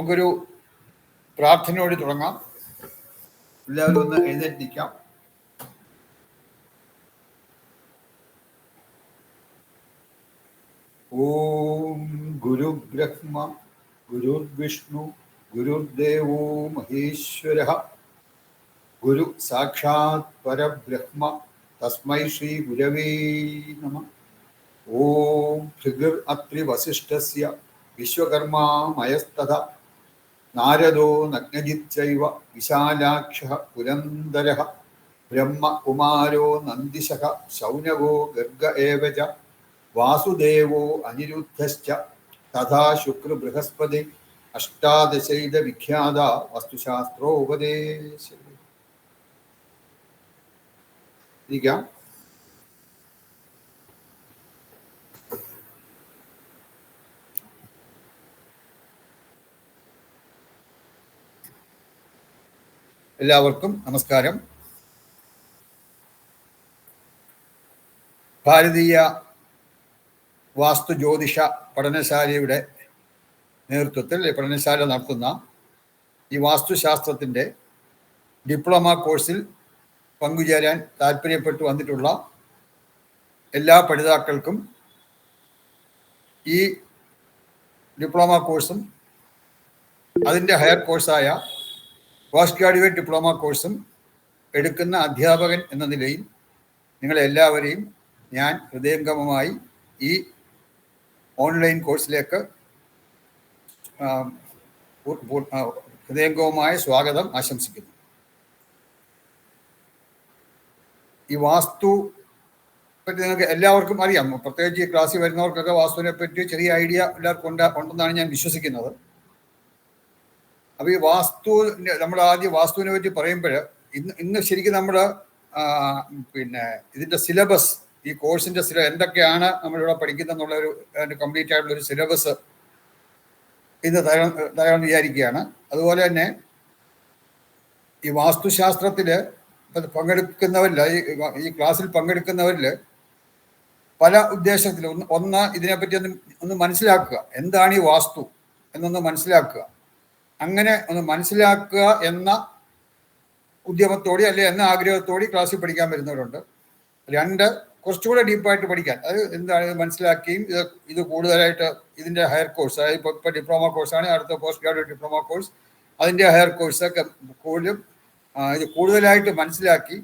നമുക്കൊരു പ്രാർത്ഥനയോട് തുടങ്ങാം. എല്ലാവരും ഒന്ന് എഴുന്നേറ്റിരിക്കാം. ഓം ഗുരുബ്രഹ്മ ഗുരുർവിഷ്ണു ഗുരുദേവോ മഹേശ്വരഃ ഗുരു സാക്ഷാത് പരബ്രഹ്മ തസ്മൈ ശ്രീ ഗുരവേ നമഃ. ഓം ഭൃഗുർ അത്രി വസിഷ്ഠസ്യ വിശ്വകർമാ മയസ്തഥ നാരദോ നഗ്നജിച്ചൈവ വിശാലാക്ഷഃ പുരന്ദരഃ ബ്രഹ്മ കുമാരോ നന്ദിശഃ ശൗനകോ ഗർഗ ഏവ ച വാസുദേവോ അനിരുദ്ധശ്ച തഥാ ശുക്ര ബൃഹസ്പതി അഷ്ടാദശൈത വിഖ്യാത വസ്തുശാസ്ത്രോപദേശ. ഇരിക്കാം. എല്ലാവർക്കും നമസ്കാരം. ഭാരതീയ വാസ്തു ജ്യോതിഷ പഠനശാലയുടെ നേതൃത്വത്തിൽ പഠനശാല നടത്തുന്ന ഈ വാസ്തുശാസ്ത്രത്തിൻ്റെ ഡിപ്ലോമ കോഴ്സിൽ പങ്കുചേരാൻ താല്പര്യപ്പെട്ടു വന്നിട്ടുള്ള എല്ലാ പഠിതാക്കൾക്കും ഈ ഡിപ്ലോമ കോഴ്സും അതിൻ്റെ ഹയർ കോഴ്സായ പോസ്റ്റ് ഗ്രാജുവേറ്റ് ഡിപ്ലോമ കോഴ്സും എടുക്കുന്ന അധ്യാപകൻ എന്ന നിലയിൽ നിങ്ങളെല്ലാവരെയും ഞാൻ ഹൃദയംഗമമായി ഈ ഓൺലൈൻ കോഴ്സിലേക്ക് ഹൃദയംഗമമായ സ്വാഗതം ആശംസിക്കുന്നു. ഈ വാസ്തു പറ്റി നിങ്ങൾക്ക് എല്ലാവർക്കും അറിയാം. പ്രത്യേകിച്ച് ഈ ക്ലാസ്സിൽ വരുന്നവർക്കൊക്കെ വാസ്തുവിനെ പറ്റി ചെറിയ ഐഡിയ എല്ലാവർക്കും ഉണ്ടെന്നാണ് ഞാൻ വിശ്വസിക്കുന്നത്. അപ്പോൾ ഈ വാസ്തു, നമ്മൾ ആദ്യം വാസ്തുവിനെ പറ്റി പറയുമ്പോൾ ഇന്ന് ശരിക്കും നമ്മൾ ഇതിൻ്റെ സിലബസ്, ഈ കോഴ്സിൻ്റെ എന്തൊക്കെയാണ് നമ്മളിവിടെ പഠിക്കുന്നത് ഒരു കംപ്ലീറ്റ് ആയിട്ടുള്ളൊരു സിലബസ് ഇന്ന് തയ്യാറെന്ന് വിചാരിക്കുകയാണ്. അതുപോലെ തന്നെ ഈ വാസ്തുശാസ്ത്രത്തിൽ പങ്കെടുക്കുന്നവരിൽ, ഈ ക്ലാസ്സിൽ പങ്കെടുക്കുന്നവരിൽ പല ഉദ്ദേശത്തിൽ ഒന്ന് ഇതിനെപ്പറ്റി ഒന്ന് മനസ്സിലാക്കുക, എന്താണ് ഈ വാസ്തു എന്നൊന്ന് മനസ്സിലാക്കുക. അങ്ങനെ ഒന്ന് മനസ്സിലാക്കുക എന്ന ഉദ്യമത്തോടെ അല്ലെ എന്ന ആഗ്രഹത്തോടെ ക്ലാസ്സിൽ പഠിക്കാൻ വരുന്നവരുണ്ട്. രണ്ട്, കുറച്ചുകൂടെ ഡീപ്പായിട്ട് പഠിക്കാൻ, അത് എന്താണ് മനസ്സിലാക്കിയും ഇത് കൂടുതലായിട്ട് ഇതിൻ്റെ ഹയർ കോഴ്സ്, അതായത് ഇപ്പോൾ ഡിപ്ലോമ കോഴ്സാണ്, അടുത്ത പോസ്റ്റ് ഗ്രാജുവേറ്റ് ഡിപ്ലോമ കോഴ്സ്, അതിൻ്റെ ഹയർ കോഴ്സൊക്കെ ഇത് കൂടുതലായിട്ട് മനസ്സിലാക്കി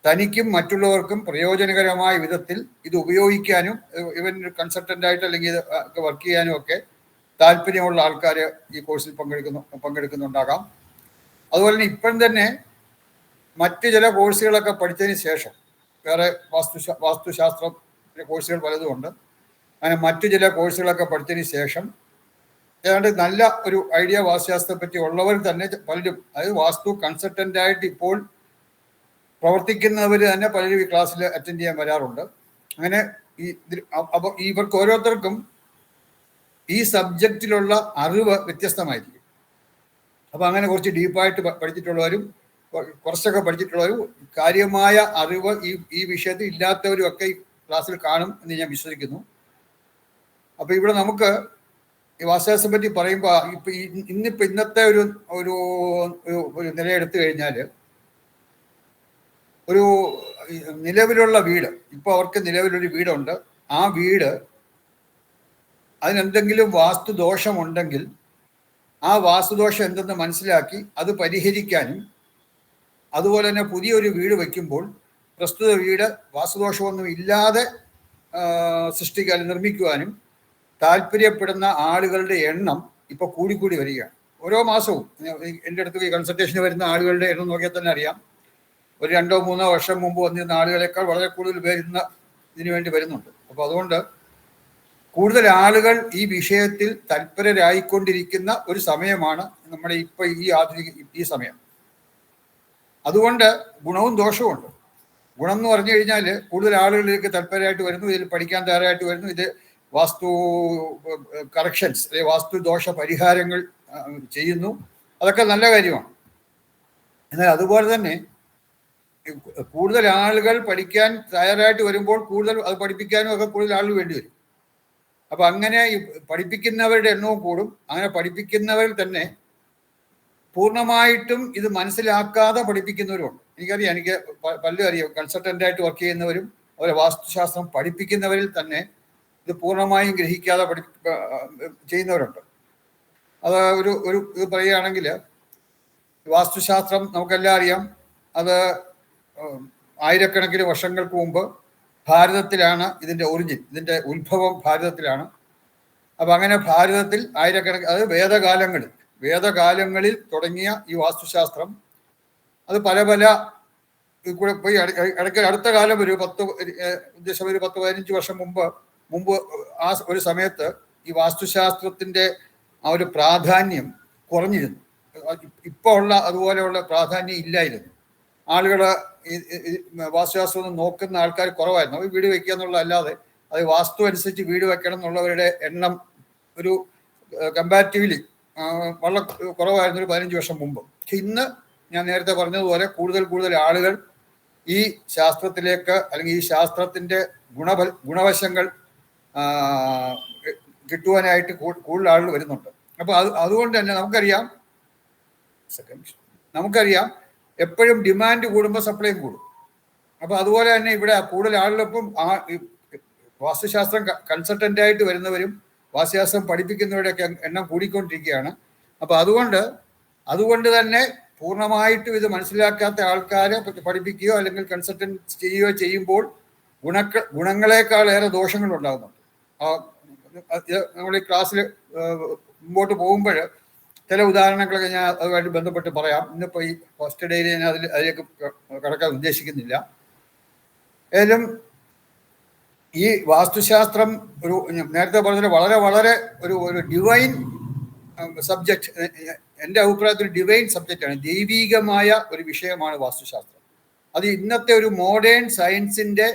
തനിക്കും മറ്റുള്ളവർക്കും പ്രയോജനകരമായ വിധത്തിൽ ഇത് ഉപയോഗിക്കാനും ഇവൻ കൺസൾട്ടൻ്റായിട്ട് അല്ലെങ്കിൽ ഇത് വർക്ക് ചെയ്യാനും ഒക്കെ താല്പര്യമുള്ള ആൾക്കാർ ഈ കോഴ്സിൽ പങ്കെടുക്കുന്നുണ്ടാകാം. അതുപോലെ തന്നെ ഇപ്പം തന്നെ മറ്റ് ചില കോഴ്സുകളൊക്കെ പഠിച്ചതിന് ശേഷം, വേറെ വാസ്തുശാസ്ത്ര കോഴ്സുകൾ പലതുമുണ്ട്, അങ്ങനെ മറ്റു ചില കോഴ്സുകളൊക്കെ പഠിച്ചതിന് ശേഷം ഏതാണ്ട് നല്ല ഒരു ഐഡിയ വാസ്തുശാസ്ത്രത്തെ പറ്റി ഉള്ളവർ തന്നെ പലരും, അതായത് വാസ്തു കൺസൾട്ടൻ്റായിട്ട് ഇപ്പോൾ പ്രവർത്തിക്കുന്നവർ തന്നെ പലരും ഈ ക്ലാസ്സിൽ അറ്റൻഡ് ചെയ്യാൻ വരാറുണ്ട്. അങ്ങനെ അപ്പോൾ ഇവർക്ക് ഓരോരുത്തർക്കും ഈ സബ്ജക്റ്റിലുള്ള അറിവ് വ്യത്യസ്തമായിരിക്കും. അപ്പോൾ അങ്ങനെ കുറച്ച് ഡീപ്പായിട്ട് പഠിച്ചിട്ടുള്ളവരും കുറച്ചൊക്കെ പഠിച്ചിട്ടുള്ളവരും കാര്യമായ അറിവ് ഈ വിഷയത്തിൽ ഇല്ലാത്തവരും ഒക്കെ ഈ ക്ലാസ്സിൽ കാണും എന്ന് ഞാൻ വിശ്വസിക്കുന്നു. അപ്പോൾ ഇവിടെ നമുക്ക് ഈ വാസ്തുശാസ്ത്രത്തെ പറ്റി പറയുമ്പോൾ ഇന്നത്തെ ഒരു ഒരു ഒരു നിലയെടുത്തു കഴിഞ്ഞാൽ, ഒരു നിലവിലുള്ള വീട്, ഇപ്പോൾ അവർക്ക് നിലവിലൊരു വീടുണ്ട്, ആ വീട് അതിനെന്തെങ്കിലും വാസ്തുദോഷമുണ്ടെങ്കിൽ ആ വാസ്തുദോഷം എന്തെന്ന് മനസ്സിലാക്കി അത് പരിഹരിക്കാനും, അതുപോലെ തന്നെ പുതിയൊരു വീട് വയ്ക്കുമ്പോൾ പ്രസ്തുത വീട് വാസ്തുദോഷമൊന്നും ഇല്ലാതെ നിർമ്മിക്കുവാനും താല്പര്യപ്പെടുന്ന ആളുകളുടെ എണ്ണം ഇപ്പോൾ കൂടിക്കൂടി വരികയാണ്. ഓരോ മാസവും എൻ്റെ അടുത്ത് ഈ കൺസൾട്ടേഷന് വരുന്ന ആളുകളുടെ എണ്ണം നോക്കിയാൽ തന്നെ അറിയാം. ഒരു 2-3 വർഷം മുമ്പ് വന്നിരുന്ന ആളുകളെക്കാൾ വളരെ കൂടുതൽ പേര് ഇന്ന് ഇതിനു വേണ്ടി വരുന്നുണ്ട്. അപ്പോൾ അതുകൊണ്ട് കൂടുതൽ ആളുകൾ ഈ വിഷയത്തിൽ തൽപരരായിക്കൊണ്ടിരിക്കുന്ന ഒരു സമയമാണ് നമ്മുടെ ഇപ്പോൾ ഈ സമയം. അതുകൊണ്ട് ഗുണവും ദോഷവും ഉണ്ട്. ഗുണം എന്ന് പറഞ്ഞു കഴിഞ്ഞാൽ കൂടുതൽ ആളുകളിലേക്ക് തൽപരരായിട്ട് വരുന്നു, ഇതിൽ പഠിക്കാൻ തയ്യാറായിട്ട് വരുന്നു, ഇത് വാസ്തു കറക്ഷൻസ്, വാസ്തു ദോഷ പരിഹാരങ്ങൾ ചെയ്യുന്നു, അതൊക്കെ നല്ല കാര്യമാണ്. എന്നാൽ അതുപോലെ തന്നെ കൂടുതൽ ആളുകൾ പഠിക്കാൻ തയ്യാറായിട്ട് വരുമ്പോൾ കൂടുതൽ അത് പഠിപ്പിക്കാനും ഒക്കെ കൂടുതൽ ആളുകൾ വേണ്ടി വരും. അപ്പൊ അങ്ങനെ പഠിപ്പിക്കുന്നവരുടെ എണ്ണവും കൂടും. അങ്ങനെ പഠിപ്പിക്കുന്നവരിൽ തന്നെ പൂർണ്ണമായിട്ടും ഇത് മനസ്സിലാക്കാതെ പഠിപ്പിക്കുന്നവരുണ്ട്. എനിക്കറിയാം, എനിക്ക് പലരും അറിയാം, കൺസൾട്ടൻ്റായിട്ട് വർക്ക് ചെയ്യുന്നവരും അവരെ വാസ്തുശാസ്ത്രം പഠിപ്പിക്കുന്നവരിൽ തന്നെ ഇത് പൂർണ്ണമായും ഗ്രഹിക്കാതെ ചെയ്യുന്നവരുണ്ട്. അത് ഒരു ഇത് പറയുകയാണെങ്കിൽ, വാസ്തുശാസ്ത്രം നമുക്കെല്ലാം അറിയാം, അത് ആയിരക്കണക്കിന് വർഷങ്ങൾക്ക് മുമ്പ് ഭാരതത്തിലാണ് ഇതിൻ്റെ ഒറിജിൻ, ഇതിൻ്റെ ഉത്ഭവം ഭാരതത്തിലാണ്. അപ്പം അങ്ങനെ ഭാരതത്തിൽ ആയിരക്കണക്കിന്, അത് വേദകാലങ്ങളിൽ തുടങ്ങിയ ഈ വാസ്തുശാസ്ത്രം അത് പല കൂടെ പോയി ഇടയ്ക്ക് അടുത്ത കാലം ഒരു 10-15 വർഷം മുമ്പ് ആ ഒരു സമയത്ത് ഈ വാസ്തുശാസ്ത്രത്തിൻ്റെ ആ ഒരു പ്രാധാന്യം കുറഞ്ഞിരുന്നു. ഇപ്പോൾ ഉള്ള അതുപോലെയുള്ള പ്രാധാന്യം ഇല്ലായിരുന്നു. ആളുകൾ വാസ്തുശാസ്ത്രം നോക്കുന്ന ആൾക്കാർ കുറവായിരുന്നു. അവർ വീട് വയ്ക്കുക എന്നുള്ളതല്ലാതെ അത് വാസ്തു അനുസരിച്ച് വീട് വെക്കണം എന്നുള്ളവരുടെ എണ്ണം ഒരു കമ്പാരിറ്റീവ്ലി വളരെ കുറവായിരുന്നു ഒരു 15 വർഷം മുമ്പ്. പക്ഷെ ഇന്ന് ഞാൻ നേരത്തെ പറഞ്ഞതുപോലെ കൂടുതൽ ആളുകൾ ഈ ശാസ്ത്രത്തിലേക്ക്, അല്ലെങ്കിൽ ഈ ശാസ്ത്രത്തിൻ്റെ ഗുണവശങ്ങൾ കിട്ടുവാനായിട്ട് കൂടുതൽ ആളുകൾ വരുന്നുണ്ട്. അപ്പോൾ അതുകൊണ്ട് തന്നെ നമുക്കറിയാം എപ്പോഴും ഡിമാൻഡ് കൂടുമ്പോൾ സപ്ലൈയും കൂടും. അപ്പോൾ അതുപോലെ തന്നെ ഇവിടെ കൂടുതൽ ആളുകൾക്കും വാസ്തുശാസ്ത്രം കൺസൾട്ടൻ്റായിട്ട് വരുന്നവരും വാസ്തുശാസ്ത്രം പഠിപ്പിക്കുന്നവരുടെയൊക്കെ എണ്ണം കൂടിക്കൊണ്ടിരിക്കുകയാണ്. അപ്പോൾ അതുകൊണ്ട് തന്നെ പൂർണ്ണമായിട്ടും ഇത് മനസ്സിലാക്കാത്ത ആൾക്കാരെ പഠിപ്പിക്കുകയോ അല്ലെങ്കിൽ കൺസൾട്ടൻറ്റ് ചെയ്യുകയോ ചെയ്യുമ്പോൾ ഗുണങ്ങളെക്കാളേറെ ദോഷങ്ങൾ ഉണ്ടാകുന്നുണ്ട്. നമ്മൾ ഈ ക്ലാസ്സിൽ മുമ്പോട്ട് പോകുമ്പോൾ ചില ഉദാഹരണങ്ങളൊക്കെ ഞാൻ അതുമായിട്ട് ബന്ധപ്പെട്ട് പറയാം. ഇന്നിപ്പോൾ ഈ ഫസ്റ്റ് ഡേയിൽ ഞാൻ അതിലേക്ക് കടക്കാൻ ഉദ്ദേശിക്കുന്നില്ല. ഏതായാലും ഈ വാസ്തുശാസ്ത്രം നേരത്തെ പറഞ്ഞ വളരെ ഒരു ഡിവൈൻ സബ്ജക്റ്റ്, എൻ്റെ അഭിപ്രായത്തിൽ ഡിവൈൻ സബ്ജക്റ്റാണ്, ദൈവീകമായ ഒരു വിഷയമാണ് വാസ്തുശാസ്ത്രം. അത് ഇന്നത്തെ ഒരു മോഡേൺ സയൻസിൻ്റെ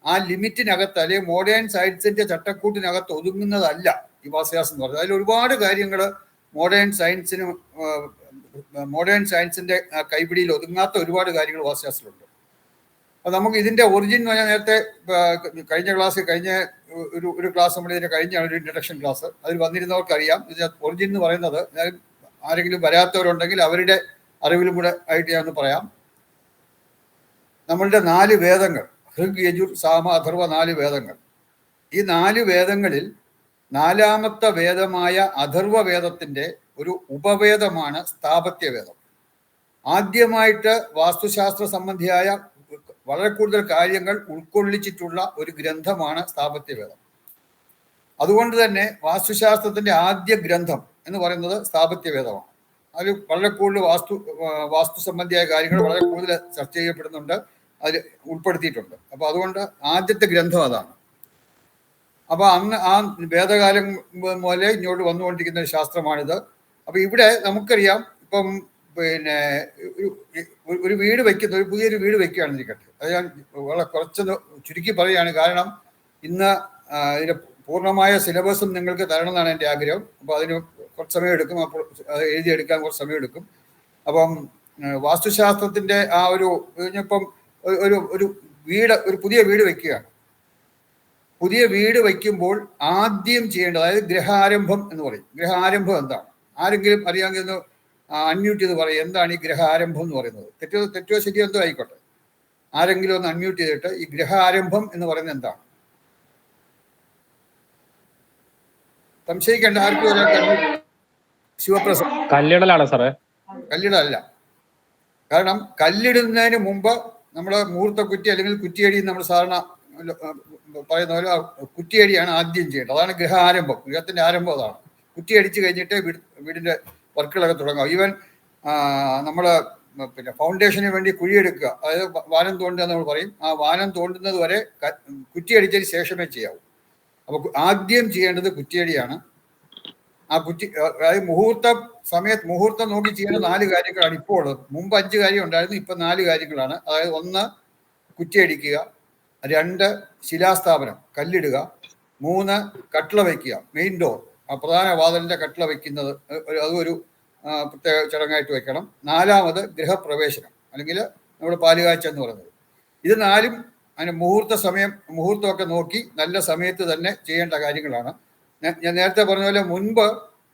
ആ ലിമിറ്റിനകത്ത്, അല്ലെങ്കിൽ മോഡേൺ സയൻസിൻ്റെ ചട്ടക്കൂട്ടിനകത്ത് ഒതുങ്ങുന്നതല്ല ഈ വാസ്തുശാസ്ത്രം എന്ന് പറയുന്നത്. അതിൽ ഒരുപാട് കാര്യങ്ങൾ മോഡേൺ സയൻസിൻ്റെ കൈപിടിയിൽ ഒതുങ്ങാത്ത ഒരുപാട് കാര്യങ്ങൾ വാസ്തുശാസ്ത്രത്തിലുണ്ട്. അപ്പോൾ നമുക്ക് ഇതിൻ്റെ ഒറിജിൻ എന്ന് പറഞ്ഞാൽ, നേരത്തെ കഴിഞ്ഞ ഒരു ക്ലാസ് നമ്മൾ ഇതിൻ്റെ കഴിഞ്ഞാണ് ഒരു ഇൻട്രഡക്ഷൻ ക്ലാസ്, അതിൽ വന്നിരുന്നവർക്കറിയാം. ഇതിൻ്റെ ഒറിജിൻ എന്ന് പറയുന്നത്, ആരെങ്കിലും വരാത്തവരുണ്ടെങ്കിൽ അവരുടെ അറിവിലും കൂടെ ആയിട്ട് ഞാൻ ഒന്ന് പറയാം. നമ്മളുടെ 4 വേദങ്ങൾ, ഋഗ്, യജുർ, സാമ, അഥർവ, 4 വേദങ്ങൾ. ഈ 4 വേദങ്ങളിൽ 4ാമത്തെ വേദമായ അഥർവ വേദത്തിൻ്റെ ഒരു ഉപവേദമാണ് സ്ഥാപത്യവേദം. ആദ്യമായിട്ട് വാസ്തുശാസ്ത്ര സംബന്ധിയായ വളരെ കൂടുതൽ കാര്യങ്ങൾ ഉൾക്കൊള്ളിച്ചിട്ടുള്ള ഒരു ഗ്രന്ഥമാണ് സ്ഥാപത്യവേദം. അതുകൊണ്ട് തന്നെ വാസ്തുശാസ്ത്രത്തിൻ്റെ ആദ്യ ഗ്രന്ഥം എന്ന് പറയുന്നത് സ്ഥാപത്യവേദമാണ്. അതിൽ വളരെ കൂടുതൽ വാസ്തു സംബന്ധിയായ കാര്യങ്ങൾ വളരെ കൂടുതൽ ചർച്ച ചെയ്യപ്പെടുന്നുണ്ട്, അതിൽ ഉൾപ്പെടുത്തിയിട്ടുണ്ട്. അപ്പോൾ അതുകൊണ്ട് ആദ്യത്തെ ഗ്രന്ഥം അതാണ്. അപ്പോൾ അന്ന് ആ വേദകാലം പോലെ ഇങ്ങോട്ട് വന്നുകൊണ്ടിരിക്കുന്ന ഒരു ശാസ്ത്രമാണിത്. അപ്പോൾ ഇവിടെ നമുക്കറിയാം, ഇപ്പം പിന്നെ ഒരു വീട് വയ്ക്കുന്ന, ഒരു പുതിയൊരു വീട് വയ്ക്കുകയാണെന്നിരിക്കട്ടെ, അത് ഞാൻ വളരെ കുറച്ചൊന്ന് ചുരുക്കി പറയുകയാണ്. കാരണം ഇന്ന് ഇതിൻ്റെ പൂർണ്ണമായ സിലബസും നിങ്ങൾക്ക് തരണമെന്നാണ് എൻ്റെ ആഗ്രഹം. അപ്പോൾ അതിന് കുറച്ച് സമയം എടുക്കും, അപ്പോൾ അത് എഴുതിയെടുക്കാൻ കുറച്ച് സമയം എടുക്കും. അപ്പം വാസ്തുശാസ്ത്രത്തിൻ്റെ ആ ഇപ്പം ഒരു പുതിയ വീട് വയ്ക്കുകയാണ്. പുതിയ വീട് വയ്ക്കുമ്പോൾ ആദ്യം ചെയ്യേണ്ടത്, അതായത് ഗ്രഹാരംഭം എന്ന് പറയും. ഗ്രഹാരംഭം എന്താണ്? ആരെങ്കിലും അറിയാമെങ്കിൽ ഒന്ന് അൺമ്യൂട്ട് ചെയ്ത് പറയും, എന്താണ് ഈ ഗ്രഹാരംഭം എന്ന് പറയുന്നത്? തെറ്റോ ശരിയോ എന്തോ ആയിക്കോട്ടെ, ആരെങ്കിലും ഒന്ന് അൺമ്യൂട്ട് ചെയ്തിട്ട് ഈ ഗ്രഹാരംഭം എന്ന് പറയുന്നത് എന്താണ്? സംശയിക്കേണ്ട, ആർക്കും ശിവപ്രസാദ്. കല്ലിടലാണ് സാറേ. കല്ലിടല്ല. കാരണം കല്ലിടുന്നതിന് മുമ്പ് നമ്മൾ മുഹൂർത്ത കുറ്റി അല്ലെങ്കിൽ കുറ്റിയടി നമ്മൾ സാധാരണ പറയുന്ന പോലെ കുറ്റിയടിയാണ് ആദ്യം ചെയ്യേണ്ടത്. അതാണ് ഗ്രഹാരംഭം, ഗൃഹത്തിൻ്റെ ആരംഭം അതാണ്. കുറ്റിയടിച്ച് കഴിഞ്ഞിട്ട് വീടിൻ്റെ വർക്കുകളൊക്കെ തുടങ്ങാം. ഈവൻ നമ്മൾ പിന്നെ ഫൗണ്ടേഷന് വേണ്ടി കുഴിയെടുക്കുക, അതായത് വാനം തോണ്ടുക നമ്മൾ പറയും. ആ വാനം തോണ്ടുന്നത് വരെ കുറ്റിയടിച്ചതിന് ശേഷമേ ചെയ്യാവൂ. അപ്പോൾ ആദ്യം ചെയ്യേണ്ടത് കുറ്റിയടിയാണ്. ആ അതായത് മുഹൂർത്തം നോക്കി ചെയ്യുന്ന 4 കാര്യങ്ങളാണ് ഇപ്പോൾ ഉള്ളത്. മുമ്പ് 5 കാര്യം ഉണ്ടായിരുന്നു, ഇപ്പം 4 കാര്യങ്ങളാണ്. അതായത് 1 കുറ്റിയടിക്കുക, 2 ശിലാസ്ഥാപനം കല്ലിടുക, 3 കട്ടിള വയ്ക്കുക, മെയിൻ ഡോർ, ആ പ്രധാന വാതിലിൻ്റെ കട്ടിള വയ്ക്കുന്നത് അതൊരു പ്രത്യേക ചടങ്ങായിട്ട് വെക്കണം. 4ാമത് ഗൃഹപ്രവേശനം, അല്ലെങ്കിൽ നമ്മുടെ പാലുകാഴ്ച എന്ന് പറയുന്നത്. ഇത് 4ഉം അതിന് മുഹൂർത്തമൊക്കെ നോക്കി നല്ല സമയത്ത് തന്നെ ചെയ്യേണ്ട കാര്യങ്ങളാണ്. ഞാൻ നേരത്തെ പറഞ്ഞ പോലെ മുൻപ്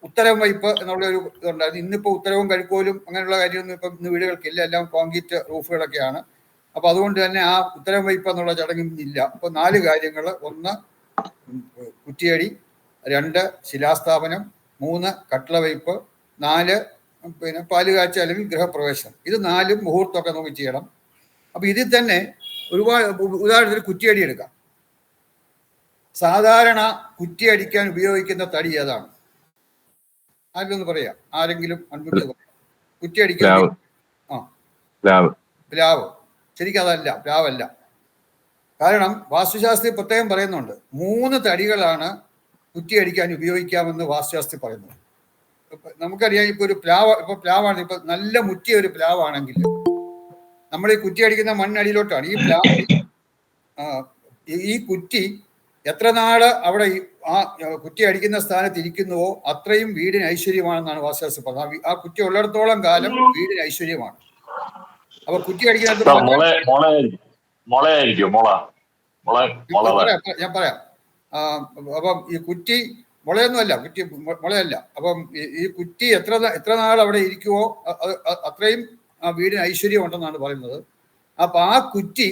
ഉത്തരം വയ്പ് എന്നുള്ള ഒരു ഇതുണ്ടായിരുന്നു. ഇന്നിപ്പോൾ ഉത്തരവും കഴുക്കോലും അങ്ങനെയുള്ള കാര്യമൊന്നും ഇപ്പം ഇന്ന് വീടുകൾക്കില്ല, എല്ലാം കോൺക്രീറ്റ് റൂഫുകളൊക്കെയാണ്. അപ്പൊ അതുകൊണ്ട് തന്നെ ആ ഉത്തരം വയ്പ് എന്നുള്ള ചടങ്ങും ഇല്ല. അപ്പൊ 4 കാര്യങ്ങൾ: 1 കുറ്റിയടി, 2 ശിലാസ്ഥാപനം, 3 കട്ടളവയ്പ്, 4 പിന്നെ പാലുകാഴ്ച അല്ലെങ്കിൽ ഗൃഹപ്രവേശനം. ഇത് 4 മുഹൂർത്തമൊക്കെ നമുക്ക് ചെയ്യണം. അപ്പൊ ഇതിൽ തന്നെ ഒരുപാട് ഉദാഹരണത്തിന് കുറ്റിയടി എടുക്കാം. സാധാരണ കുറ്റിയടിക്കാൻ ഉപയോഗിക്കുന്ന തടി ഏതാണ്? ആരെങ്കിലും പറയാം, ആരെങ്കിലും അൺമ്യൂട്ട് പറയാം. കുറ്റിയടിക്കാൻ പ്ലാവ്. ശരിക്കും അതല്ല, പ്ലാവല്ല. കാരണം വാസ്തുശാസ്ത്രി പ്രത്യേകം പറയുന്നുണ്ട് 3 തടികളാണ് കുറ്റിയടിക്കാൻ ഉപയോഗിക്കാമെന്ന് വാസ്തുശാസ്ത്രി പറയുന്നത്. നമുക്കറിയാം, ഇപ്പൊ ഒരു പ്ലാവാണ്, ഇപ്പൊ നല്ല മുറ്റിയ ഒരു പ്ലാവാണെങ്കിൽ നമ്മൾ ഈ കുറ്റിയടിക്കുന്ന മണ്ണടിയിലോട്ടാണ്. ഈ കുറ്റി എത്ര നാള് അവിടെ ആ കുറ്റി അടിക്കുന്ന സ്ഥാനത്ത് ഇരിക്കുന്നുവോ അത്രയും വീടിന് ഐശ്വര്യമാണെന്നാണ് വാസ്തുശാസ്ത്രി പറഞ്ഞത്. ആ കുറ്റി ഉള്ളിടത്തോളം കാലം വീടിന് ഐശ്വര്യമാണ്. അപ്പൊ കുറ്റി അടിക്കുന്ന ഞാൻ പറയാം. അപ്പം ഈ കുറ്റി മുളയൊന്നുമല്ല, കുറ്റി മുളയല്ല. അപ്പം ഈ കുറ്റി എത്ര നാൾ അവിടെ ഇരിക്കുവോ അത്രയും ആ വീടിന് ഐശ്വര്യം ഉണ്ടെന്നാണ് പറയുന്നത്. അപ്പൊ ആ കുറ്റി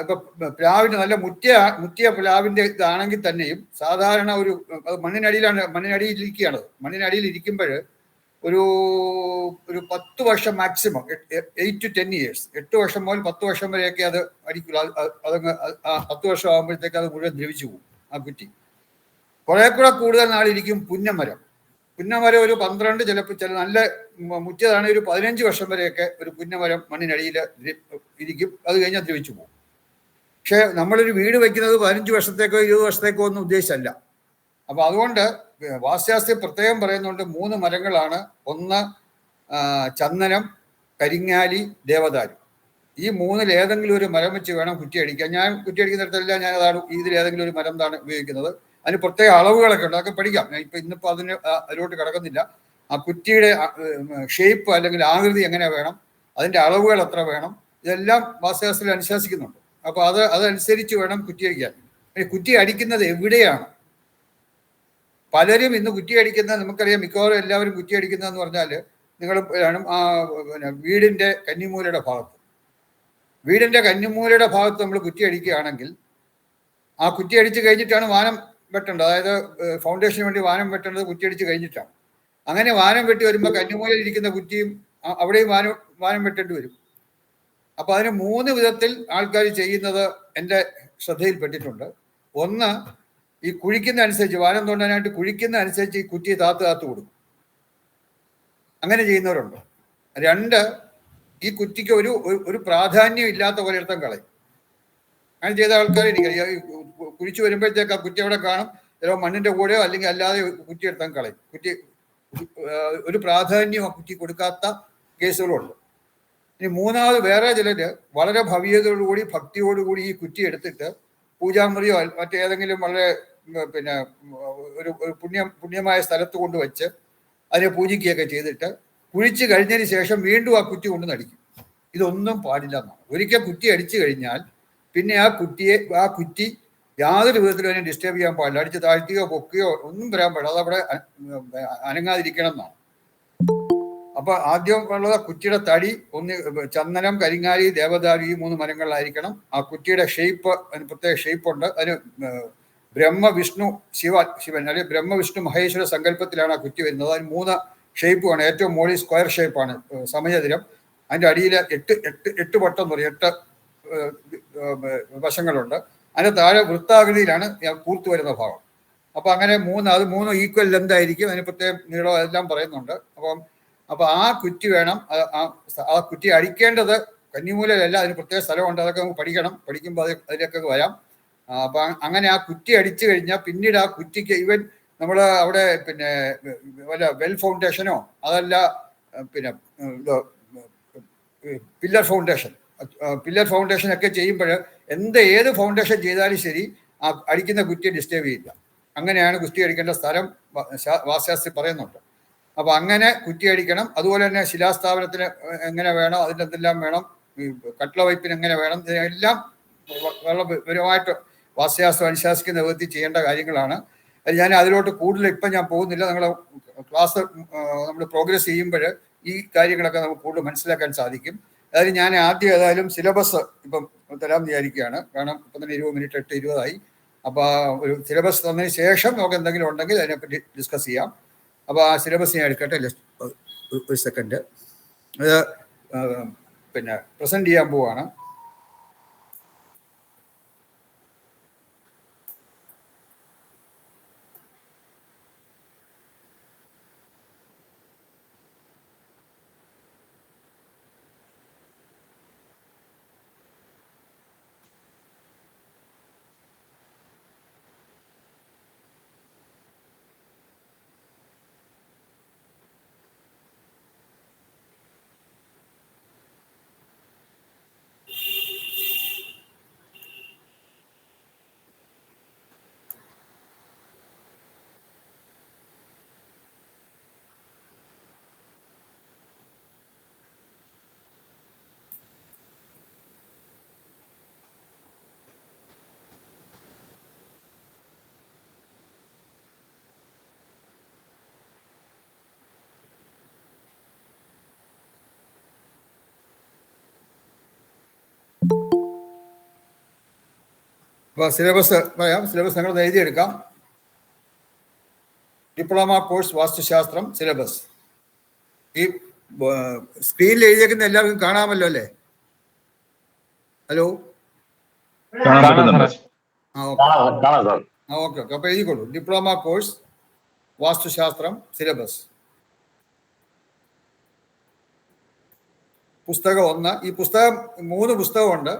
ഇപ്പൊ പ്ലാവിന് നല്ല മുറ്റിയ പ്ലാവിന്റെ ഇതാണെങ്കിൽ തന്നെയും സാധാരണ ഒരു മണ്ണിനടിയിലിരിക്കുകയാണ്. മണ്ണിനടിയിൽ ഇരിക്കുമ്പോൾ ഒരു 10 വർഷം മാക്സിമം, 8 to 10 years, 8 വർഷം മുതൽ 10 വർഷം വരെയൊക്കെ അത് അടിക്കില്ല. അതങ്ങ് 10 വർഷം ആകുമ്പോഴത്തേക്ക് അത് മുഴുവൻ ദ്രവിച്ചു പോകും ആ കുറ്റി. കുറെ കൂടെ കൂടുതൽ നാളിരിക്കും പുന്നമരം. പുന്നമരം ഒരു 12, ചിലപ്പോൾ ചില നല്ല മുറ്റിയതാണ് ഒരു 15 വർഷം വരെയൊക്കെ ഒരു പുന്നമരം മണ്ണിനടിയിൽ ഇരിക്കും. അത് കഴിഞ്ഞാൽ ദ്രവിച്ചു പോകും. പക്ഷെ നമ്മളൊരു വീട് വയ്ക്കുന്നത് 15 വർഷത്തേക്കോ 20 വർഷത്തേക്കോ ഒന്നും ഉദ്ദേശിച്ചല്ല. അപ്പൊ അതുകൊണ്ട് വാസ്തുശാസ്ത്രി പ്രത്യേകം പറയുന്നുണ്ട് 3 മരങ്ങളാണ്. 1 ചന്ദനം, കരിങ്ങാലി, ദേവദാരു. ഈ 3-ൽ ഏതെങ്കിലും ഒരു മരം വെച്ച് വേണം കുറ്റിയടിക്കാൻ. ഞാൻ കുറ്റിയടിക്കുന്നിടത്തല്ല ഞാൻ അതാണ് ഇതിൽ ഏതെങ്കിലും ഒരു മരം താണ് ഉപയോഗിക്കുന്നത്. അതിന് പ്രത്യേക അളവുകളൊക്കെ ഉണ്ട്, അതൊക്കെ പഠിക്കാം. ഇന്നിപ്പോൾ അതിലോട്ട് കിടക്കുന്നില്ല. ആ കുറ്റിയുടെ ഷേപ്പ് അല്ലെങ്കിൽ ആകൃതി എങ്ങനെ വേണം, അതിന്റെ അളവുകൾ എത്ര വേണം, ഇതെല്ലാം വാസ്തുശാസ്ത്രത്തിൽ അനുശാസിക്കുന്നുണ്ട്. അപ്പൊ അതനുസരിച്ച് വേണം കുറ്റി അടിക്കാൻ. കുറ്റി അടിക്കുന്നത് എവിടെയാണ്? പലരും ഇന്ന് കുറ്റി അടിക്കുന്നത് നമുക്കറിയാം. മിക്കവാറും എല്ലാവരും കുറ്റി അടിക്കുന്നതെന്ന് പറഞ്ഞാൽ നിങ്ങൾ വീടിന്റെ കന്നിമൂലയുടെ ഭാഗത്ത്. വീടിന്റെ കന്നിമൂലയുടെ ഭാഗത്ത് നമ്മൾ കുറ്റി അടിക്കുകയാണെങ്കിൽ ആ കുറ്റി അടിച്ച് കഴിഞ്ഞിട്ടാണ് വാനം വെട്ടേണ്ടത്. അതായത് ഫൗണ്ടേഷന് വേണ്ടി വാനം വെട്ടേണ്ടത് കുറ്റി അടിച്ച് കഴിഞ്ഞിട്ടാണ്. അങ്ങനെ വാനം വെട്ടി വരുമ്പോൾ കന്നിമൂലയിൽ ഇരിക്കുന്ന കുറ്റിയും അവിടെയും വാനം വെട്ടേണ്ടി വരും. അപ്പൊ അതിന് 3 വിധത്തിൽ ആൾക്കാർ ചെയ്യുന്നത് എൻ്റെ ശ്രദ്ധയിൽപ്പെട്ടിട്ടുണ്ട്. 1, ഈ കുഴിക്കുന്ന അനുസരിച്ച്, വാനം തോണ്ടാനായിട്ട് കുഴിക്കുന്ന അനുസരിച്ച് ഈ കുറ്റിയെ താത്ത് കൊടുക്കും. അങ്ങനെ ചെയ്യുന്നവരുണ്ട്. 2, ഈ കുറ്റിക്ക് ഒരു പ്രാധാന്യം ഇല്ലാത്ത ഒരിടത്തും കളയും. അങ്ങനെ ചെയ്ത ആൾക്കാർ എനിക്കറിയാം. കുഴിച്ചു വരുമ്പോഴത്തേക്ക് ആ കുറ്റി അവിടെ കാണും. ചിലപ്പോൾ മണ്ണിന്റെ കൂടെയോ അല്ലെങ്കിൽ അല്ലാതെ കുറ്റി എടുത്താൽ കളയും. കുറ്റി ഒരു പ്രാധാന്യം ആ കുറ്റി കൊടുക്കാത്ത കേസുകളുണ്ട്. ഇനി 3ാമത് വേറെ ചിലര് വളരെ ഭവ്യതയോടുകൂടി ഭക്തിയോടുകൂടി ഈ കുറ്റി എടുത്തിട്ട് പൂജാമുറിയോ മറ്റേതെങ്കിലും വളരെ ഒരു പുണ്യമായ സ്ഥലത്ത് കൊണ്ട് വെച്ച് അതിനെ പൂജിക്കുകയൊക്കെ ചെയ്തിട്ട് കുഴിച്ച് കഴിഞ്ഞതിന് ശേഷം വീണ്ടും ആ കുറ്റി കൊണ്ട് നടിക്കും. ഇതൊന്നും പാടില്ല എന്നാണ്. ഒരിക്കൽ കുറ്റി അടിച്ചു കഴിഞ്ഞാൽ പിന്നെ ആ കുറ്റി യാതൊരു വിധത്തിലും അതിനെ ഡിസ്റ്റർബ് ചെയ്യാൻ പാടില്ല. അടിച്ച് താഴ്ത്തുകയോ പൊക്കുകയോ ഒന്നും വരാൻ പാടില്ല. അതവിടെ അനങ്ങാതിരിക്കണം എന്നാണ്. അപ്പൊ ആദ്യം ഉള്ളത് കുറ്റിയുടെ തടി, 1 ചന്ദനം, കരിങ്ങാലി, ദേവദാരു, ഈ 3 മരങ്ങളിലായിരിക്കണം. ആ കുറ്റിയുടെ ഷേപ്പ്, അതിന് പ്രത്യേക ഷേപ്പുണ്ട്. അതിന് ബ്രഹ്മ വിഷ്ണു ശിവൻ അല്ലെങ്കിൽ ബ്രഹ്മ വിഷ്ണു മഹേശ്വര സങ്കല്പത്തിലാണ് ആ കുറ്റി വരുന്നത്. അതിന് 3 ഷേപ്പുമാണ്. ഏറ്റവും മുകളിൽ സ്ക്വയർ ഷേപ്പാണ്, സമചതുരം. അതിൻ്റെ അടിയിൽ 8 വട്ടം എന്ന് പറയും, 8 വശങ്ങളുണ്ട്. അതിൻ്റെ താഴെ വൃത്താകൃതിയിലാണ് കൂർത്തു വരുന്ന ഭാഗം. അപ്പൊ അങ്ങനെ 3 ഈക്വൽ ലെന്ത് ആയിരിക്കും. അതിന് പ്രത്യേകം നീളം എല്ലാം പറയുന്നുണ്ട്. അപ്പൊ ആ കുറ്റി വേണം. ആ കുറ്റി അടിക്കേണ്ടത് കന്നിമൂലയിലല്ല, അതിന് പ്രത്യേക സ്ഥലമുണ്ട്. അതൊക്കെ നമുക്ക് പഠിക്കണം. പഠിക്കുമ്പോൾ അതിലൊക്കെ വരാം. അപ്പൊ അങ്ങനെ ആ കുറ്റി അടിച്ചു കഴിഞ്ഞാൽ പിന്നീട് ആ കുറ്റിക്ക് ഈവൻ നമ്മൾ അവിടെ വല്ല വെൽ ഫൗണ്ടേഷനോ അതല്ല പില്ലർ ഫൗണ്ടേഷൻ ഒക്കെ ചെയ്യുമ്പോൾ ഏത് ഫൗണ്ടേഷൻ ചെയ്താലും ശരി ആ അടിക്കുന്ന കുറ്റിയെ ഡിസ്റ്റർബ് ചെയ്യില്ല. അങ്ങനെയാണ് കുറ്റി അടിക്കേണ്ട സ്ഥലം വാസ്തുശാസ്ത്രി പറയുന്നുണ്ട്. അപ്പൊ അങ്ങനെ കുറ്റി അടിക്കണം. അതുപോലെ തന്നെ ശിലാസ്ഥാപനത്തിന് എങ്ങനെ വേണം, അതിൻ്റെ എന്തെല്ലാം വേണം, കട്ട്ളവയ്പ്പിന് എങ്ങനെ വേണം, ഇതെല്ലാം വളരെ വിവരമായിട്ട് വാസ്തുശാസ്ത്രം അനുശാസിക്കുന്ന വിധത്തിൽ ചെയ്യേണ്ട കാര്യങ്ങളാണ്. ഞാൻ അതിലോട്ട് കൂടുതൽ ഇപ്പം ഞാൻ പോകുന്നില്ല. നിങ്ങളെ ക്ലാസ് നമ്മൾ പ്രോഗ്രസ് ചെയ്യുമ്പോൾ ഈ കാര്യങ്ങളൊക്കെ നമുക്ക് കൂടുതൽ മനസ്സിലാക്കാൻ സാധിക്കും. അതായത് ഞാൻ ആദ്യം ഏതായാലും സിലബസ് ഇപ്പം തരാൻ വിചാരിക്കുകയാണ്. കാരണം ഇപ്പം തന്നെ 20 മിനിറ്റ് 8:20 അപ്പോൾ ഒരു സിലബസ് തന്നതിന് ശേഷം നമുക്ക് എന്തെങ്കിലും ഉണ്ടെങ്കിൽ അതിനെപ്പറ്റി ഡിസ്കസ് ചെയ്യാം. അപ്പോൾ ആ സിലബസ് ഞാൻ എടുക്കട്ടെ. ഒരു സെക്കൻഡ്. അത് പിന്നെ പ്രസന്റ് ചെയ്യാൻ പോവാണ്. അപ്പോൾ സിലബസ് പറയാം. സിലബസ് നിങ്ങൾ എഴുതിയെടുക്കാം. ഡിപ്ലോമ കോഴ്സ് വാസ്തുശാസ്ത്രം സിലബസ്. ഈ സ്ക്രീനിൽ എഴുതിയേക്കുന്ന എല്ലാവർക്കും കാണാമല്ലോ അല്ലേ? Hello, okay. അപ്പൊ എഴുതിക്കോളൂ. ഡിപ്ലോമ കോഴ്സ് വാസ്തുശാസ്ത്രം സിലബസ്. പുസ്തകം 1. ഈ പുസ്തകം 3 പുസ്തകമുണ്ട്.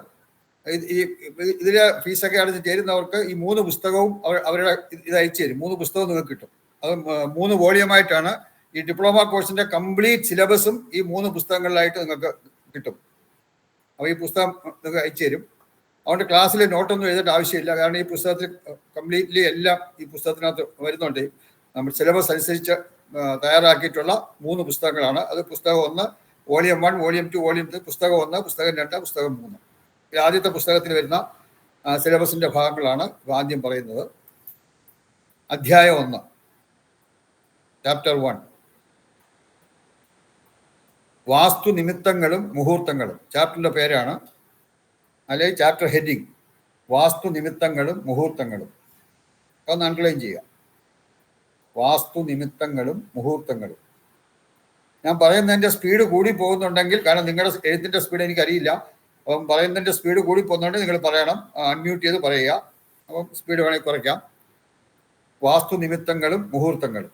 ഇതിലെ ഫീസൊക്കെ അടച്ച് ചേരുന്നവർക്ക് ഈ 3 പുസ്തകവും അവരുടെ ഇത് അയച്ചു തരും. 3 പുസ്തകവും നിങ്ങൾക്ക് കിട്ടും. അത് 3 വോളിയമായിട്ടാണ്. ഈ ഡിപ്ലോമ കോഴ്സിന്റെ കംപ്ലീറ്റ് സിലബസും ഈ 3 പുസ്തകങ്ങളിലായിട്ട് നിങ്ങൾക്ക് കിട്ടും. അപ്പോൾ ഈ പുസ്തകം നിങ്ങൾക്ക് അയച്ചു തരും. അതുകൊണ്ട് ക്ലാസ്സിൽ നോട്ടൊന്നും എഴുതേണ്ട ആവശ്യമില്ല. കാരണം ഈ പുസ്തകത്തിൽ കംപ്ലീറ്റ്ലി എല്ലാം ഈ പുസ്തകത്തിനകത്ത് വരുന്നുണ്ട്. നമ്മൾ സിലബസ് അനുസരിച്ച് തയ്യാറാക്കിയിട്ടുള്ള 3 പുസ്തകങ്ങളാണ്. അത് പുസ്തകം 1, വോളിയം 1, വോളിയം 2, വോളിയം 3, പുസ്തകം 1, പുസ്തകം 2, പുസ്തകം 3. ആദ്യത്തെ പുസ്തകത്തിൽ വരുന്ന സിലബസിന്റെ ഭാഗങ്ങളാണ് ആദ്യം പറയുന്നത്. അധ്യായം 1, ചാപ്റ്റർ 1, വാസ്തു നിമിത്തങ്ങളും മുഹൂർത്തങ്ങളും. ചാപ്റ്ററിന്റെ പേരാണ്, അല്ലെങ്കിൽ ചാപ്റ്റർ ഹെഡിങ് വാസ്തു നിമിത്തങ്ങളും മുഹൂർത്തങ്ങളും. അതൊന്ന് അണ്ടർലൈൻ ചെയ്യുക. വാസ്തു നിമിത്തങ്ങളും മുഹൂർത്തങ്ങളും. ഞാൻ പറയുന്നതിൻ്റെ സ്പീഡ് കൂടി പോകുന്നുണ്ടെങ്കിൽ, കാരണം നിങ്ങളുടെ എഴുത്തിൻ്റെ സ്പീഡ് എനിക്കറിയില്ല, അപ്പം പറയുന്നതിൻ്റെ സ്പീഡ് കൂടി പോകുന്നുണ്ടെങ്കിൽ നിങ്ങൾ പറയണം. അൺമ്യൂട്ട് ചെയ്ത് പറയുക. അപ്പം സ്പീഡ് വേണമെങ്കിൽ കുറയ്ക്കാം. വാസ്തു നിമിത്തങ്ങളും മുഹൂർത്തങ്ങളും.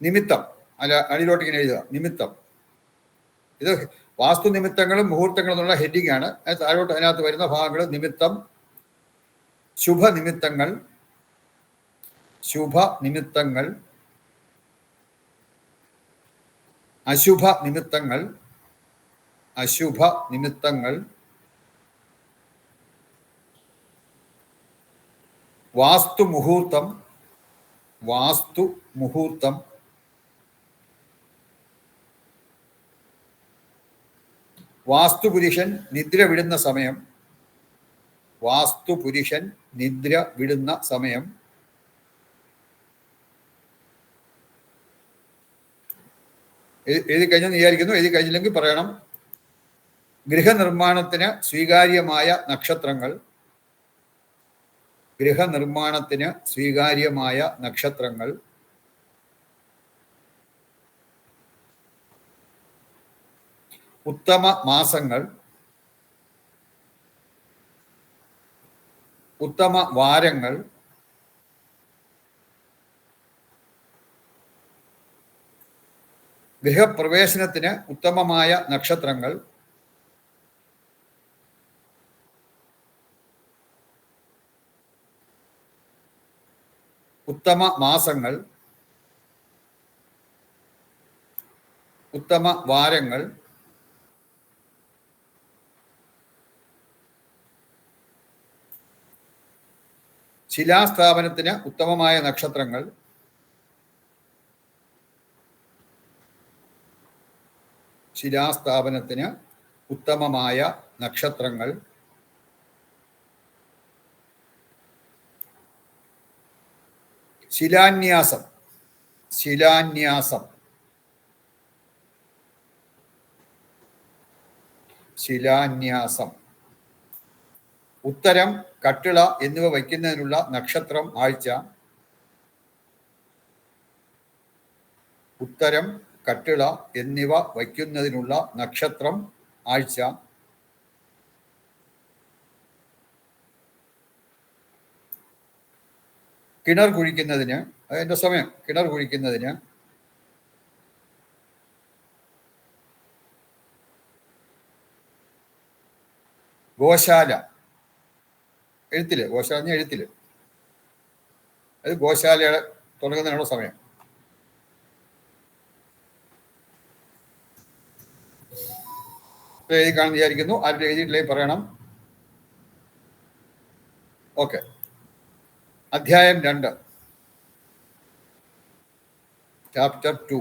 നിമിത്തം അല്ല, അടിയിലോട്ട് ഇങ്ങനെ എഴുതുക. നിമിത്തം. ഇത് വാസ്തു നിമിത്തങ്ങളും മുഹൂർത്തങ്ങളും എന്നുള്ള ഹെഡിങ് ആണ്. താഴോട്ട് അതിനകത്ത് വരുന്ന ഭാഗങ്ങൾ നിമിത്തം, ശുഭനിമിത്തങ്ങൾ, ശുഭനിമിത്തങ്ങൾ, അശുഭ നിമിത്തങ്ങൾ, അശുഭ നിമിത്തങ്ങൾ, വാസ്തു മുഹൂർത്തം, വാസ്തു മുഹൂർത്തം, വാസ്തുപുരുഷൻ നിദ്ര വിടുന്ന സമയം, വാസ്തുപുരുഷൻ നിദ്ര വിടുന്ന സമയം, എഴുതി കഴിഞ്ഞെന്ന് വിചാരിക്കുന്നു. എഴുതി കഴിഞ്ഞില്ലെങ്കിൽ പറയണം. ഗൃഹനിർമ്മാണത്തിന് സ്വീകാര്യമായ നക്ഷത്രങ്ങൾ, ഗൃഹനിർമ്മാണത്തിന് സ്വീകാര്യമായ നക്ഷത്രങ്ങൾ, ഉത്തമ മാസങ്ങൾ, ഉത്തമ വാരങ്ങൾ, ഗൃഹപ്രവേശനത്തിന് ഉത്തമമായ നക്ഷത്രങ്ങൾ, ഉത്തമ മാസങ്ങൾ, ഉത്തമ വാരങ്ങൾ, ശിലാസ്ഥാപനത്തിന് ഉത്തമമായ നക്ഷത്രങ്ങൾ, ശിലാസ്ഥാപനത്തിന് ഉത്തമമായ നക്ഷത്രങ്ങൾ, ശിലാന്യാസം. ശിലാന്യാസം. ശിലാന്യാസം. ഉത്തരം, കട്ടിള എന്നിവ വയ്ക്കുന്നതിനുള്ള നക്ഷത്രം, ആഴ്ച. ഉത്തരം, കട്ടിള എന്നിവ വയ്ക്കുന്നതിനുള്ള നക്ഷത്രം, ആഴ്ച. കിണർ കുഴിക്കുന്നതിന്, അതിൻ്റെ സമയം, കിണർ കുഴിക്കുന്നതിന് ഗോശാല. എഴുത്തില്, ഗോശാല എഴുത്തില്, അത് ഗോശാല തുടങ്ങുന്നതിനുള്ള സമയം. എഴുതി കാണുന്ന വിചാരിക്കുന്നു. ആരുടെ എഴുതിയിട്ടില്ലേ പറയണം. ഓക്കെ. അധ്യായം 2, ചാപ്റ്റർ 2,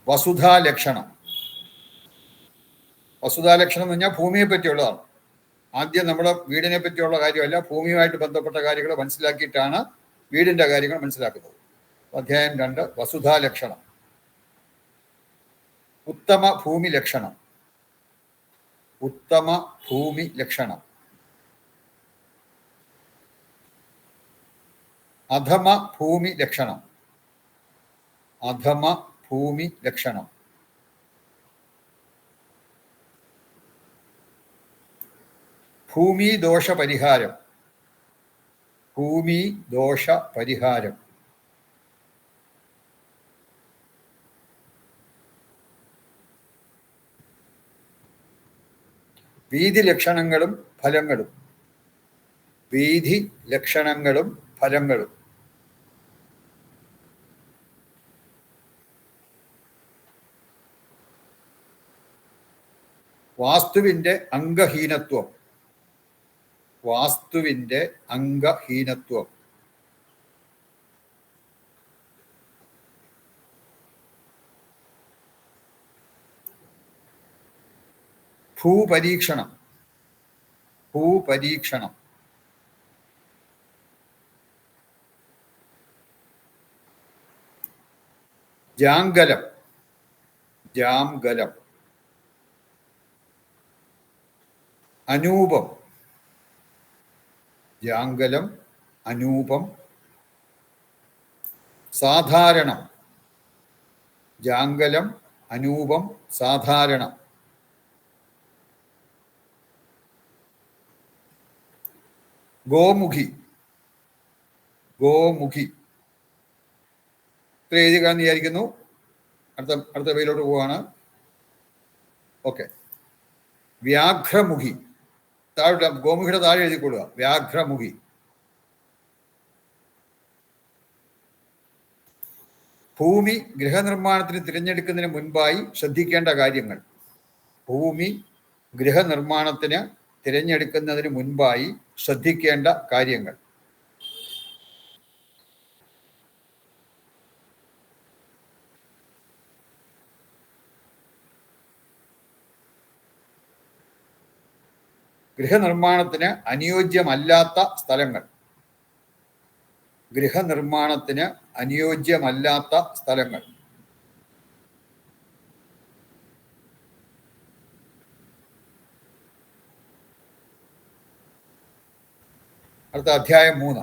വസുധാലക്ഷണം. വസുധാലക്ഷണം എന്ന് പറഞ്ഞാൽ ഭൂമിയെ പറ്റിയുള്ളതാണ്. ആദ്യം നമ്മുടെ വീടിനെ പറ്റിയുള്ള കാര്യമല്ല, ഭൂമിയുമായിട്ട് ബന്ധപ്പെട്ട കാര്യങ്ങൾ മനസ്സിലാക്കിയിട്ടാണ് വീടിന്റെ കാര്യങ്ങൾ മനസ്സിലാക്കുന്നത്. അധ്യായം 2, വസുധാലക്ഷണം. ഉത്തമ ഭൂമി ലക്ഷണം. ഉത്തമ ഭൂമി ലക്ഷണം. അധമ ഭൂമി ലക്ഷണം. അധമ ഭൂമി ലക്ഷണം. ഭൂമി ദോഷ പരിഹാരം. ഭൂമി ദോഷ പരിഹാരം. വീതി ലക്ഷണങ്ങളും ഫലങ്ങളും. വീതി ലക്ഷണങ്ങളും ഫലങ്ങളും. വാസ്തുവിന്റെ അംഗഹീനത്വം. വാസ്തുവിന്റെ അംഗഹീനത്വം. ഭൂപരീക്ഷണം. ഭൂപരീക്ഷണം. ജാംഗലം. ജാംഗലം. അനൂപം. ജാംഗലം, അനൂപം. സാധാരണം. ജാംഗലം, അനൂപം, സാധാരണം. ഗോമുഖി. ഗോമുഖി. ഇത്ര എഴുതി കാണുന്ന വിചാരിക്കുന്നു. അടുത്ത പേരിലോട്ട് പോവാണ്. ഓക്കെ. വ്യാഘ്രമുഖി. താഴെ ഗോമുഖിയുടെ താഴെ എഴുതിക്കൊള്ളുക. വ്യാഘ്രമുഖി. ഭൂമി ഗൃഹനിർമ്മാണത്തിന് തിരഞ്ഞെടുക്കുന്നതിന് മുൻപായി ശ്രദ്ധിക്കേണ്ട കാര്യങ്ങൾ. ഭൂമി ഗൃഹനിർമ്മാണത്തിന് തിരഞ്ഞെടുക്കുന്നതിന് മുൻപായി ശ്രദ്ധിക്കേണ്ട കാര്യങ്ങൾ. ഗൃഹനിർമ്മാണത്തിന് അനുയോജ്യമല്ലാത്ത സ്ഥലങ്ങൾ. ഗൃഹനിർമ്മാണത്തിന് അനുയോജ്യമല്ലാത്ത സ്ഥലങ്ങൾ. അടുത്ത അധ്യായം 3.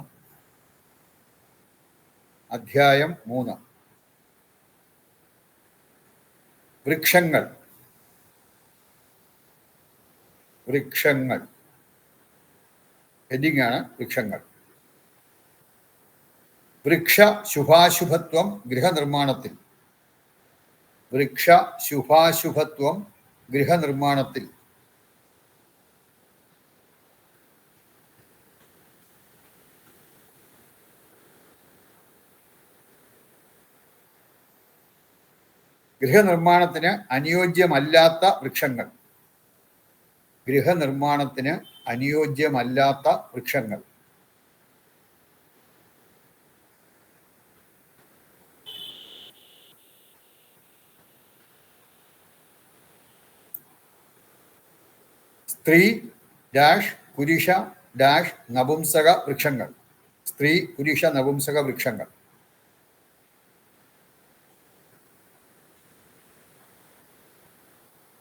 അധ്യായം 3, വൃക്ഷങ്ങൾ. വൃക്ഷങ്ങൾ. ഹെഡിങ് ആണ് വൃക്ഷങ്ങൾ. വൃക്ഷ ശുഭാശുഭത്വം ഗൃഹനിർമ്മാണത്തിൽ. വൃക്ഷ ശുഭാശുഭത്വം ഗൃഹനിർമ്മാണത്തിൽ. ഗൃഹനിർമ്മാണത്തിന് അനുയോജ്യമല്ലാത്ത വൃക്ഷങ്ങൾ. ഗൃഹനിർമ്മാണത്തിന് അനുയോജ്യമല്ലാത്ത വൃക്ഷങ്ങൾ. സ്ത്രീ ഡാഷ് പുരുഷ ഡാഷ് നപുംസക വൃക്ഷങ്ങൾ. സ്ത്രീ പുരുഷ നപുംസക വൃക്ഷങ്ങൾ.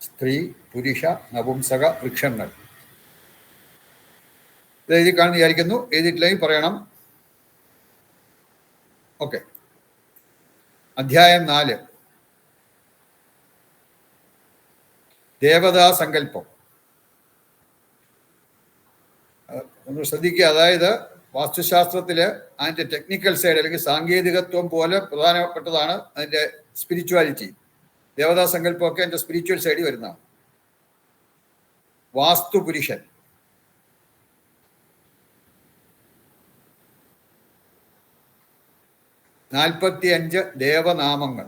സ്ത്രീ പുരുഷ നപുംസക വൃക്ഷങ്ങൾ. ഇത് എഴുതി കാണുന്ന വിചാരിക്കുന്നു. എഴുതിയിട്ടില്ലെങ്കിൽ പറയണം. ഓക്കെ. അധ്യായം 4 ദേവതാ സങ്കല്പം. ഒന്ന് ശ്രദ്ധിക്കുക. അതായത് വാസ്തുശാസ്ത്രത്തില് അതിൻ്റെ ടെക്നിക്കൽ സൈഡ് അല്ലെങ്കിൽ സാങ്കേതികത്വം പോലെ പ്രധാനപ്പെട്ടതാണ് അതിൻ്റെ സ്പിരിച്വാലിറ്റി. ദേവതാ സങ്കല്പമൊക്കെ അതിൻ്റെ സ്പിരിച്വൽ സൈഡിൽ വരുന്നതാണ്. വാസ്തുപുരുഷൻ. നാൽപ്പത്തിയഞ്ച് ദേവനാമങ്ങൾ.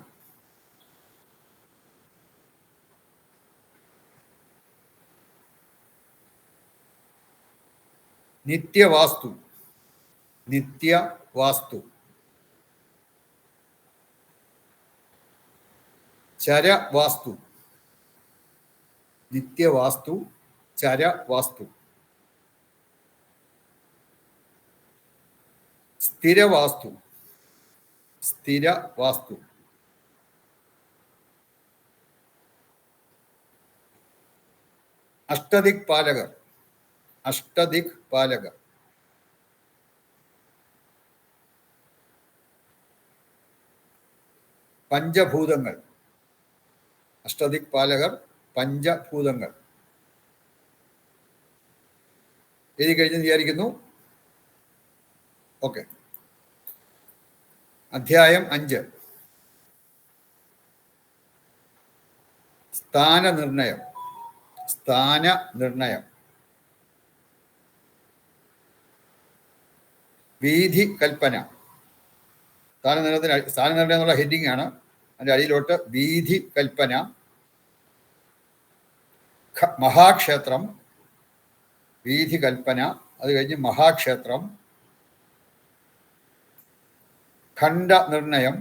നിത്യവാസ്തു. നിത്യവാസ്തു. ചരവാസ്തു. നിത്യവാസ്തു, ചരവാസ്തു. സ്ഥിരവാസ്തു. സ്ഥിരവാസ്തു. അഷ്ടദിക് പാലകർ. അഷ്ടദിക് പാലകർ. പഞ്ചഭൂതങ്ങൾ. അഷ്ടദിക് പാലകർ, പഞ്ചഭൂതങ്ങൾ. എഴുതി കഴിഞ്ഞെന്ന് വിചാരിക്കുന്നു. ഓക്കെ. അധ്യായം 5 സ്ഥാനനിർണയം. സ്ഥാനനിർണയം. വീഥി കൽപ്പന. സ്ഥാനനിർണയം എന്നുള്ള ഹെഡിങ് ആണ്. അതിൻ്റെ അടിയിലോട്ട് വീഥി കൽപ്പന. മഹാക്ഷേത്രം. വീഥി കൽപ്പന. അത് കഴിഞ്ഞ് മഹാക്ഷേത്രം. ഖണ്ഡ നിർണയം.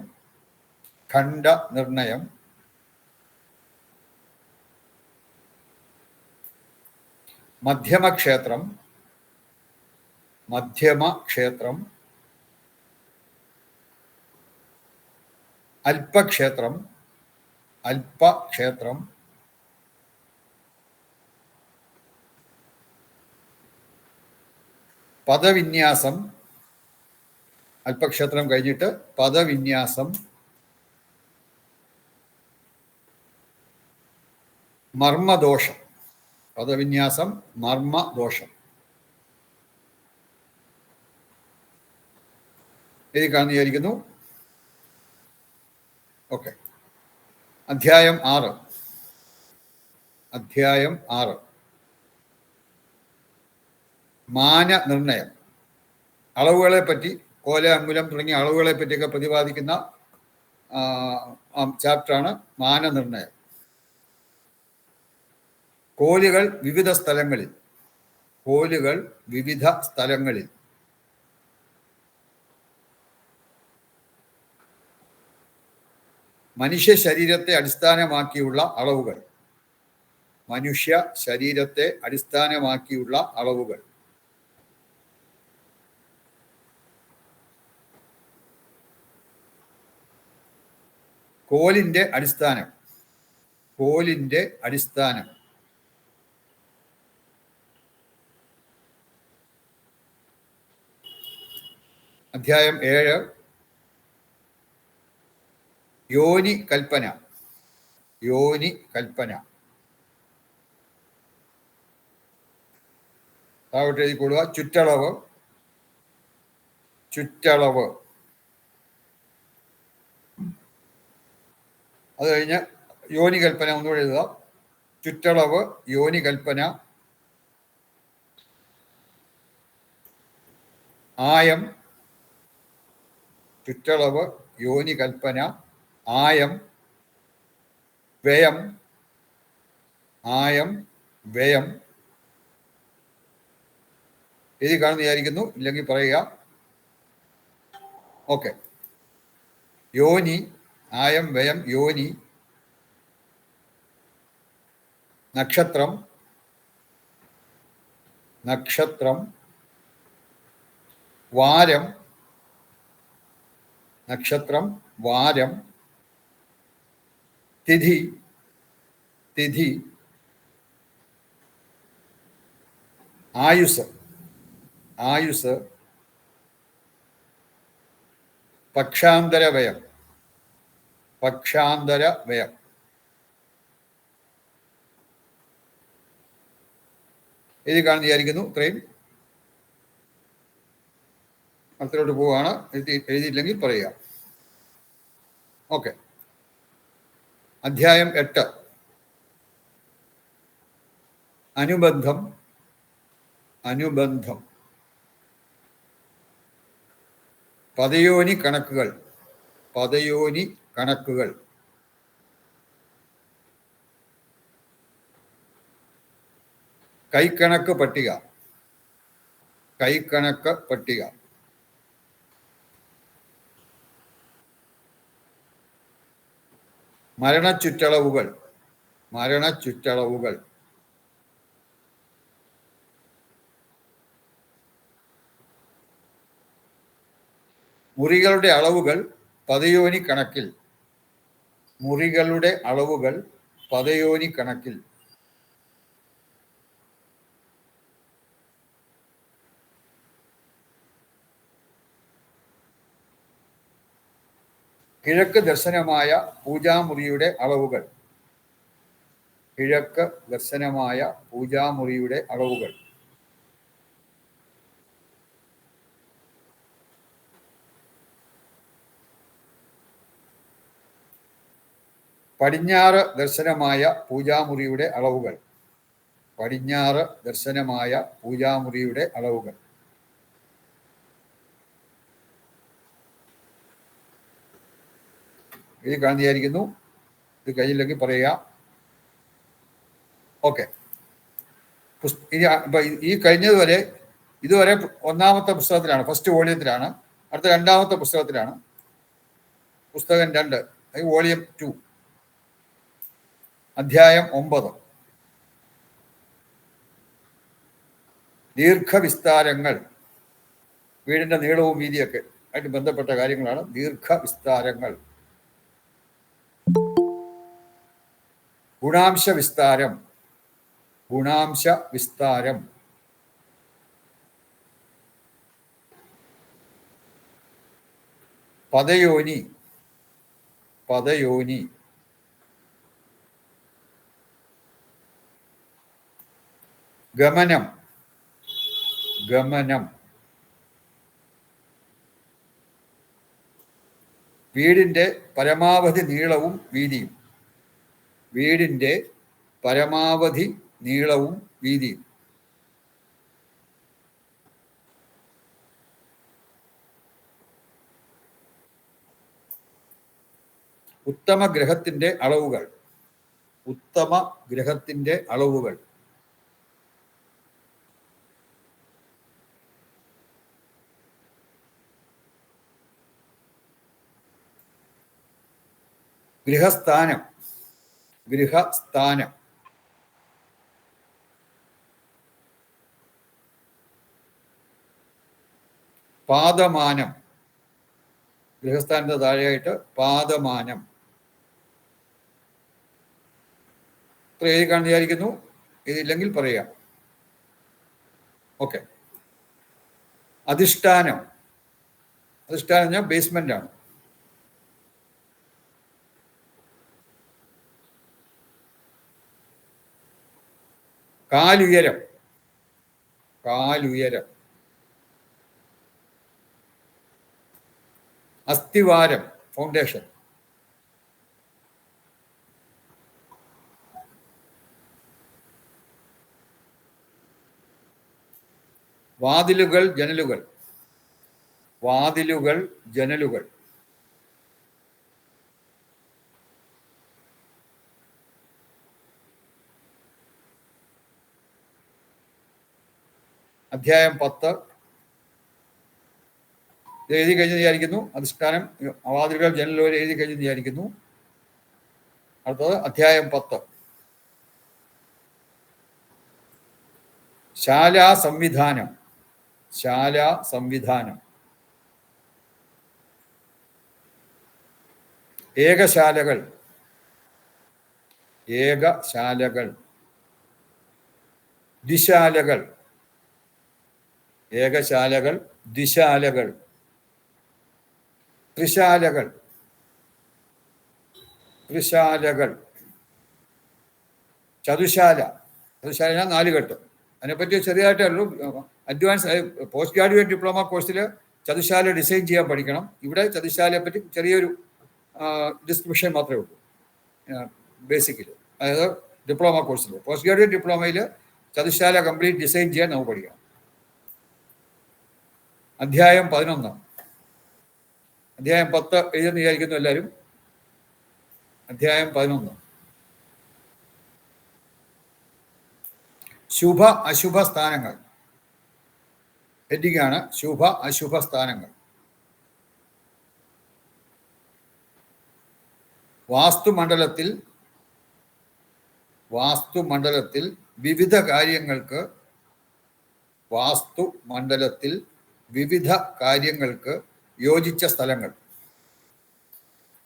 ഖണ്ഡ നിർണയം. മധ്യമക്ഷേത്രം. മധ്യമക്ഷേത്രം. അല്പക്ഷേത്രം. അല്പക്ഷേത്രം. പദവിന്യാസം. അല്പക്ഷേത്രം കഴിഞ്ഞിട്ട് പദവിന്യാസം. മർമ്മദോഷം. പദവിന്യാസം, മർമ്മദോഷം. എഴുതി കാണുന്ന വിചാരിക്കുന്നു. ഓക്കെ. അധ്യായം 6. അധ്യായം 6 മാനനിർണയം. അളവുകളെ പറ്റി, കോല, അങ്കുലം തുടങ്ങിയ അളവുകളെ പറ്റിയൊക്കെ പ്രതിപാദിക്കുന്ന ചാപ്റ്ററാണ് മാനനിർണയം. കോലുകൾ വിവിധ സ്ഥലങ്ങളിൽ. കോലുകൾ വിവിധ സ്ഥലങ്ങളിൽ. മനുഷ്യ ശരീരത്തെ അടിസ്ഥാനമാക്കിയുള്ള അളവുകൾ. മനുഷ്യ ശരീരത്തെ അടിസ്ഥാനമാക്കിയുള്ള അളവുകൾ. കോലിന്റെ അടിസ്ഥാനം. കോലിന്റെ അടിസ്ഥാനം. അധ്യായം 7 യോനി കൽപ്പന. യോനി കൽപ്പന. താഴോട്ട് എഴുതി കൊടുക്കുക. ചുറ്റളവ്. ചുറ്റളവ്. അത് കഴിഞ്ഞ് യോനി കൽപ്പന ഒന്നുകൂടെ എഴുതുക. ചുറ്റളവ്, യോനി കൽപ്പന. ആയം. ചുറ്റളവ്, യോനി കൽപ്പന. ആയം. വ്യയം. ആയം, വ്യയം. എഴുതി കാണുന്ന വിചാരിക്കുന്നു. ഇല്ലെങ്കിൽ പറയുക. ഓക്കെ. യോനി, ആയം, വ്യയം, യോനി. നക്ഷത്രം. നക്ഷത്രം. വാരം, നക്ഷത്രം, വാരം, തിഥി, തിഥി, ആയുസ്, ആയുസ്, പക്ഷാന്തര വ്യയം, പക്ഷാന്തര വ്യയം. എഴുതി കാണുന്ന വിചാരിക്കുന്നു. ഇത്രയും അടുത്തോട്ട് പോവുകയാണ്. എഴുതിയില്ലെങ്കിൽ പറയുക. ഓക്കെ. അധ്യായം 8. അനുബന്ധം, അനുബന്ധം, പദയോനി കണക്കുകൾ, പദയോനി കണക്കുകൾ, കൈക്കണക്ക് പട്ടിക, കൈക്കണക്ക് പട്ടിക, മരണച്ചുറ്റളവുകൾ, മരണച്ചുറ്റളവുകൾ, മുറികളുടെ അളവുകൾ പദയോനി കണക്കിൽ, മുറികളുടെ അളവുകൾ പദയോനി കണക്കിൽ, കിഴക്ക് ദർശനമായ പൂജാമുറിയുടെ അളവുകൾ, കിഴക്ക് ദർശനമായ പൂജാമുറിയുടെ അളവുകൾ, പടിഞ്ഞാറ് ദർശനമായ പൂജാമുറിയുടെ അളവുകൾ, പടിഞ്ഞാറ് ദർശനമായ പൂജാമുറിയുടെ അളവുകൾ, ഇത് കാണുന്നതായിരിക്കുന്നു. ഇത് കഴിഞ്ഞില്ലെങ്കിൽ പറയുക. ഓക്കെ. ഈ കഴിഞ്ഞതുവരെ ഇതുവരെ ഒന്നാമത്തെ പുസ്തകത്തിലാണ്, ഫസ്റ്റ് വോളിയത്തിലാണ്. അടുത്ത രണ്ടാമത്തെ പുസ്തകത്തിലാണ്, പുസ്തകം 2, വോളിയം 2, അധ്യായം 9. ദീർഘവിസ്താരങ്ങൾ, വീടിന്റെ നീളവും വീതിയൊക്കെ ആയിട്ട് ബന്ധപ്പെട്ട കാര്യങ്ങളാണ് ദീർഘവിസ്താരങ്ങൾ. ഗുണാംശ വിസ്താരം, ഗുണാംശ വിസ്താരം, പദയോനി, പദയോനി, ഗമനം, ഗമനം, വീടിന്റെ പരമാവധി നീളവും വീതിയും, വീടിന്റെ പരമാവധി നീളവും വീതിയും, ഉത്തമ ഗ്രഹത്തിന്റെ അളവുകൾ, ഉത്തമ ഗ്രഹത്തിന്റെ അളവുകൾ, ഗൃഹസ്ഥാനം, ഗൃഹസ്ഥാനം, പാദമാനം, ഗൃഹസ്ഥാനത്തെ താഴെയായിട്ട് പാദമാനം. ഇത്ര എഴുതി കാണുന്ന വിചാരിക്കുന്നു. ഇതില്ലെങ്കിൽ പറയാം. ഓക്കെ. അധിഷ്ഠാനം, അധിഷ്ഠാനം പറഞ്ഞാൽ ബേസ്മെന്റ് ആണ്. കാലുയരം, കാലുയരം, അസ്ഥിവാരം, ഫൗണ്ടേഷൻ, വാതിലുകൾ, ജനലുകൾ, വാതിലുകൾ, ജനലുകൾ, അധ്യായം 10 എഴുതി കഴിഞ്ഞ് വിചാരിക്കുന്നു. അധിഷ്ഠാനം, വാതിലുകൾ, ജനലുകൾ എഴുതി കഴിഞ്ഞ് വിചാരിക്കുന്നു. അടുത്തത് അധ്യായം 10. ശാലാ സംവിധാനം, ശാലാ സംവിധാനം, ഏകശാലകൾ, ഏകശാലകൾ. ദ്വിശാലകൾ, ഏകശാലകൾ, ദ്വിശാലകൾ. ത്രിശാലകൾ, ത്രിശാലകൾ. ചതുശാല, ചതുശാല 4 കെട്ട്. അതിനെപ്പറ്റി ചെറിയതായിട്ടേ ഉള്ളൂ. അഡ്വാൻസ് പോസ്റ്റ് ഗ്രാജുവേറ്റ് ഡിപ്ലോമ കോഴ്സിൽ ചതുശാല ഡിസൈൻ ചെയ്യാൻ പഠിക്കണം. ഇവിടെ ചതുശാലയെ പറ്റി ചെറിയൊരു ഡിസ്ക്രിപ്ഷൻ മാത്രമേ ഉള്ളൂ ബേസിക്കലി. അതായത് ഡിപ്ലോമ കോഴ്സിൽ, പോസ്റ്റ് ഗ്രാജുവേറ്റ് ഡിപ്ലോമയിൽ ചതുശാല കംപ്ലീറ്റ് ഡിസൈൻ ചെയ്യാൻ നമുക്ക് പഠിക്കണം. അധ്യായം 11. അധ്യായം 10 എഴുതുന്ന വിചാരിക്കുന്നു എല്ലാവരും. അധ്യായം 11. ശുഭ അശുഭ സ്ഥാനങ്ങൾ. ഹെഡിങ് ആണ് ശുഭ അശുഭ സ്ഥാനങ്ങൾ. വാസ്തുമണ്ഡലത്തിൽ വിവിധ കാര്യങ്ങൾക്ക് യോജിച്ച സ്ഥലങ്ങൾ.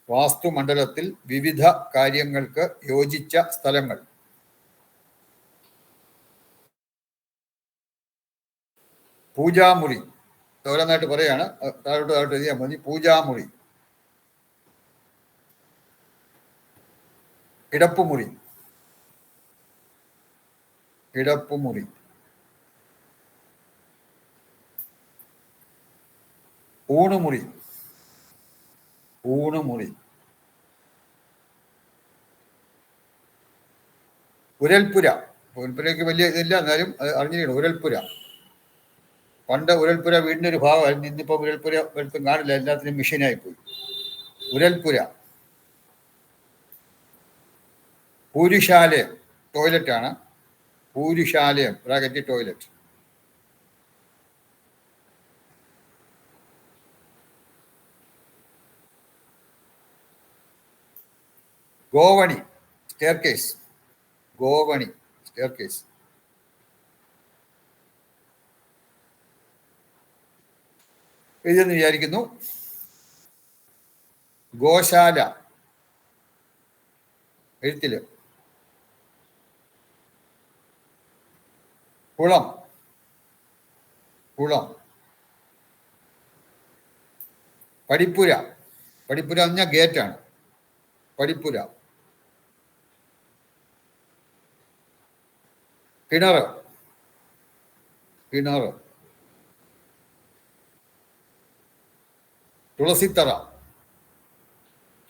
വാസ്തുമണ്ഡലത്തിൽ വിവിധ കാര്യങ്ങൾക്ക് യോജിച്ച സ്ഥലങ്ങൾ. പൂജാമുറി, ഓരോന്നായിട്ട് പറയാണ്, താഴോട്ട് എഴുതിയാൽ മതി. പൂജാമുറി, കിടപ്പുമുറി, കിടപ്പുമുറി. ഊണുമുറി, ഊണുമുറി. ഉരൽപ്പുര, ഉരൽപ്പുരയ്ക്ക് വലിയ ഇതില്ല, എന്നാലും അത് അറിഞ്ഞിരിക്കണം. ഉരൽപ്പുര, പണ്ട് ഉരൽപ്പുര വീടിൻ്റെ ഒരു ഭാഗമായിരുന്നു. ഇന്നിപ്പോൾ ഉരൽപ്പുര വെളുത്തും കാണില്ല, എല്ലാത്തിനും മെഷീനായിപ്പോയി. ഉരൽപ്പുര. പൂരുശാലയം, ടോയ്ലറ്റാണ്. പൂരുശാലയം ബ്രാക്കറ്റ് ടോയ്ലറ്റ്. ഗോവണി, സ്റ്റെയർകേസ്. ഗോവണി, സ്റ്റെയർകേസ്. എഴുതെന്ന് വിചാരിക്കുന്നു. ഗോശാല, എഴുത്തില്. കുളം, കുളം. പടിപ്പുര, പടിപ്പുര എന്ന് പറഞ്ഞാൽ ഗേറ്റാണ്. പടിപ്പുര. കിണറ്, കിണറ്. തുളസിത്തറ,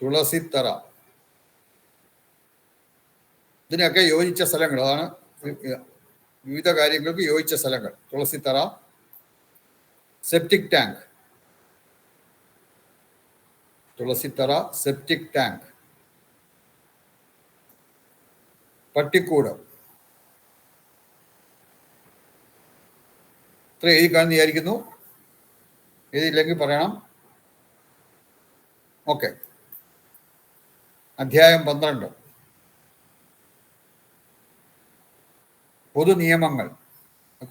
തുളസിത്തറ. ഇതിനൊക്കെ യോജിച്ച സ്ഥലങ്ങൾ. അതാണ് വിവിധ കാര്യങ്ങൾക്ക് യോജിച്ച സ്ഥലങ്ങൾ. തുളസിത്തറ. സെപ്റ്റിക് ടാങ്ക്, തുളസിത്തറ, സെപ്റ്റിക് ടാങ്ക്. പട്ടിക്കൂട്. ഇത്ര എഴുതി കാണുന്ന വിചാരിക്കുന്നു. എഴുതിയില്ലെങ്കിൽ പറയണം. ഓക്കെ. അധ്യായം 12. പൊതു നിയമങ്ങൾ.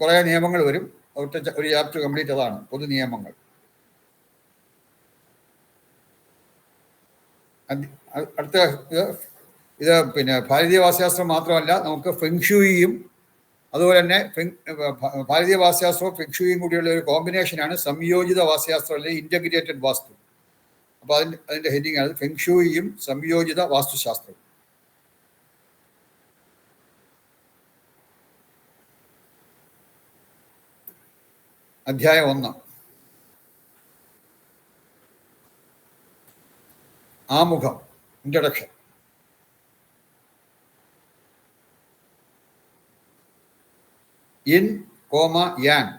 കുറേ നിയമങ്ങൾ വരും. അവിടുത്തെ ഒരു ചാപ്റ്റർ കംപ്ലീറ്റ് അതാണ്, പൊതു നിയമങ്ങൾ. അടുത്ത ഇത് പിന്നെ ഭാരതീയ വാസ്തുശാസ്ത്രം മാത്രമല്ല, നമുക്ക് ഫെങ്ഷുയിയും അതുപോലെ തന്നെ ഭാരതീയ വാസ്തുശാസ്ത്രവും ഫെങ്ഷുയിയും കൂടിയുള്ള ഒരു കോമ്പിനേഷനാണ് സംയോജിത വാസ്തുശാസ്ത്രം, അല്ലെങ്കിൽ ഇൻ്റഗ്രേറ്റഡ് വാസ്തു. അപ്പോൾ അതിൻ്റെ ഹെഡിങ് ആണ് ഫെങ്ഷുയിയും സംയോജിത വാസ്തുശാസ്ത്രവും. അധ്യായം 1. ആമുഖം, introduction. Yin comma yang,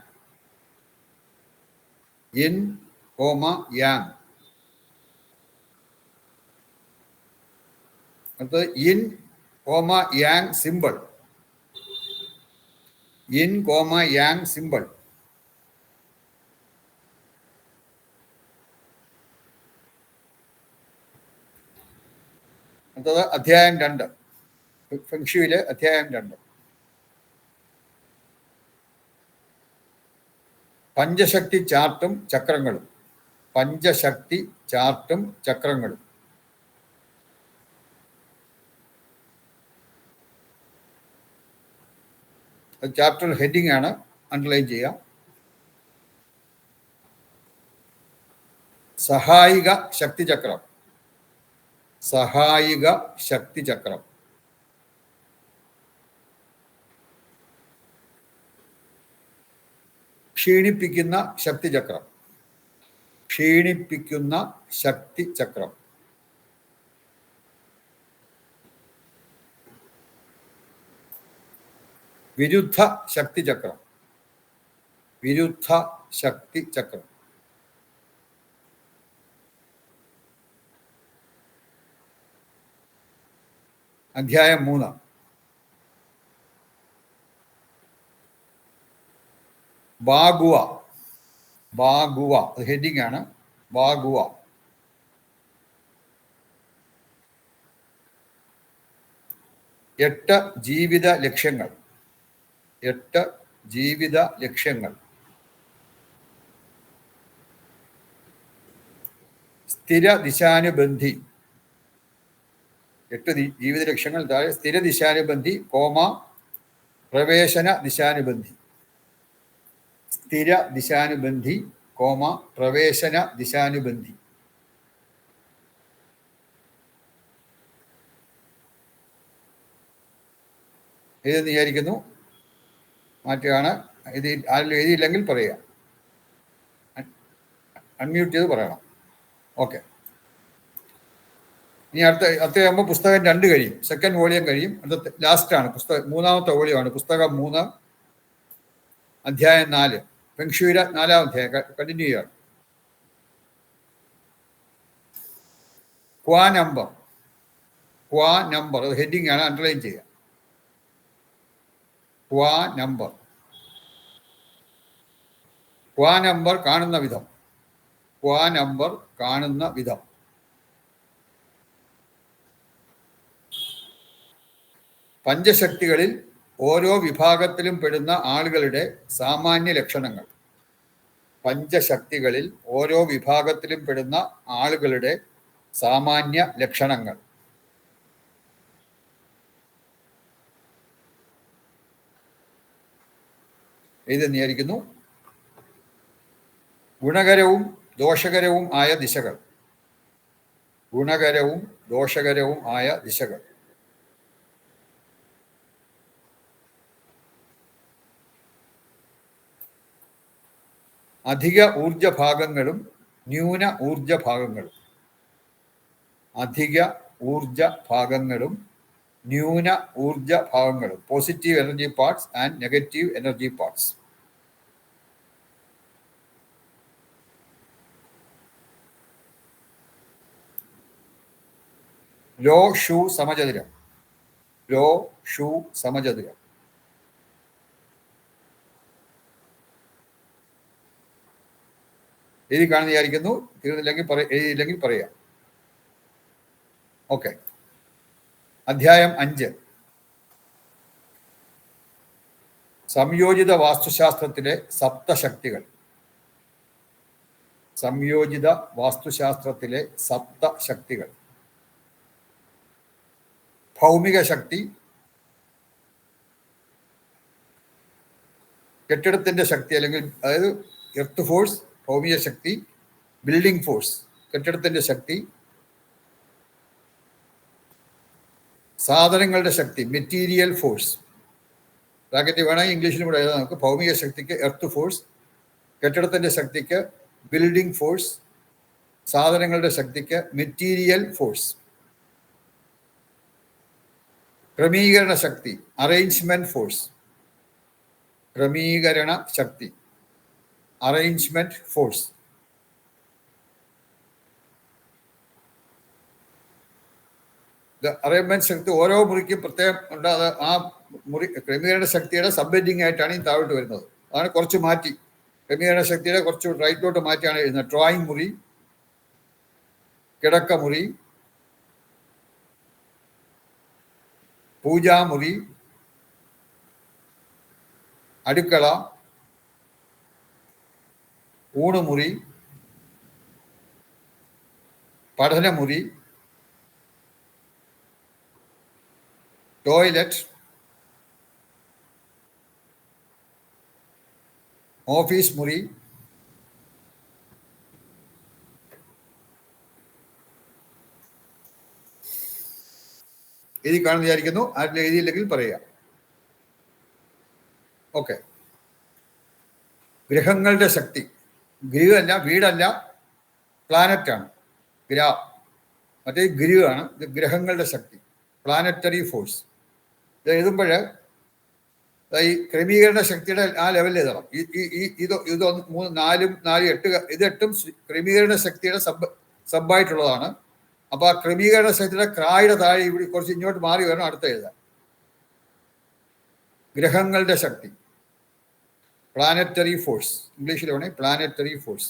yin comma yang. അടുത്തത് yin comma yang simple, yin comma yang simple. അടുത്തത് അധ്യായം 2, ഫെങ്ഷുയിലെ അധ്യായം 2. പഞ്ചശക്തി ചാർട്ടും ചക്രങ്ങളും, പഞ്ചശക്തി ചാർട്ടും ചക്രങ്ങളും. ചാപ്റ്റർ ഹെഡിങ് ആണ്, അണ്ടർലൈൻ ചെയ്യാം. സഹായിക ശക്തിചക്രം. സഹായിക ശക്തിചക്രം. ക്ഷീണിപ്പിക്കുന്ന ശക്തിചക്രം. ക്ഷീണിപ്പിക്കുന്ന ശക്തിചക്രം. വിരുദ്ധ ശക്തിചക്രം. വിരുദ്ധ ശക്തിചക്രം. അധ്യായം 3. ബാഗുവ. ബാഗുവ ഹെഡിങ് ആണ്. ബാഗുവ. എട്ട് ജീവിത ലക്ഷ്യങ്ങൾ. 8 ജീവിത ലക്ഷ്യങ്ങൾ. സ്ഥിര ദിശാനുബന്ധി. 8 ജീവിത ലക്ഷ്യങ്ങൾ താഴെ സ്ഥിര ദിശാനുബന്ധി, പ്രവേശന ദിശാനുബന്ധി. സ്ഥിര ദിശാനുബന്ധി, പ്രവേശന ദിശാനുബന്ധി. എഴുതെന്ന് വിചാരിക്കുന്നു. മാറ്റുകയാണ്. ഇത് ആരെങ്കിലും എഴുതിയില്ലെങ്കിൽ പറയുക. അൺമ്യൂട്ട് ചെയ്ത് പറയണം. ഓക്കെ. ഇനി അടുത്തയാകുമ്പോൾ പുസ്തകം 2 കഴിയും. സെക്കൻഡ് വോളിയം കഴിയും. അടുത്ത ലാസ്റ്റാണ് പുസ്തകം. 3ാമത്തെ വോളിയമാണ്. പുസ്തകം 3, അധ്യായം 4. ഫെങ്ഷുയിര 4ാം അധ്യായം കണ്ടിന്യൂ ചെയ്യാണ്. ക്വാ നമ്പർ. ക്വാ നമ്പർ അത് ഹെഡിങ് ആണ്, അണ്ടർലൈൻ ചെയ്യുക. ക്വാ നമ്പർ. ക്വാ നമ്പർ കാണുന്ന വിധം. ക്വാ നമ്പർ കാണുന്ന വിധം. പഞ്ചശക്തികളിൽ ഓരോ വിഭാഗത്തിലും പെടുന്ന ആളുകളുടെ സാമാന്യ ലക്ഷണങ്ങൾ. പഞ്ചശക്തികളിൽ ഓരോ വിഭാഗത്തിലും പെടുന്ന ആളുകളുടെ സാമാന്യ ലക്ഷണങ്ങൾ. എഴുതുന്നിരിക്കുന്നു. ഗുണകരവും ദോഷകരവും ആയ ദിശകൾ. ഗുണകരവും ദോഷകരവും ആയ ദിശകൾ. അധിക ഊർജ ഭാഗങ്ങളും ന്യൂന ഊർജ ഭാഗങ്ങളും. അധിക ഊർജ ഭാഗങ്ങളും ന്യൂന ഊർജ ഭാഗങ്ങളും. Positive energy parts and negative energy parts. Lo Shu സമചതുരം. ലോ ഷൂ സമചതുരം. എഴുതി കാണുന്ന വിചാരിക്കുന്നു. എഴുതിയില്ലെങ്കിൽ പറയാം. ഓക്കെ. അധ്യായം 5. സംയോജിത വാസ്തുശാസ്ത്രത്തിലെ സപ്തശക്തികൾ. സംയോജിത വാസ്തുശാസ്ത്രത്തിലെ സപ്തശക്തികൾ. ഭൗമിക ശക്തി, കെട്ടിടത്തിന്റെ ശക്തി, അല്ലെങ്കിൽ അതായത് എർത്ത് ഫോഴ്സ്, ഭൗമിക ശക്തി. ബിൽഡിംഗ് ഫോഴ്സ്, കെട്ടിടത്തിന്റെ ശക്തി. സാധനങ്ങളുടെ ശക്തി, മെറ്റീരിയൽ ഫോഴ്സ്. ബ്രാക്കറ്റ് വേണമെങ്കിൽ ഇംഗ്ലീഷിലും കൂടെ എഴുതാം നമുക്ക്. ഭൗമിക ശക്തിക്ക് എർത്ത് ഫോഴ്സ്, കെട്ടിടത്തിന്റെ ശക്തിക്ക് ബിൽഡിംഗ് ഫോഴ്സ്, സാധനങ്ങളുടെ ശക്തിക്ക് മെറ്റീരിയൽ ഫോഴ്സ്. ക്രമീകരണ ശക്തി, അറേഞ്ച്മെന്റ് ഫോഴ്സ്. ക്രമീകരണ ശക്തി, അറേഞ്ച്മെന്റ് ഫോഴ്സ്. അറേഞ്ച്മെന്റ് ശക്തി ഓരോ മുറിക്കും പ്രത്യേകം ഉണ്ട്. അത് ആ മുറി ക്രമീകരണ ശക്തിയുടെ സബ്ഹെഡിങ് ആയിട്ടാണ് ഈ താഴോട്ട് വരുന്നത്. അതാണ് കുറച്ച് മാറ്റി. ക്രമീകരണ ശക്തിയുടെ കുറച്ച് റൈറ്റിലോട്ട് മാറ്റിയാണ് എഴുതുന്നത്. ഡ്രോയിങ് മുറി, കിടക്കമുറി, പൂജാമുറി, അടുക്കള, ഊണുമുറി, പഠനമുറി, ടോയ്ലറ്റ്, ഓഫീസ് മുറി, എഴുതി കാണുന്ന വിചാരിക്കുന്നു. ആരും എഴുതിയില്ലെങ്കിൽ പറയുക. ഓക്കെ. ഗ്രഹങ്ങളുടെ ശക്തി. ഗൃഹമല്ല, വീടല്ല, പ്ലാനറ്റാണ്. മറ്റേ ഗൃഹമാണ്. ഇത് ഗ്രഹങ്ങളുടെ ശക്തി, പ്ലാനറ്ററി ഫോഴ്സ്. ഇത് എഴുതുമ്പോൾ ഈ ക്രമീകരണ ശക്തിയുടെ ആ ലെവലിൽ എഴുതണം. ഇത് 3, 4, 8 ഇത് 8 ക്രമീകരണ ശക്തിയുടെ സബ്ബായിട്ടുള്ളതാണ്. അപ്പൊ ആ ക്രമീകരണ ശക്തിയുടെ ക്രായുടെ താഴെ ഇവിടെ കുറച്ച് ഇങ്ങോട്ട് മാറി വരണം അടുത്ത എഴുതാൻ. ഗ്രഹങ്ങളുടെ ശക്തി, പ്ലാനറ്ററി ഫോഴ്സ്, ഇംഗ്ലീഷിൽ വേണേ പ്ലാനറ്ററി ഫോഴ്സ്.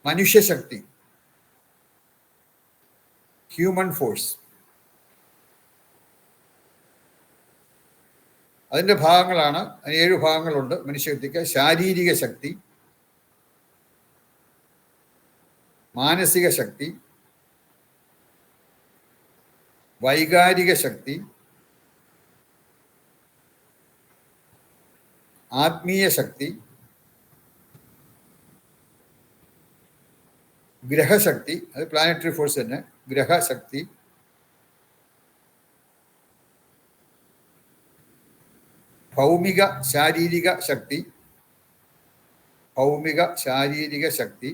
മനുഷ്യശക്തി, ഹ്യൂമൻ ഫോഴ്സ്. അതിൻ്റെ ഭാഗങ്ങളാണ്, അതിന് 7 ഭാഗങ്ങളുണ്ട് മനുഷ്യശക്തിക്ക്. ശാരീരിക ശക്തി, മാനസിക ശക്തി, വൈകാരിക ശക്തി, ആത്മീയ ശക്തി, ഗ്രഹശക്തി, അത് പ്ലാനറ്ററി ഫോഴ്സ് തന്നെ. ഗ്രഹശക്തി, ഭൗമിക ശാരീരിക ശക്തി, ഭൗമിക ശാരീരിക ശക്തി,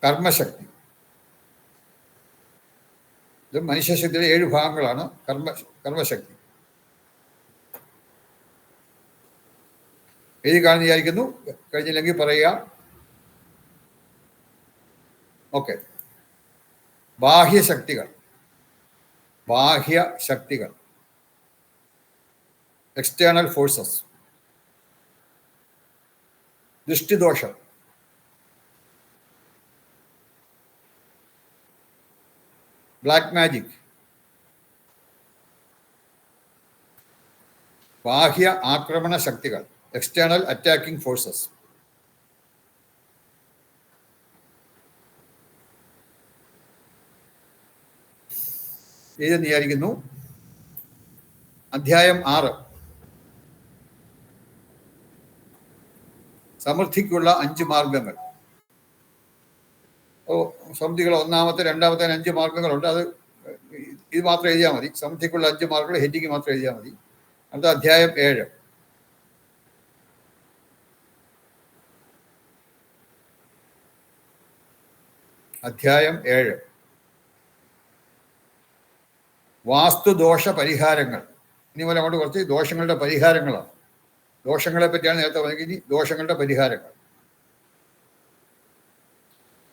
കർമ്മശക്തി. ഇത് മനുഷ്യശക്തിയുടെ 7 ഭാഗങ്ങളാണ്. കർമ്മശക്തി എഴുതി കാണുന്ന വിചാരിക്കുന്നു. കഴിഞ്ഞില്ലെങ്കിൽ പറയുക. ഓക്കെ. ബാഹ്യശക്തികൾ, ബാഹ്യശക്തികൾ, എക്സ്റ്റേണൽ ഫോഴ്സസ്. ദൃഷ്ടിദോഷം, ബ്ലാക്ക് മാജിക്, ബാഹ്യ ആക്രമണ ശക്തികൾ, എക്സ്റ്റേണൽ അറ്റാക്കിംഗ് ഫോഴ്സസ്. ഇതെന്ന് വിചാരിക്കുന്നു. അധ്യായം 6, സമൃദ്ധിക്കുള്ള 5 മാർഗങ്ങൾ. സമൃദ്ധികൾ ഒന്നാമത്തെ, രണ്ടാമത്തെ 5 മാർഗങ്ങളുണ്ട്. അത് ഇത് മാത്രം എഴുതിയാൽ മതി. സമൃദ്ധിക്കുള്ള 5 മാർഗങ്ങൾ ഹെഡിങ് മാത്രം എഴുതിയാൽ മതി. അടുത്ത അധ്യായം 7. അധ്യായം 7 വാസ്തുദോഷ പരിഹാരങ്ങൾ. ഇനി പോലെ അങ്ങോട്ട് കുറച്ച് ദോഷങ്ങളുടെ പരിഹാരങ്ങളാണ്. ദോഷങ്ങളെ പറ്റിയാണ് നേരത്തെ പറഞ്ഞത്. ഇനി ദോഷങ്ങളുടെ പരിഹാരങ്ങൾ.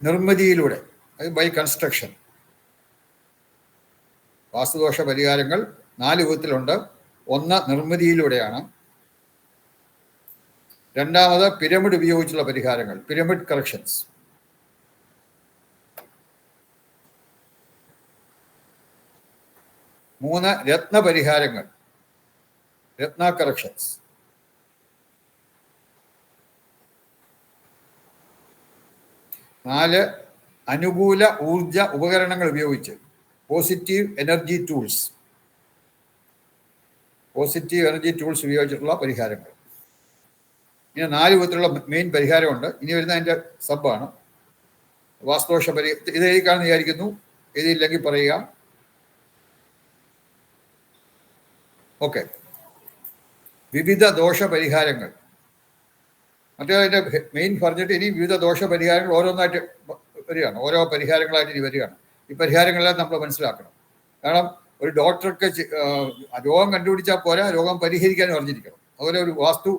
നിർമ്മിതിയിലൂടെ, അത് ബൈ കൺസ്ട്രക്ഷൻ. വാസ്തുദോഷ പരിഹാരങ്ങൾ 4 വിധത്തിലുണ്ട്. ഒന്ന് നിർമ്മിതിയിലൂടെയാണ്. രണ്ടാമത് പിരമിഡ് ഉപയോഗിച്ചുള്ള പരിഹാരങ്ങൾ, പിരമിഡ് കറക്ഷൻസ്. മൂന്ന് രത്നപരിഹാരങ്ങൾ, രത്ന കറക്ഷൻസ്. 4 അനുകൂല ഊർജ ഉപകരണങ്ങൾ ഉപയോഗിച്ച്, positive energy tools, positive energy tools ഉപയോഗിച്ചിട്ടുള്ള പരിഹാരങ്ങൾ. ഇങ്ങനെ 4 വിധത്തിലുള്ള മെയിൻ പരിഹാരമുണ്ട്. ഇനി വരുന്ന അതിൻ്റെ സബ്ബാണ് വാസ്തുദോഷ ഇത് എഴുതിക്കാണെന്ന് വിചാരിക്കുന്നു. എഴുതിയില്ലെങ്കിൽ പറയുക. ഓക്കെ. വിവിധ ദോഷ പരിഹാരങ്ങൾ. മറ്റേ അതിൻ്റെ മെയിൻ പറഞ്ഞിട്ട് ഇനി വിവിധ ദോഷ പരിഹാരങ്ങൾ ഓരോന്നായിട്ട് വരികയാണ്. ഓരോ പരിഹാരങ്ങളായിട്ട് ഇനി വരികയാണ്. ഈ പരിഹാരങ്ങളെല്ലാം നമ്മൾ മനസ്സിലാക്കണം. കാരണം ഒരു ഡോക്ടർക്ക് രോഗം കണ്ടുപിടിച്ചാൽ പോരാ, രോഗം പരിഹരിക്കാനും അറിഞ്ഞിരിക്കണം. അതുപോലെ ഒരു വാസ്തു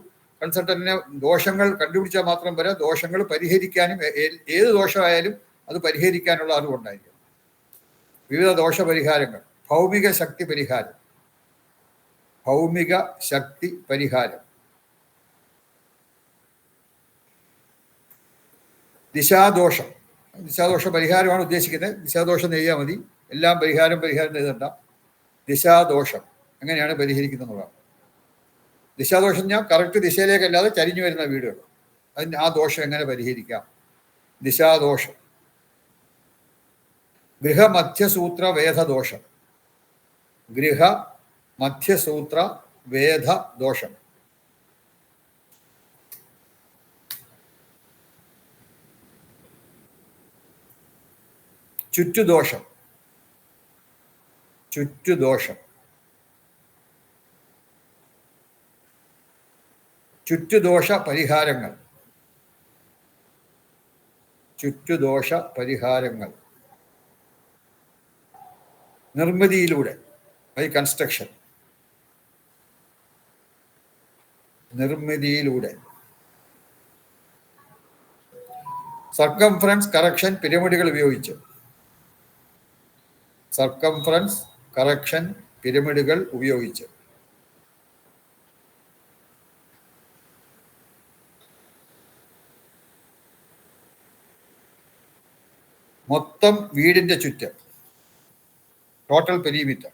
കൺസൾട്ടന്റിനെ ദോഷങ്ങൾ കണ്ടുപിടിച്ചാൽ മാത്രം പോരാ, ദോഷങ്ങൾ പരിഹരിക്കാനും, ഏത് ദോഷമായാലും അത് പരിഹരിക്കാനുള്ള അറിവുണ്ടായിരിക്കണം. വിവിധ ദോഷ പരിഹാരങ്ങൾ. ഭൗമിക ശക്തി പരിഹാരം, ഭൗമിക ശക്തി പരിഹാരം. ദിശാദോഷം, ദിശാദോഷ പരിഹാരമാണ് ഉദ്ദേശിക്കുന്നത്. ദിശാദോഷം എഴുതിയാൽ മതി. എല്ലാം പരിഹാരം എഴുതണ്ട. ദിശാദോഷം എങ്ങനെയാണ് പരിഹരിക്കുന്നതാണ്. ദിശാദോഷം ഞാൻ കറക്റ്റ് ദിശയിലേക്കല്ലാതെ ചരിഞ്ഞു വരുന്ന വീടുകൾ, അതിന് ആ ദോഷം എങ്ങനെ പരിഹരിക്കാം. ദിശാദോഷം. ഗൃഹമധ്യസൂത്ര വേദദോഷം, ഗൃഹ മധ്യസൂത്ര വേദദോഷം. ചുറ്റുദോഷം. ചുറ്റുദോഷം. ചുറ്റുദോഷ പരിഹാരങ്ങൾ. ചുറ്റുദോഷ പരിഹാരങ്ങൾ. നിർമ്മിതിയിലൂടെ, ബൈ കൺസ്ട്രക്ഷൻ. നിർമ്മിതിയിലൂടെ. സർക്കംഫറൻസ് കറക്ഷൻ പിരമിഡുകൾ ഉപയോഗിച്ച്. സർക്കംഫറൻസ് കറക്ഷൻ പിരമിഡുകൾ ഉപയോഗിച്ച്. മൊത്തം വീടിന്റെ ചുറ്റ്, ടോട്ടൽ പെരിമീറ്റർ.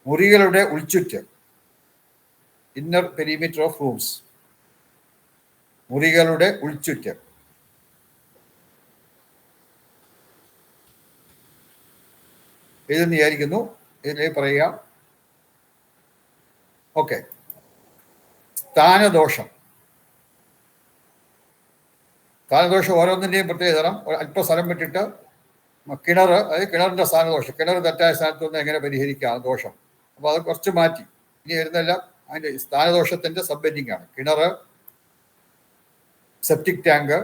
മുറികളുടെ ഉൾച്ചുറ്റ്, ഇന്നർ പെരിമീറ്റർ ഓഫ് റൂംസ്. മുറികളുടെ ഉൾച്ചുറ്റ്. ഇതെന്ന് വിചാരിക്കുന്നു. ഇതിലേക്ക് പറയുക. ഓക്കെ. സ്ഥാനദോഷം. സ്ഥാനദോഷം ഓരോന്നിൻ്റെയും പ്രത്യേക തരം. അല്പ സ്ഥലം വിട്ടിട്ട് കിണർ, അതായത് കിണറിൻ്റെ സ്ഥാനദോഷം. കിണർ തെറ്റായ സ്ഥാനത്ത് നിന്ന് എങ്ങനെ പരിഹരിക്കാം ദോഷം. അപ്പോൾ അത് കുറച്ച് മാറ്റി. ഇനി വരുന്നതെല്ലാം അതിൻ്റെ സ്ഥാനദോഷത്തിൻ്റെ സബ് ഹെഡിങ് ആണ്. കിണർ, സെപ്റ്റിക് ടാങ്ക്,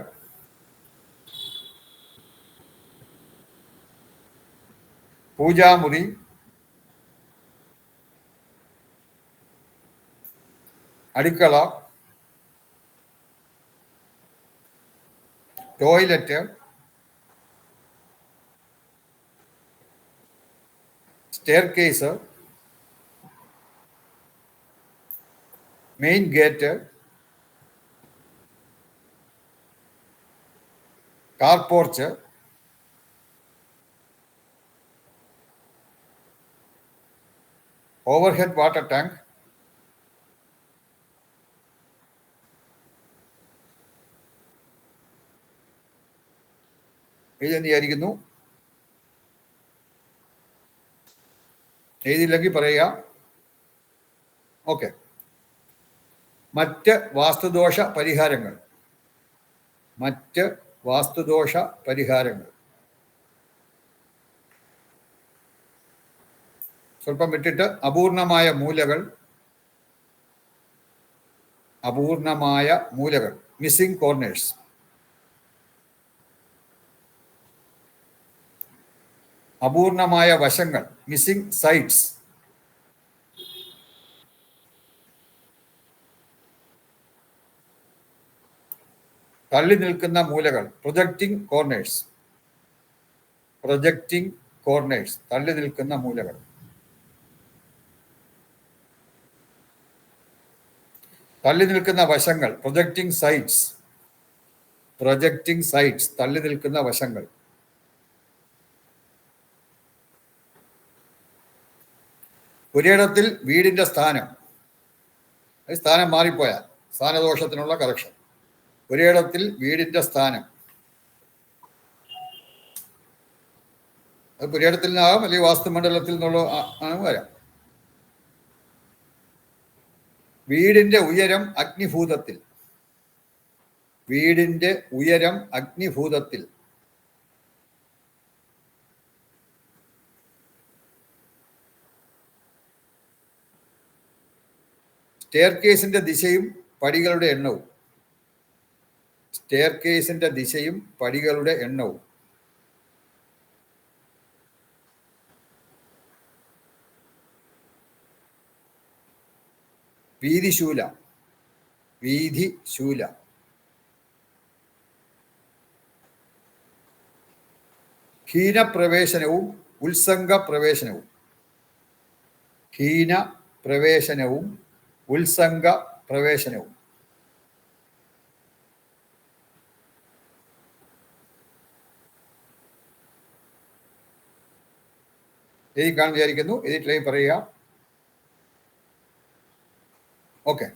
പൂജാമുറി, അടുക്കള, toilet, staircase, main gate, car porch, overhead water tank, എഴുതെന്ന് വിചാരിക്കുന്നു. എഴുതിയില്ലെങ്കിൽ പറയുക. ഓക്കെ. മറ്റ് വാസ്തുദോഷ പരിഹാരങ്ങൾ. മറ്റ് വാസ്തുദോഷ പരിഹാരങ്ങൾ. സ്വല്പം വിട്ടിട്ട് അപൂർണമായ മൂലകൾ. അപൂർണമായ മൂലകൾ, മിസ്സിംഗ് കോർണേഴ്സ്. അപൂർണമായ വശങ്ങൾ, മിസ്സിംഗ് സൈഡ്സ്. തള്ളി നിൽക്കുന്ന മൂലകൾ, പ്രൊജക്റ്റിംഗ് കോർണേഴ്സ്. പ്രൊജക്റ്റിംഗ് കോർണേഴ്സ്, തള്ളി നിൽക്കുന്ന മൂലകൾ. തള്ളി നിൽക്കുന്ന വശങ്ങൾ, പ്രൊജക്റ്റിംഗ് സൈഡ്സ്. പ്രൊജക്റ്റിംഗ് സൈഡ്സ്, തള്ളി നിൽക്കുന്ന വശങ്ങൾ. ഒരിടത്തിൽ വീടിന്റെ സ്ഥാനം, സ്ഥാനം മാറിപ്പോയാൽ സ്ഥാനദോഷത്തിനുള്ള കറക്ഷൻ. ഒരിടത്തിൽ വീടിന്റെ സ്ഥാനം, അത് പുരയിടത്തിൽ നിന്നാകാം, അല്ലെങ്കിൽ വാസ്തുമണ്ഡലത്തിൽ നിന്നുള്ള ആണ് വരാം. വീടിന്റെ ഉയരം അഗ്നിഭൂതത്തിൽ. വീടിന്റെ ഉയരം അഗ്നിഭൂതത്തിൽ. സ്റ്റെയർകേസിന്റെ ദിശയും പടികളുടെ എണ്ണവും. സ്റ്റെയർകേസിന്റെ ദിശയും പടികളുടെ എണ്ണവും. വീതിശൂല. വീതിശൂല. ഹീനപ്രവേശനവും ഉത്സംഗ പ്രവേശനവും. ഹീന പ്രവേശനവും ഉത്സംഗ പ്രവേശനവും. എഴുതിക്കാൻ വിചാരിക്കുന്നു. എഴുതിയിട്ടില്ലെങ്കിൽ പറയുക. ഓക്കെ.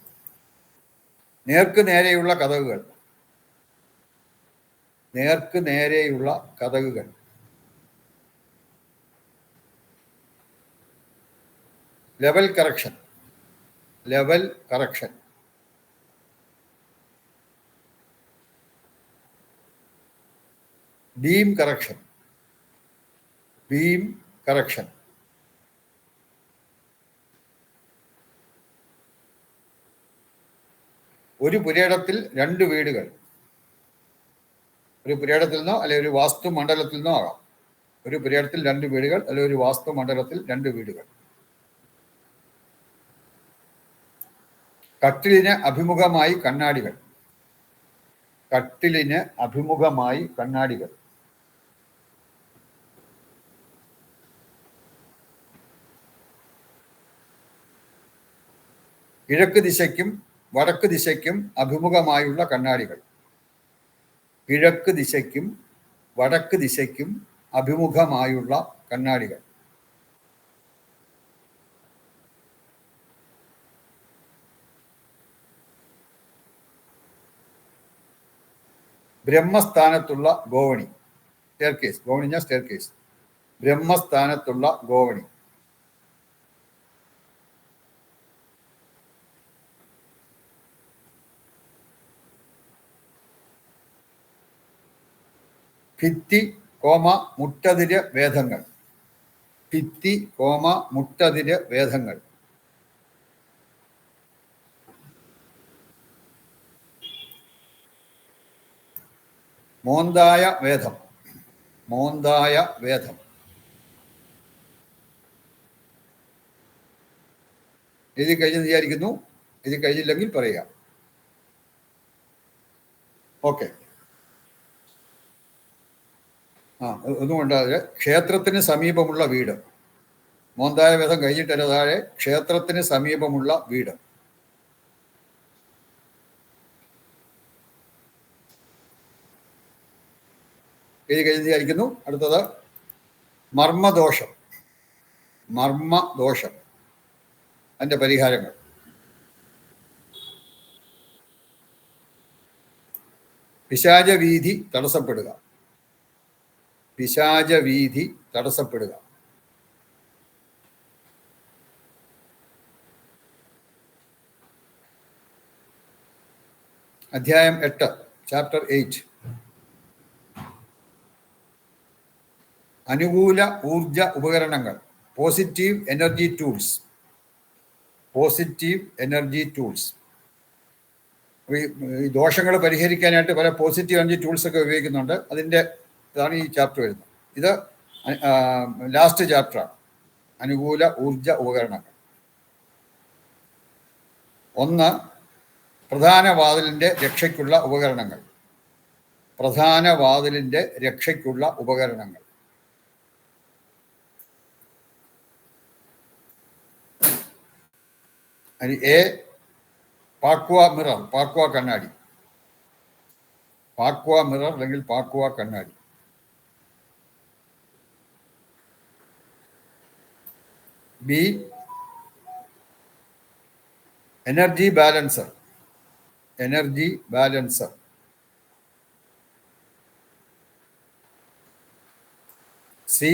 നേർക്ക് നേരെയുള്ള കതകുകൾ. നേർക്ക് നേരെയുള്ള കതകുകൾ. Level correction. Level correction. Beam correction. Beam correction. ഒരു പുരയിടത്തിൽ 2 വീടുകൾ. ഒരു പുരയിടത്തിൽ നിന്നോ അല്ലെങ്കിൽ ഒരു വാസ്തു മണ്ഡലത്തിൽ നിന്നോ ആകാം. ഒരു പുരയിടത്തിൽ 2 വീടുകൾ അല്ലെങ്കിൽ ഒരു വാസ്തു മണ്ഡലത്തിൽ 2 വീടുകൾ. കട്ടിലിന് അഭിമുഖമായി കണ്ണാടികൾ. കട്ടിലിന് അഭിമുഖമായി കണ്ണാടികൾ. കിഴക്ക് ദിശയ്ക്കും വടക്ക് ദിശയ്ക്കും അഭിമുഖമായുള്ള കണ്ണാടികൾ. കിഴക്ക് ദിശയ്ക്കും വടക്ക് ദിശയ്ക്കും അഭിമുഖമായുള്ള കണ്ണാടികൾ. ബ്രഹ്മസ്ഥാനത്തുള്ള ഗോവണി. സ്റ്റെയർകേസ്. ഗോവണി സ്റ്റെയർകേസ്. ബ്രഹ്മസ്ഥാനത്തുള്ള ഗോവണി. ഭിത്തി കോമ മുട്ടതിര് വേദങ്ങൾ. ഭിത്തി കോമ മുട്ടതിര് വേദങ്ങൾ. മോന്തായ വേദം. മോന്തായ വേദം. എഴുതി കഴിഞ്ഞെന്ന് വിചാരിക്കുന്നു. എഴുതി കഴിഞ്ഞില്ലെങ്കിൽ പറയുക. ഓക്കെ. ഒന്നുകൊണ്ടാതെ ക്ഷേത്രത്തിന് സമീപമുള്ള വീട്. മോന്തായ വേദം കഴിഞ്ഞിട്ടല്ല താഴെ ക്ഷേത്രത്തിന് സമീപമുള്ള വീട്. എഴുതി കഴിഞ്ഞ് വിചാരിക്കുന്നു. അടുത്തത് മർമ്മദോഷം. മർമ്മദോഷം. അതിൻ്റെ പരിഹാരങ്ങൾ. പിശാചവീഥി തടസ്സപ്പെടുക. പിശാചവീഥി തടസ്സപ്പെടുക. അധ്യായം 8, ചാപ്റ്റർ 8. അനുകൂല ഊർജ ഉപകരണങ്ങൾ. Positive energy tools. Positive energy tools. ഈ ദോഷങ്ങൾ പരിഹരിക്കാനായിട്ട് പല പോസിറ്റീവ് എനർജി ടൂൾസ് ഒക്കെ ഉപയോഗിക്കുന്നുണ്ട്. ഇതാണ് ഈ ചാപ്റ്റർ വരുന്നത്. ഇത് ലാസ്റ്റ് ചാപ്റ്ററാണ്. അനുകൂല ഊർജ ഉപകരണങ്ങൾ. 1, പ്രധാന വാതിലിൻ്റെ രക്ഷയ്ക്കുള്ള ഉപകരണങ്ങൾ. പ്രധാന വാതിലിൻ്റെ രക്ഷയ്ക്കുള്ള ഉപകരണങ്ങൾ. A, പാക്വ mirror. പാക്വ കണ്ണാടി. പാക്വ മിറർ അല്ലെങ്കിൽ പാക്വ കണ്ണാടി. B, energy balancer. Energy balancer. C,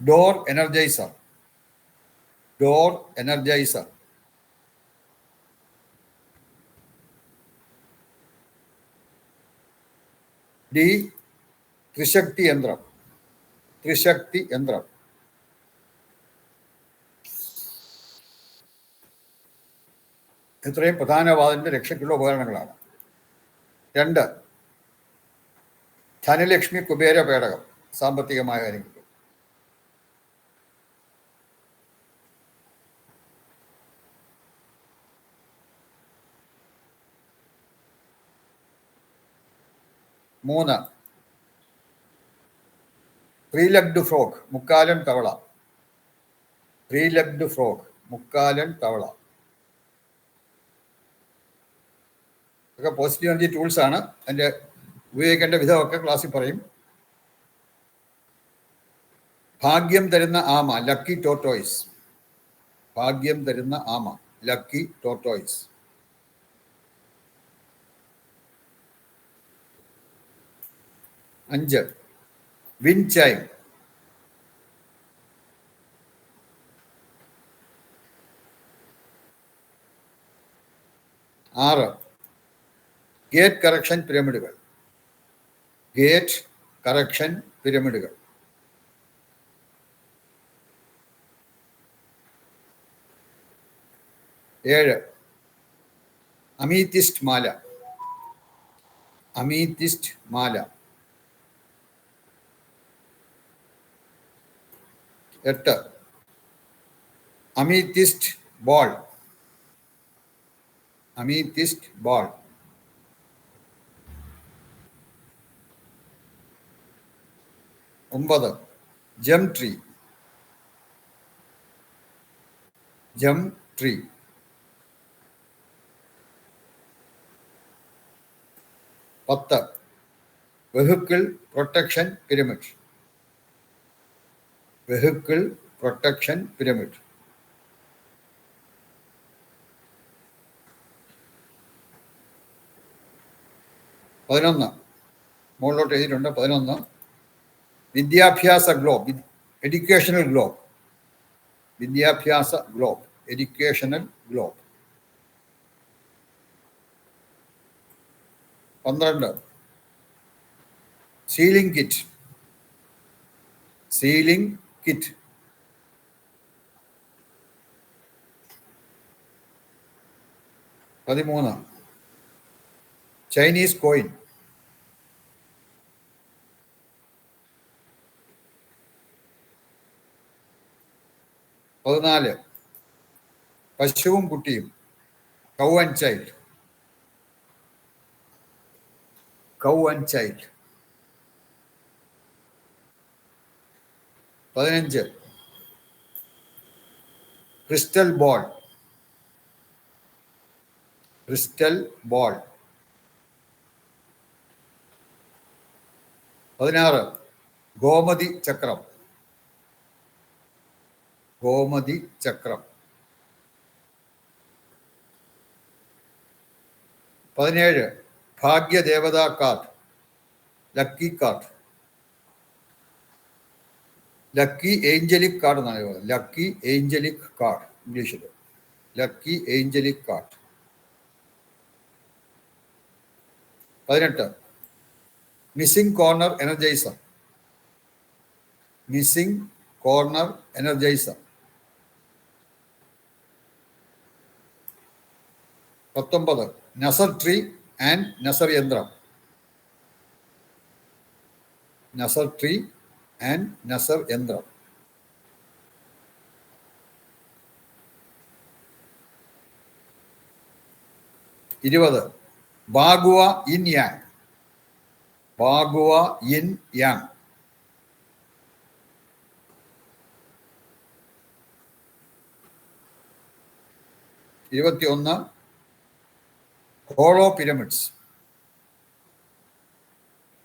door energiser. Door energiser. D, ത്രിശക്തി യന്ത്രം. ത്രിശക്തി യന്ത്രം. ഇത്രയും പ്രധാന വാതിലിൻ്റെ രക്ഷയ്ക്കുള്ള ഉപകരണങ്ങളാണ്. 2, ധനലക്ഷ്മി കുബേര പേടകം. സാമ്പത്തികമായ കാര്യങ്ങൾ. 3, ത്രീ ലെഗ്ഡ് ഫ്രോഗ്. മുക്കാലൻ തവള. Three legged frog. മുക്കാലൻ തവള. ഇതൊക്കെ പോസിറ്റീവ് എനർജി ടൂൾസ് ആണ്. അതിൻ്റെ ഉപയോഗിക്കേണ്ട വിധമൊക്കെ ക്ലാസ്സിൽ പറയും. ഭാഗ്യം തരുന്ന ആമ. Lucky tortoise. ഭാഗ്യം തരുന്ന ആമ. Lucky tortoise. 5 wind chime. 6 gate correction പിരമിഡുകൾ. ഗേറ്റ് കറക്ഷൻ പിരമിഡുകൾ. 7 അമീത്തിസ്റ്റ് മാല. അമീത്തിസ്റ്റ് മാല. 8 amethyst ball. Amethyst ball. 9 gem tree. Gem tree. 10 vehicle protection pyramid. Vehicle protection pyramid. 11 മുകളിലോട്ട് എഴുതിയിട്ടുണ്ട്. 11 വിദ്യാഭ്യാസ ഗ്ലോബ്. Educational globe. വിദ്യാഭ്യാസ globe. Educational globe. 12 ceiling kit. Ceiling kit. 13 Chinese coin. 14 പശുവും കുട്ടിയും. Cow and child. Cow and child. 15 crystal ball. Crystal ball. 16 Gomati ചക്രം. ഗോമതി ചക്രം. 17 ഭാഗ്യദേവതാ card. Lucky card. Lucky angelic card എന്നാണ് പറയുന്നത്. ലക്കി ഏഞ്ചലിക് കാർഡ് ഇംഗ്ലീഷിൽ. Lucky angelic card. 18 missing corner energizer. Missing corner energizer. 19 നസർ tree and നസർ യന്ത്രം. നസർ ട്രീ ആൻഡ് നസർ യന്ത്രം. 20 bagua yin yang. Bagua yin yang. 21 hollow pyramids.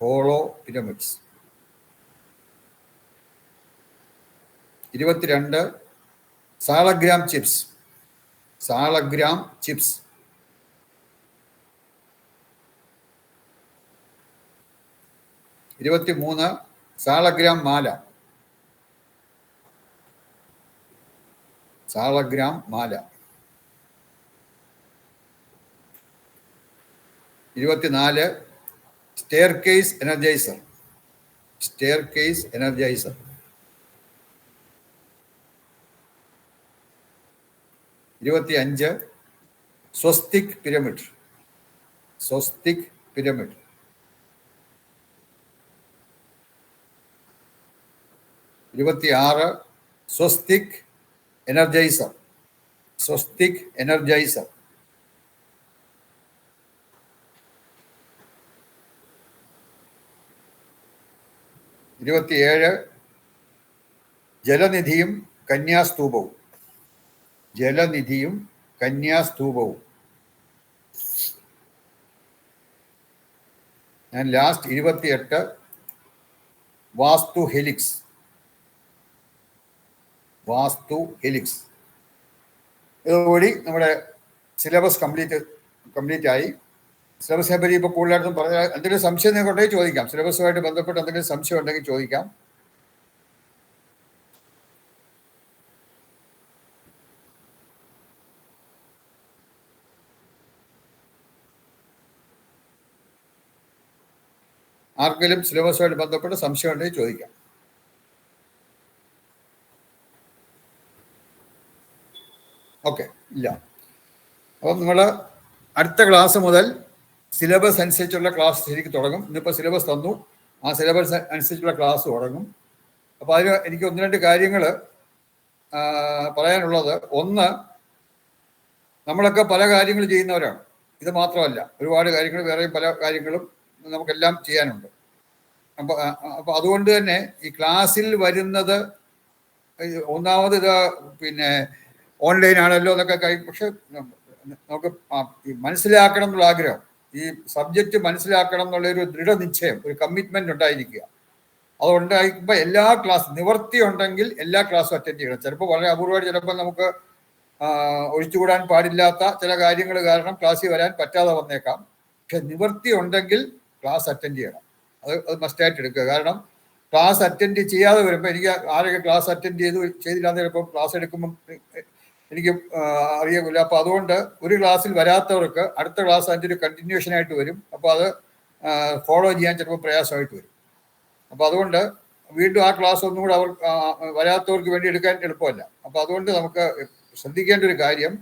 Hollow pyramids. 22 Shaligram chips. Shaligram chips. 23 Shaligram മാല. സാളഗ്രാം മാല. 24 stair case energiser. Staircase energiser. 25 Swastik pyramid. Swastik pyramid. 26 Swastik energiser. Swastik energiser. 27 ജലനിധിയും കന്യാസ്തൂപവും. ജലനിധിയും കന്യാസ്തൂപവും. ഞാൻ last 28 vastu helix. Vastu helix. ഇതോടുകൂടി നമ്മുടെ സിലബസ് കംപ്ലീറ്റ് ആയി. സിലബസിനെ പറ്റി ഇപ്പോൾ കൂടുതലായിട്ടും പറഞ്ഞാൽ എന്തെങ്കിലും സംശയം നിങ്ങൾക്കുണ്ടെങ്കിൽ ചോദിക്കാം. സിലബസുമായിട്ട് ബന്ധപ്പെട്ട് എന്തെങ്കിലും സംശയം ഉണ്ടെങ്കിൽ ചോദിക്കാം. ആർക്കെങ്കിലും സിലബസുമായിട്ട് ബന്ധപ്പെട്ട് സംശയം ഉണ്ടെങ്കിൽ ചോദിക്കാം. ഓക്കെ, ഇല്ല. അപ്പം നിങ്ങൾ അടുത്ത ക്ലാസ് മുതൽ സിലബസ് അനുസരിച്ചുള്ള ക്ലാസ് ശരിക്കും തുടങ്ങും. ഇന്നിപ്പോൾ സിലബസ് തന്നു, ആ സിലബസ് അനുസരിച്ചുള്ള ക്ലാസ് തുടങ്ങും. അപ്പോൾ അതിന് എനിക്ക് 1-2 കാര്യങ്ങൾ പറയാനുള്ളത്. ഒന്ന്, നമ്മളൊക്കെ പല കാര്യങ്ങൾ ചെയ്യുന്നവരാണ്. ഇത് മാത്രമല്ല, ഒരുപാട് കാര്യങ്ങൾ വേറെയും പല കാര്യങ്ങളും നമുക്കെല്ലാം ചെയ്യാനുണ്ട്. അപ്പോൾ അതുകൊണ്ട് തന്നെ ഈ ക്ലാസ്സിൽ വരുന്നത് ഒന്നാമത് ഇത് പിന്നെ ഓൺലൈൻ ആണല്ലോ എന്നൊക്കെ പക്ഷെ നമുക്ക് മനസ്സിലാക്കണം എന്നുള്ള ആഗ്രഹം, ഈ സബ്ജക്റ്റ് മനസ്സിലാക്കണം എന്നുള്ളൊരു ദൃഢനിശ്ചയം, ഒരു കമ്മിറ്റ്മെന്റ് ഉണ്ടായിരിക്കുക. അതുണ്ടായിരിക്കുമ്പോൾ എല്ലാ ക്ലാസ് നിവർത്തി ഉണ്ടെങ്കിൽ എല്ലാ ക്ലാസ്സും അറ്റൻഡ് ചെയ്യണം. ചിലപ്പോൾ വളരെ അപൂർവമായിട്ട് ചിലപ്പോൾ നമുക്ക് ഒഴിച്ചുകൂടാൻ പാടില്ലാത്ത ചില കാര്യങ്ങൾ കാരണം ക്ലാസ്സിൽ വരാൻ പറ്റാതെ വന്നേക്കാം. പക്ഷെ നിവർത്തി ഉണ്ടെങ്കിൽ ക്ലാസ് അറ്റൻഡ് ചെയ്യണം. അത് മസ്റ്റായിട്ട് എടുക്കുക. കാരണം ക്ലാസ് അറ്റൻഡ് ചെയ്യാതെ വരുമ്പോൾ എനിക്ക് ആരൊക്കെ ക്ലാസ് അറ്റൻഡ് ചെയ്തില്ലാതെ ചിലപ്പോൾ ക്ലാസ് എടുക്കുമ്പം എനിക്ക് അറിയില്ല. അപ്പോൾ അതുകൊണ്ട് ഒരു ക്ലാസ്സിൽ വരാത്തവർക്ക് അടുത്ത ക്ലാസ് അതിൻ്റെ ഒരു കണ്ടിന്യൂഷൻ ആയിട്ട് വരും. അപ്പോൾ അത് ഫോളോ ചെയ്യാൻ ചിലപ്പോൾ പ്രയാസമായിട്ട് വരും. അപ്പോൾ അതുകൊണ്ട് വീണ്ടും ആ ക്ലാസ് ഒന്നും കൂടെ അവർ വരാത്തവർക്ക് വേണ്ടി എടുക്കാൻ എളുപ്പമല്ല. അപ്പോൾ അതുകൊണ്ട് നമുക്ക് ശ്രദ്ധിക്കേണ്ട ഒരു കാര്യം,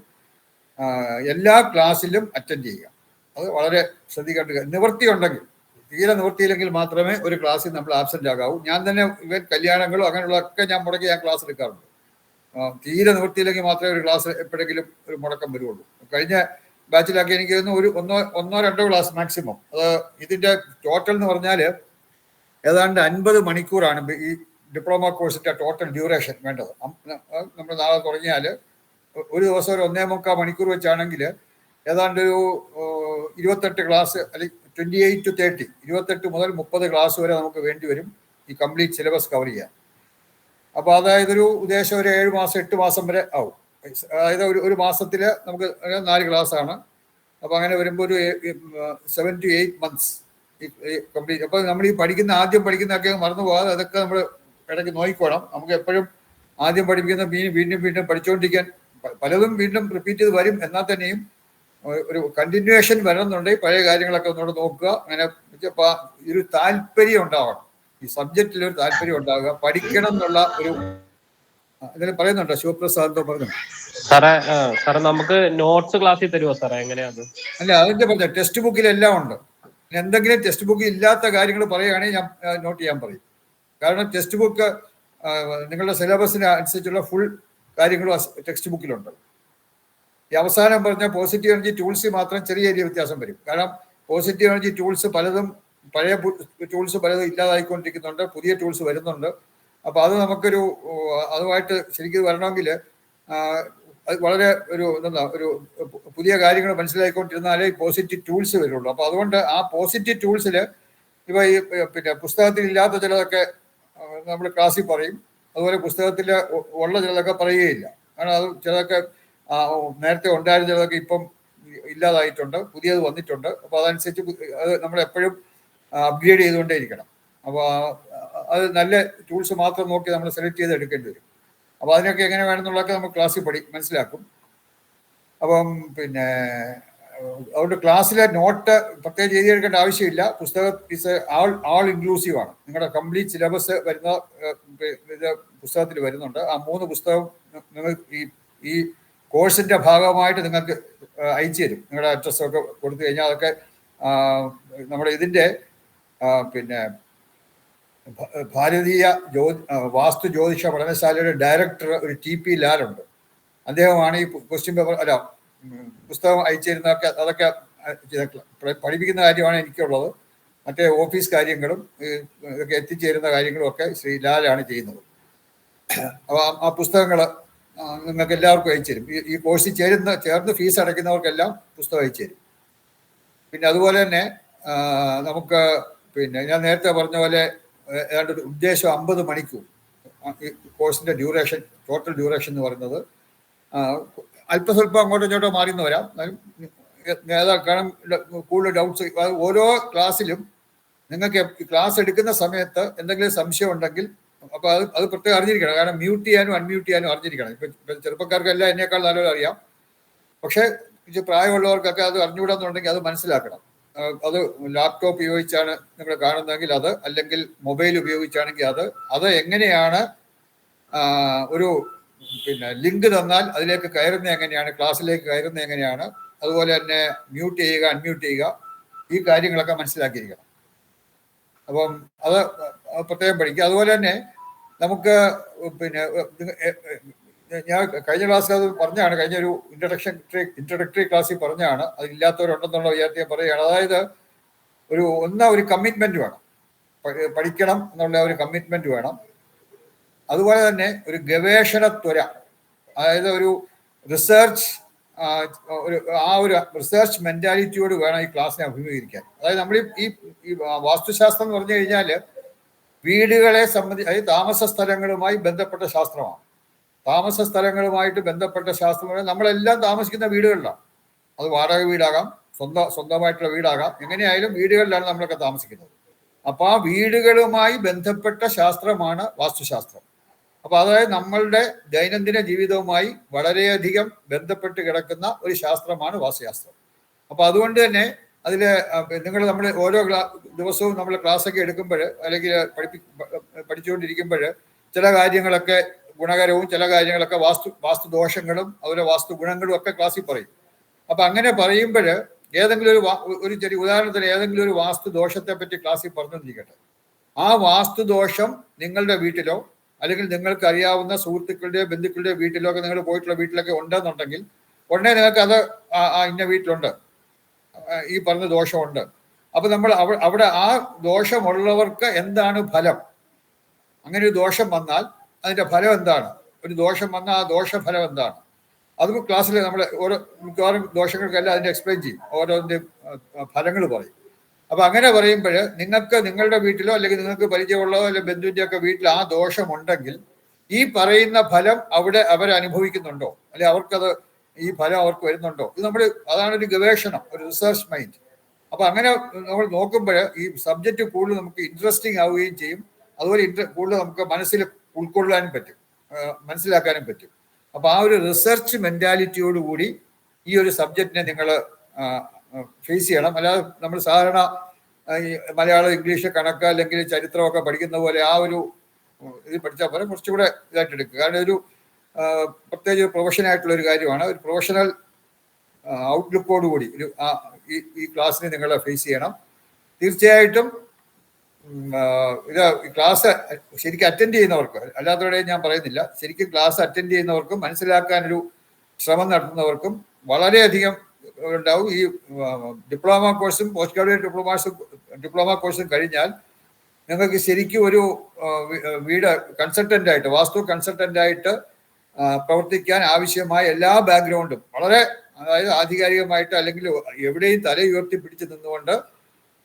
എല്ലാ ക്ലാസ്സിലും അറ്റൻഡ് ചെയ്യുക. അത് വളരെ ശ്രദ്ധിക്കേണ്ട കാര്യം. നിവൃത്തി ഉണ്ടെങ്കിൽ, തീരെ നിവൃത്തിയില്ലെങ്കിൽ മാത്രമേ ഒരു ക്ലാസ്സിൽ നമ്മൾ ആബ്സെന്റ് ആകാവൂ. ഞാൻ തന്നെ കല്യാണങ്ങളോ അങ്ങനെയുള്ളതൊക്കെ ഞാൻ മുടക്കി ഞാൻ ക്ലാസ് എടുക്കാറുണ്ട്. തീരെ നിവൃത്തിയില്ലെങ്കിൽ മാത്രമേ ഒരു ക്ലാസ് എപ്പോഴെങ്കിലും ഒരു മുടക്കം വരുള്ളൂ. കഴിഞ്ഞ ബാച്ചിലൊക്കെ എനിക്ക് ഒരു ഒന്നോ രണ്ടോ ക്ലാസ് മാക്സിമം. അത് ഇതിന്റെ ടോട്ടൽ എന്ന് പറഞ്ഞാൽ ഏതാണ്ട് 50 മണിക്കൂറാണ് ഈ ഡിപ്ലോമ കോഴ്സിന്റെ ടോട്ടൽ ഡ്യൂറേഷൻ വേണ്ടത്. നമ്മൾ നാളെ തുടങ്ങിയാൽ ഒരു ദിവസം ഒരു 1.25 മണിക്കൂർ വെച്ചാണെങ്കിൽ ഏതാണ്ട് ഒരു 28 ക്ലാസ്, അല്ലെങ്കിൽ 28 to 30, 28 മുതൽ 30 ക്ലാസ് വരെ നമുക്ക് വേണ്ടി വരും ഈ കംപ്ലീറ്റ് സിലബസ് കവർ ചെയ്യാൻ. അപ്പോൾ അതായത് ഒരു ഉദ്ദേശം ഒരു 7 മാസം 8 മാസം വരെ ആവും. അതായത് ഒരു മാസത്തിൽ നമുക്ക് 4 ക്ലാസ് ആണ്. അപ്പോൾ അങ്ങനെ വരുമ്പോൾ ഒരു 7 to 8 months കംപ്ലീറ്റ്. അപ്പോൾ നമ്മൾ ഈ ആദ്യം പഠിക്കുന്നതൊക്കെ മറന്നു പോകാതെ അതൊക്കെ നമ്മൾ ഇടയ്ക്ക് നോക്കിക്കോണം. നമുക്ക് എപ്പോഴും ആദ്യം പഠിപ്പിക്കുന്ന വീണ്ടും പഠിച്ചുകൊണ്ടിരിക്കാൻ പലതും വീണ്ടും റിപ്പീറ്റ് ചെയ്ത് വരും. എന്നാൽ തന്നെയും ഒരു കണ്ടിന്യൂവേഷൻ വരണമെന്നുണ്ടെങ്കിൽ പഴയ കാര്യങ്ങളൊക്കെ ഒന്നുകൂടെ നോക്കുക. അങ്ങനെ ഒരു താല്പര്യം ഉണ്ടാവണം, ഈ സബ്ജക്റ്റിൽ ഒരു താല്പര്യം ഉണ്ടാകുക, പഠിക്കണം എന്നുള്ള ഒരു ഇതിൽ പറയുന്നുണ്ടോ? ശിവപ്രസാദ് എന്തോ പറഞ്ഞു. സാറേ നമുക്ക് നോട്ട്സ് ക്ലാസ്സിൽ തരുമോ സാറേ? എങ്ങനെയാണ്? അല്ല, അതിന്റെ പറഞ്ഞ ടെക്സ്റ്റ് ബുക്കിലെല്ലാം ഉണ്ട്. എന്തെങ്കിലും ടെക്സ്റ്റ് ബുക്കിൽ ഇല്ലാത്ത കാര്യങ്ങൾ പറയുകയാണെങ്കിൽ ഞാൻ നോട്ട് ചെയ്യാൻ പറയും. കാരണം ടെക്സ്റ്റ് ബുക്ക് നിങ്ങളുടെ സിലബസിന് അനുസരിച്ചുള്ള ഫുൾ കാര്യങ്ങളും ടെക്സ്റ്റ് ബുക്കിലുണ്ട്. ഈ അവസാനം പറഞ്ഞ പോസിറ്റീവ് എനർജി ടൂൾസ് മാത്രം ചെറിയ വ്യത്യാസം വരും. കാരണം പോസിറ്റീവ് എനർജി ടൂൾസ് പലതും, പഴയ ടൂൾസ് പലതും ഇല്ലാതായിക്കൊണ്ടിരിക്കുന്നുണ്ട്, പുതിയ ടൂൾസ് വരുന്നുണ്ട്. അപ്പോൾ അത് നമുക്കൊരു അതുമായിട്ട് ശരിക്കും വരണമെങ്കിൽ അത് വളരെ ഒരു പുതിയ കാര്യങ്ങൾ മനസ്സിലാക്കിക്കൊണ്ടിരുന്നാലേ ഈ പോസിറ്റീവ് ടൂൾസ് വരുള്ളൂ. അപ്പോൾ അതുകൊണ്ട് ആ പോസിറ്റീവ് ടൂൾസിൽ ഇപ്പോൾ ഈ പിന്നെ പുസ്തകത്തിൽ ഇല്ലാത്ത ചിലതൊക്കെ നമ്മൾ ക്ലാസ്സിൽ പറയും. അതുപോലെ പുസ്തകത്തിൽ ഉള്ള ചിലതൊക്കെ പറയുകയില്ല. കാരണം അത് ചിലതൊക്കെ നേരത്തെ ഉണ്ടായിരുന്ന ചിലതൊക്കെ ഇപ്പം ഇല്ലാതായിട്ടുണ്ട്, പുതിയത് വന്നിട്ടുണ്ട്. അപ്പോൾ അതനുസരിച്ച് അത് നമ്മൾ എപ്പോഴും അപ്ഗ്രേഡ് ചെയ്തുകൊണ്ടേ ഇരിക്കണം. അപ്പോൾ അത് നല്ല ടൂൾസ് മാത്രം നോക്കി നമ്മൾ സെലക്ട് ചെയ്ത് എടുക്കേണ്ടി വരും. അപ്പോൾ അതിനൊക്കെ എങ്ങനെ വേണമെന്നുള്ളതൊക്കെ നമ്മൾ ക്ലാസ്സിൽ മനസ്സിലാക്കും. അപ്പം പിന്നെ അതുകൊണ്ട് ക്ലാസ്സിലെ നോട്ട് പ്രത്യേകം എഴുതിയെടുക്കേണ്ട ആവശ്യമില്ല. പുസ്തകം ഇസ് ആൾ ഇൻക്ലൂസീവ് ആണ്. നിങ്ങളുടെ കംപ്ലീറ്റ് സിലബസ് വരുന്ന ഇത് പുസ്തകത്തിൽ വരുന്നുണ്ട്. ആ 3 പുസ്തകം നിങ്ങൾ ഈ കോഴ്സിന്റെ ഭാഗമായിട്ട് നിങ്ങൾക്ക് അയച്ചു തരും. നിങ്ങളുടെ അഡ്രസ്സൊക്കെ കൊടുത്തു കഴിഞ്ഞാൽ അതൊക്കെ നമ്മുടെ ഇതിൻ്റെ പിന്നെ ഭാരതീയ വാസ്തു ജ്യോതിഷ പഠനശാലയുടെ ഡയറക്ടർ ഒരു TP ലാലുണ്ട്. അദ്ദേഹമാണ് ഈ ക്വസ്റ്റ്യൻ പേപ്പർ പുസ്തകം അയച്ചു തരുന്നതൊക്കെ. അതൊക്കെ പഠിപ്പിക്കുന്ന കാര്യമാണ് എനിക്കുള്ളത്. മറ്റേ ഓഫീസ് കാര്യങ്ങളും ഇതൊക്കെ എത്തിച്ചേരുന്ന കാര്യങ്ങളും ഒക്കെ ശ്രീ ലാലാണ് ചെയ്യുന്നത്. അപ്പോൾ ആ പുസ്തകങ്ങൾ നിങ്ങൾക്ക് എല്ലാവർക്കും അയച്ചു തരും. ഈ കോഴ്സിൽ ചേർന്ന് ഫീസ് അടയ്ക്കുന്നവർക്കെല്ലാം പുസ്തകം അയച്ചു തരും. പിന്നെ അതുപോലെ തന്നെ നമുക്ക് പിന്നെ ഞാൻ നേരത്തെ പറഞ്ഞ പോലെ ഏതാണ്ട് ഒരു ഉദ്ദേശം 50 മണിക്കൂർ ഈ കോഴ്സിന്റെ ഡ്യൂറേഷൻ, ടോട്ടൽ ഡ്യൂറേഷൻ എന്ന് പറയുന്നത്. അല്പസ്വല്പം അങ്ങോട്ടോ ഇങ്ങോട്ടോ മാറിന്ന് വരാം. നേതാക്കളും കൂടുതൽ ഡൗട്ട്സ്. ഓരോ ക്ലാസ്സിലും നിങ്ങൾക്ക് ക്ലാസ് എടുക്കുന്ന സമയത്ത് എന്തെങ്കിലും സംശയം ഉണ്ടെങ്കിൽ അപ്പോൾ അത് പ്രത്യേകം അറിഞ്ഞിരിക്കണം. കാരണം മ്യൂട്ട് ചെയ്യാനും അൺമ്യൂട്ട് ചെയ്യാനും അറിഞ്ഞിരിക്കണം. ഇപ്പം ചെറുപ്പക്കാർക്കെല്ലാം എന്നേക്കാൾ നല്ലത് അറിയാം. പക്ഷേ പ്രായമുള്ളവർക്കൊക്കെ അത് അറിഞ്ഞുകൂടാന്നുണ്ടെങ്കിൽ അത് മനസ്സിലാക്കണം. അത് ലാപ്ടോപ്പ് ഉപയോഗിച്ചാണ് നിങ്ങൾ കാണുന്നതെങ്കിൽ അത്, അല്ലെങ്കിൽ മൊബൈൽ ഉപയോഗിച്ചാണെങ്കിൽ അത് എങ്ങനെയാണ് ഒരു ലിങ്ക് തന്നാൽ അതിലേക്ക് കയറുന്നത് എങ്ങനെയാണ്, ക്ലാസ്സിലേക്ക് കയറുന്നത് എങ്ങനെയാണ്, അതുപോലെ തന്നെ മ്യൂട്ട് ചെയ്യുക അൺമ്യൂട്ട് ചെയ്യുക, ഈ കാര്യങ്ങളൊക്കെ മനസ്സിലാക്കിയിരിക്കണം. അപ്പം അത് പ്രത്യേകം പഠിക്കുക. അതുപോലെ തന്നെ നമുക്ക് ഞാൻ കഴിഞ്ഞ ക്ലാസ്സിൽ അത് പറഞ്ഞാണ്, കഴിഞ്ഞ ഒരു ഇൻട്രഡക്ടറി ക്ലാസ്സിൽ പറഞ്ഞാണ്, അതില്ലാത്തവരുണ്ടെന്നുള്ള വിചാരത്തെ പറയുകയാണ്. അതായത് ഒരു കമ്മിറ്റ്മെന്റ് വേണം, പഠിക്കണം എന്നുള്ള ഒരു കമ്മിറ്റ്മെന്റ് വേണം. അതുപോലെ തന്നെ ഒരു ഗവേഷണ ത്വര, അതായത് ഒരു റിസർച്ച് ഒരു റിസർച്ച് മെന്റാലിറ്റിയോട് വേണം ഈ ക്ലാസ്സിനെ അഭിമുഖീകരിക്കാൻ. അതായത് നമ്മൾ ഈ വാസ്തുശാസ്ത്രം എന്ന് പറഞ്ഞു കഴിഞ്ഞാൽ വീടുകളെ സംബന്ധിച്ച്, അതായത് താമസ സ്ഥലങ്ങളുമായി ബന്ധപ്പെട്ട ശാസ്ത്രമാണ്. താമസ സ്ഥലങ്ങളുമായിട്ട് ബന്ധപ്പെട്ട ശാസ്ത്രം നമ്മളെല്ലാം താമസിക്കുന്ന വീടുകളിലാണ്. അത് വാടക വീടാകാം, സ്വന്തമായിട്ടുള്ള വീടാകാം, എങ്ങനെയായാലും വീടുകളിലാണ് നമ്മളൊക്കെ താമസിക്കുന്നത്. അപ്പോൾ ആ വീടുകളുമായി ബന്ധപ്പെട്ട ശാസ്ത്രമാണ് വാസ്തുശാസ്ത്രം. അപ്പോൾ അതായത് നമ്മളുടെ ദൈനംദിന ജീവിതവുമായി വളരെയധികം ബന്ധപ്പെട്ട് കിടക്കുന്ന ഒരു ശാസ്ത്രമാണ് വാസ്തുശാസ്ത്രം. അപ്പോൾ അതുകൊണ്ട് തന്നെ നമ്മൾ ഓരോ ദിവസവും നമ്മൾ ക്ലാസ്സൊക്കെ എടുക്കുമ്പോൾ അല്ലെങ്കിൽ പഠിച്ചുകൊണ്ടിരിക്കുമ്പോൾ ചില കാര്യങ്ങളൊക്കെ ഗുണകരവും ചില കാര്യങ്ങളൊക്കെ വാസ്തുദോഷങ്ങളും അതുപോലെ വാസ്തു ഗുണങ്ങളും ഒക്കെ ക്ലാസ്സിൽ പറയും. അപ്പം അങ്ങനെ പറയുമ്പോൾ ഏതെങ്കിലും ഒരു ചെറിയ ഉദാഹരണത്തിന് ഏതെങ്കിലും ഒരു വാസ്തുദോഷത്തെ പറ്റി ക്ലാസ്സിൽ പറഞ്ഞുകൊണ്ടിരിക്കട്ടെ. ആ വാസ്തുദോഷം നിങ്ങളുടെ വീട്ടിലോ അല്ലെങ്കിൽ നിങ്ങൾക്ക് അറിയാവുന്ന സുഹൃത്തുക്കളുടെയോ ബന്ധുക്കളുടെയോ വീട്ടിലോ ഒക്കെ നിങ്ങൾ പോയിട്ടുള്ള വീട്ടിലൊക്കെ ഉണ്ടെന്നുണ്ടെങ്കിൽ ഉടനെ നിങ്ങൾക്ക് അത് ഇന്ന വീട്ടിലുണ്ട്, ഈ പറഞ്ഞ ദോഷമുണ്ട്. അപ്പൊ നമ്മൾ അവിടെ ആ ദോഷമുള്ളവർക്ക് എന്താണ് ഫലം, അങ്ങനെ ഒരു ദോഷം വന്നാൽ അതിന്റെ ഫലം എന്താണ്, ഒരു ദോഷം വന്നാൽ ആ ദോഷഫലം എന്താണ്, അത് ക്ലാസ്സിൽ നമ്മൾ ഓരോ മിക്കവാറും ദോഷങ്ങൾക്കെല്ലാം അതിന്റെ എക്സ്പ്ലെയിൻ ചെയ്യും, ഓരോന്നിന്റെയും ഫലങ്ങൾ പറയും. അപ്പൊ അങ്ങനെ പറയുമ്പോൾ നിങ്ങൾക്ക് നിങ്ങളുടെ വീട്ടിലോ അല്ലെങ്കിൽ നിങ്ങൾക്ക് പരിചയമുള്ളതോ അല്ലെങ്കിൽ ബന്ധുവിന്റെ ഒക്കെ വീട്ടിൽ ആ ദോഷമുണ്ടെങ്കിൽ ഈ പറയുന്ന ഫലം അവരനുഭവിക്കുന്നുണ്ടോ, അല്ലെങ്കിൽ അവർക്കത് ഈ ഫലം അവർക്ക് വരുന്നുണ്ടോ, ഇത് അതാണ് ഒരു ഗവേഷണം, ഒരു റിസർച്ച് മൈൻഡ്. അപ്പൊ അങ്ങനെ നമ്മൾ നോക്കുമ്പോൾ ഈ സബ്ജക്റ്റ് കൂടുതൽ നമുക്ക് ഇൻട്രസ്റ്റിംഗ് ആവുകയും ചെയ്യും. അതുപോലെ കൂടുതൽ നമുക്ക് മനസ്സിൽ ഉൾക്കൊള്ളാനും പറ്റും, മനസ്സിലാക്കാനും പറ്റും. അപ്പൊ ആ ഒരു റിസർച്ച് മെന്റാലിറ്റിയോടുകൂടി ഈ ഒരു സബ്ജക്റ്റിനെ നിങ്ങൾ ഫേസ് ചെയ്യണം. അല്ലാതെ നമ്മൾ സാധാരണ ഈ മലയാളം ഇംഗ്ലീഷ് കണക്ക് അല്ലെങ്കിൽ ചരിത്രമൊക്കെ പഠിക്കുന്ന പോലെ ആ ഒരു ഇത് പഠിച്ചാൽ പോലെ കുറച്ചുകൂടെ ഇതായിട്ട് എടുക്കുക. കാരണം ഒരു പ്രത്യേകിച്ച് പ്രൊഫഷനായിട്ടുള്ള ഒരു കാര്യമാണ്. ഒരു പ്രൊഫഷണൽ ഔട്ട്ലുക്കോടുകൂടി ഈ ക്ലാസ്സിനെ നിങ്ങൾ ഫേസ് ചെയ്യണം. തീർച്ചയായിട്ടും ക്ലാസ് ശരിക്കും അറ്റൻഡ് ചെയ്യുന്നവർക്ക്, അല്ലാത്തവരുടെയും ഞാൻ പറയുന്നില്ല, ശരിക്കും ക്ലാസ് അറ്റൻഡ് ചെയ്യുന്നവർക്കും മനസ്സിലാക്കാനൊരു ശ്രമം നടത്തുന്നവർക്കും വളരെയധികം ഉണ്ടാവും. ഈ ഡിപ്ലോമ കോഴ്സും പോസ്റ്റ് ഗ്രാജുവേറ്റ് ഡിപ്ലോമ കോഴ്സും കഴിഞ്ഞാൽ നിങ്ങൾക്ക് ശരിക്കും ഒരു വീട് കൺസൾട്ടൻ്റായിട്ട്, വാസ്തു കൺസൾട്ടൻ്റായിട്ട് പ്രവർത്തിക്കാൻ ആവശ്യമായ എല്ലാ ബാക്ക്ഗ്രൗണ്ടും വളരെ, അതായത് ആധികാരികമായിട്ട് അല്ലെങ്കിൽ എവിടെയും തല ഉയർത്തി പിടിച്ചു നിന്നുകൊണ്ട്